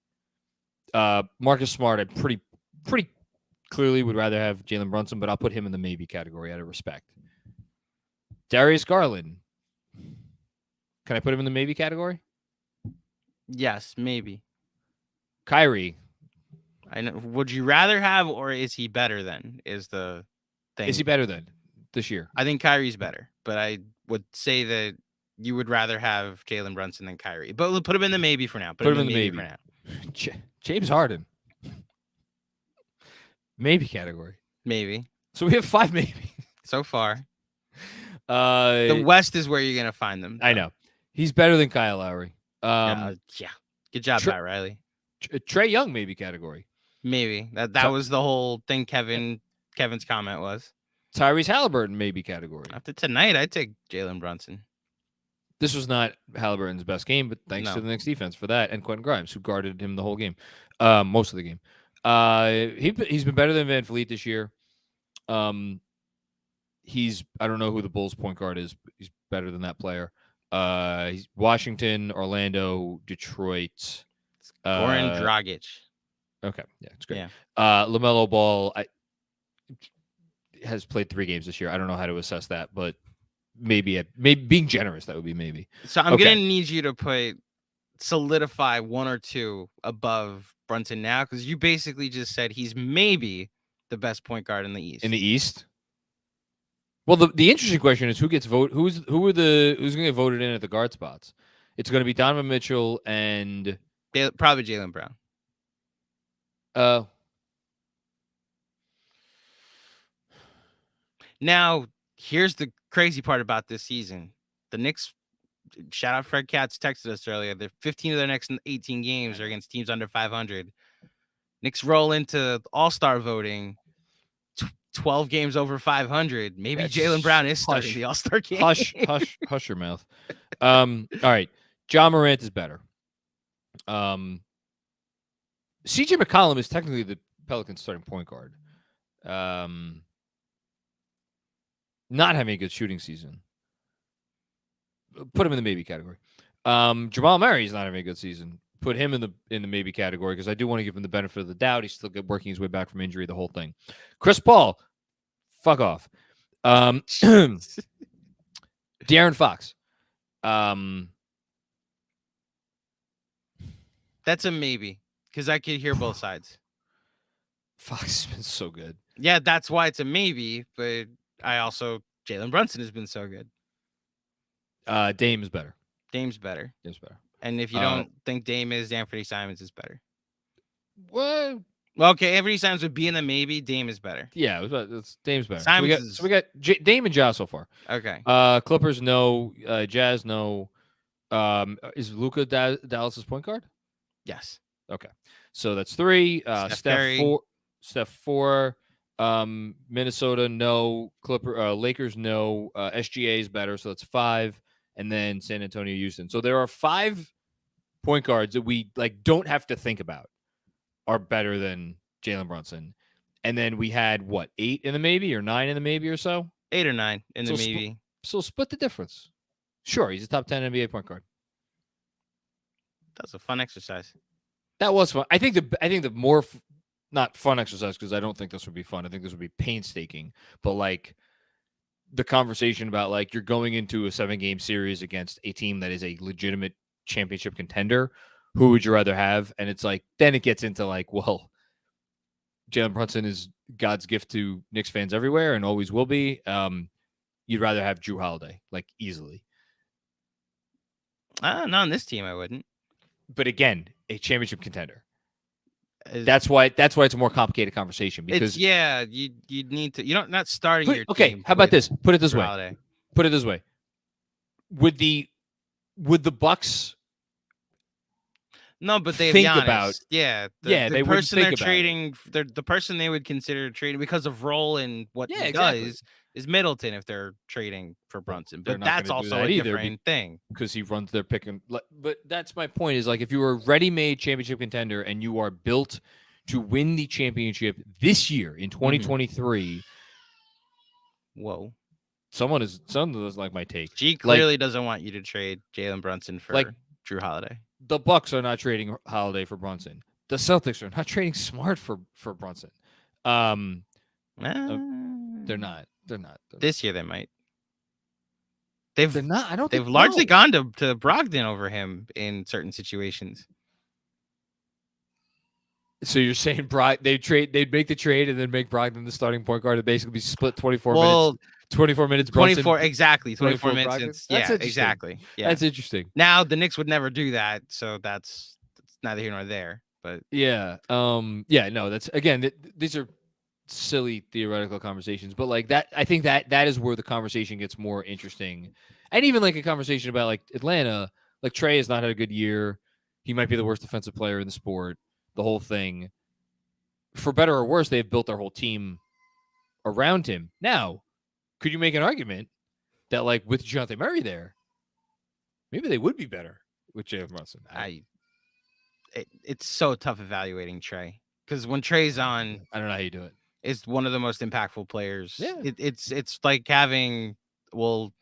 Marcus Smart, I pretty clearly would rather have Jalen Brunson, but I'll put him in the maybe category out of respect. Darius Garland. Can I put him in the maybe category? Yes, maybe. Kyrie. I know. Would you rather have, or is he better than? Is the thing. Is he better than this year? I think Kyrie's better, but I would say that you would rather have Jalen Brunson than Kyrie. But we'll put him in the maybe for now. Put him in the maybe for now. James Harden. Maybe category. Maybe. So we have 5 maybe. So far. The West is where you're going to find them. I know. He's better than Kyle Lowry. Yeah. Good job, Pat Riley. Trae Young maybe category. Maybe. That was the whole thing Kevin's comment was. Tyrese Halliburton maybe category. After tonight, I'd take Jalen Brunson. This was not Halliburton's best game, but thanks to the Knicks defense for that, and Quentin Grimes, who guarded him the whole game, most of the game. He's been better than Van Fleet this year. I don't know who the Bulls point guard is. But he's better than that player. He's Washington, Orlando, Detroit. Goran Dragic. Okay, yeah, it's great. Yeah. LaMelo Ball has played 3 games this year. I don't know how to assess that, but maybe being generous, that would be maybe. So I'm gonna need you to solidify 1 or 2 above Brunson now, because you basically just said he's maybe the best point guard in the East. In the East. Well, the interesting question is who gets vote. Who's going to get voted in at the guard spots? It's going to be Donovan Mitchell and probably Jaylen Brown. Now, here's the crazy part about this season. The Knicks, shout out Fred Katz, texted us earlier. They're 15 of their next 18 games are against teams under 500. Knicks roll into All-Star voting. 12 games over 500. Maybe Jaylen Brown is starting the All-Star game. Hush your mouth. All right. John Morant is better. CJ McCollum is technically the Pelicans starting point guard. Not having a good shooting season. Put him in the maybe category. Jamal Murray is not having a good season. Put him in the maybe category because I do want to give him the benefit of the doubt. He's still working his way back from injury, the whole thing. Chris Paul, fuck off. De'Aaron Fox. That's a maybe because I could hear both sides. Fox has been so good. Yeah, that's why it's a maybe, but Jalen Brunson has been so good. Dame is better. Dame's better. And if you don't think Dame is, Anthony Simons is better. What? Well, okay, Anthony Simons would be in the maybe. Dame is better. Yeah, it's Dame's better. So we got Dame and Ja so far. Okay. Clippers no. Jazz no. Is Luka Dallas's point guard? Yes. Okay. So that's 3. Steph 4. Minnesota no. Lakers no. SGA is better, so that's 5. And then San Antonio, Houston. So there are 5 point guards that we don't have to think about are better than Jalen Brunson. And then we had 8 in the maybe or 9 in the maybe or so? 8 or 9 in the maybe. So split the difference. Sure, he's a top 10 NBA point guard. That was a fun exercise. That was fun. I think the more not fun exercise because I don't think this would be fun. I think this would be painstaking. But like the conversation about like you're going into a 7-game series against a team that is a legitimate championship contender. Who would you rather have? And it's like then it gets into like, well, Jalen Brunson is God's gift to Knicks fans everywhere and always will be. You'd rather have Jrue Holiday, like easily. Not on this team, I wouldn't. But again, a championship contender. That's why it's a more complicated conversation because you'd need to. You don't not starting your okay. team. How about this? Put it this way. Holiday. Put it this way. Would the Bucks? No, but they think have Giannis. About the they person they're trading, the person they would consider trading because of role and what he does is Middleton if they're trading for Brunson. But that's also a different thing because he runs their pick and. But that's my point is like if you are a ready-made championship contender and you are built to win the championship this year in 2023. Whoa. Someone does like my take. G clearly doesn't want you to trade Jalen Brunson for Jrue Holiday. The Bucks are not trading Holiday for Brunson. The Celtics are not trading Smart for Brunson. They're not. This year they might. They're not. I don't. They've largely gone to Brogdon over him in certain situations. So you're saying they'd make the trade and then make Brogdon the starting point guard and basically be split 24 minutes. 24 minutes. Brunson, 24 exactly. 24 minutes. Yeah, exactly. Yeah, that's interesting. Now the Knicks would never do that, so that's neither here nor there. But yeah, no, that's again. These are silly theoretical conversations, but like that, I think that is where the conversation gets more interesting, and even like a conversation about like Atlanta. Like Trae has not had a good year. He might be the worst defensive player in the sport. The whole thing, for better or worse, they've built their whole team around him. Now, could you make an argument that like with Dejounte Murray there, maybe they would be better with Jalen Brunson? It's so tough evaluating Trae because when Trae's on, I don't know how you do it. It's one of the most impactful players. Yeah. It's like having, well,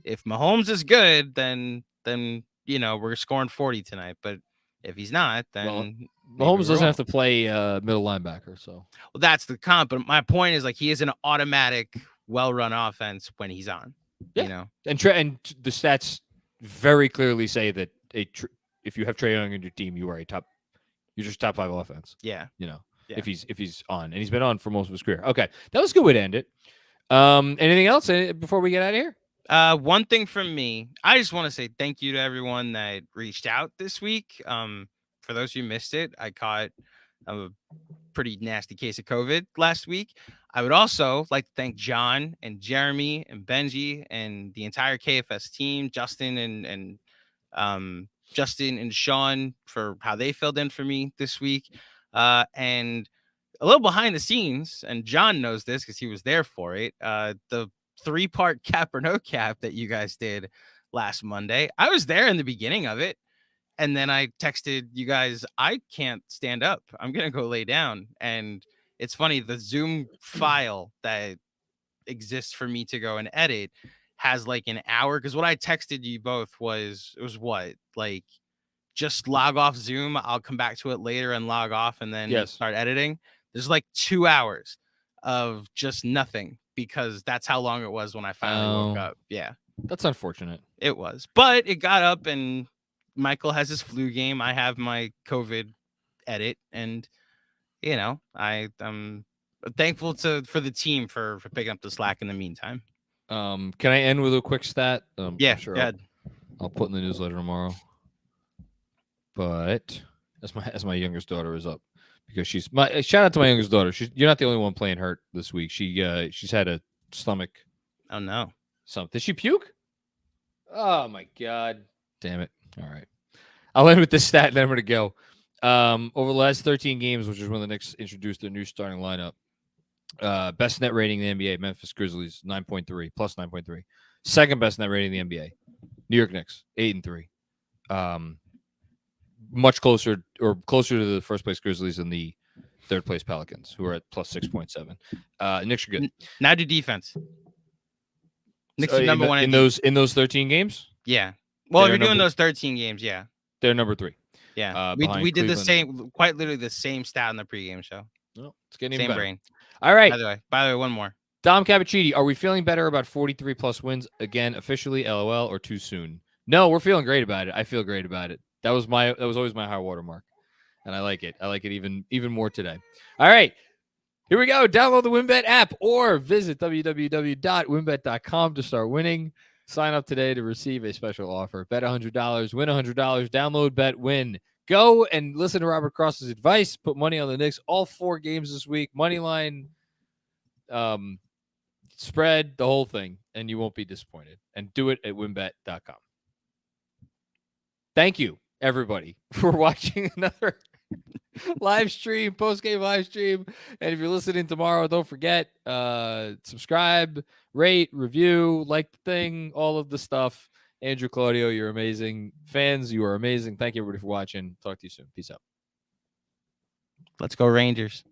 if Mahomes is good, then we're scoring 40 tonight. But if he's not, then Mahomes doesn't have to play middle linebacker. So that's the comp. But my point is like he is an automatic, well-run offense when he's on. Yeah. And the stats very clearly say that if you have Trae Young on your team, you're just top 5 offense. Yeah. If he's on, and he's been on for most of his career. Okay, that was a good way to end it. Anything else before we get out of here? One thing from me, I just want to say thank you to everyone that reached out this week. For those who missed it, I caught a pretty nasty case of COVID last week. I would also like to thank John and Jeremy and Benji and the entire KFS team, Justin and Sean for how they filled in for me this week. And a little behind the scenes, and John knows this because he was there for it. The 3-part cap or no cap that you guys did last Monday. I was there in the beginning of it. And then I texted you guys, I can't stand up. I'm going to go lay down. And it's funny, the Zoom file that exists for me to go and edit has like an hour. Because what I texted you both was like, just log off Zoom. I'll come back to it later and log off and then start editing. There's like 2 hours of just nothing because that's how long it was when I finally woke up. Yeah. That's unfortunate. It was. But it got up and Michael has his flu game. I have my COVID edit. And, I'm thankful for the team for picking up the slack in the meantime. Can I end with a quick stat? Yeah, sure. go ahead. I'll put in the newsletter tomorrow. But as my youngest daughter is up because shout out to my youngest daughter. You're not the only one playing hurt this week. She's had a stomach. Oh no. Something. Did she puke? Oh my God. Damn it. All right. I'll end with this stat and then I'm going to go. Over the last 13 games, which is when the Knicks introduced their new starting lineup, best net rating in the NBA, Memphis Grizzlies, 9.3, plus 9.3. Second best net rating in the NBA, New York Knicks, 8-3. Much closer to the first place Grizzlies and the third place Pelicans, who are at plus 6.7. Knicks are good. Now do defense. Knicks are number 1 in those 13 games. Yeah. Well, if you're doing those 13 games, yeah. They're number 3. Yeah. We did the same, quite literally the same stat in the pregame show. Well, it's getting even Same better. brain. All right. By the way, one more. Dom Cappuccini, are we feeling better about 43 plus wins again officially? LOL, or too soon? No, we're feeling great about it. I feel great about it. That was always my high water mark, and I like it. I like it even more today. All right, here we go. Download the WynnBet app or visit www.wynnbet.com to start winning. Sign up today to receive a special offer. Bet $100, win $100. Download, bet, win. Go and listen to Robert Cross's advice. Put money on the Knicks all 4 games this week. Money line. Spread, the whole thing, and you won't be disappointed. And do it at wynnbet.com. Thank you, everybody, for watching another live stream, post-game live stream. And if you're listening tomorrow, don't forget, subscribe, rate, review, like the thing, all of the stuff. Andrew Claudio, you're amazing. Fans, you are amazing. Thank you, everybody, for watching. Talk to you soon. Peace out. Let's go Rangers.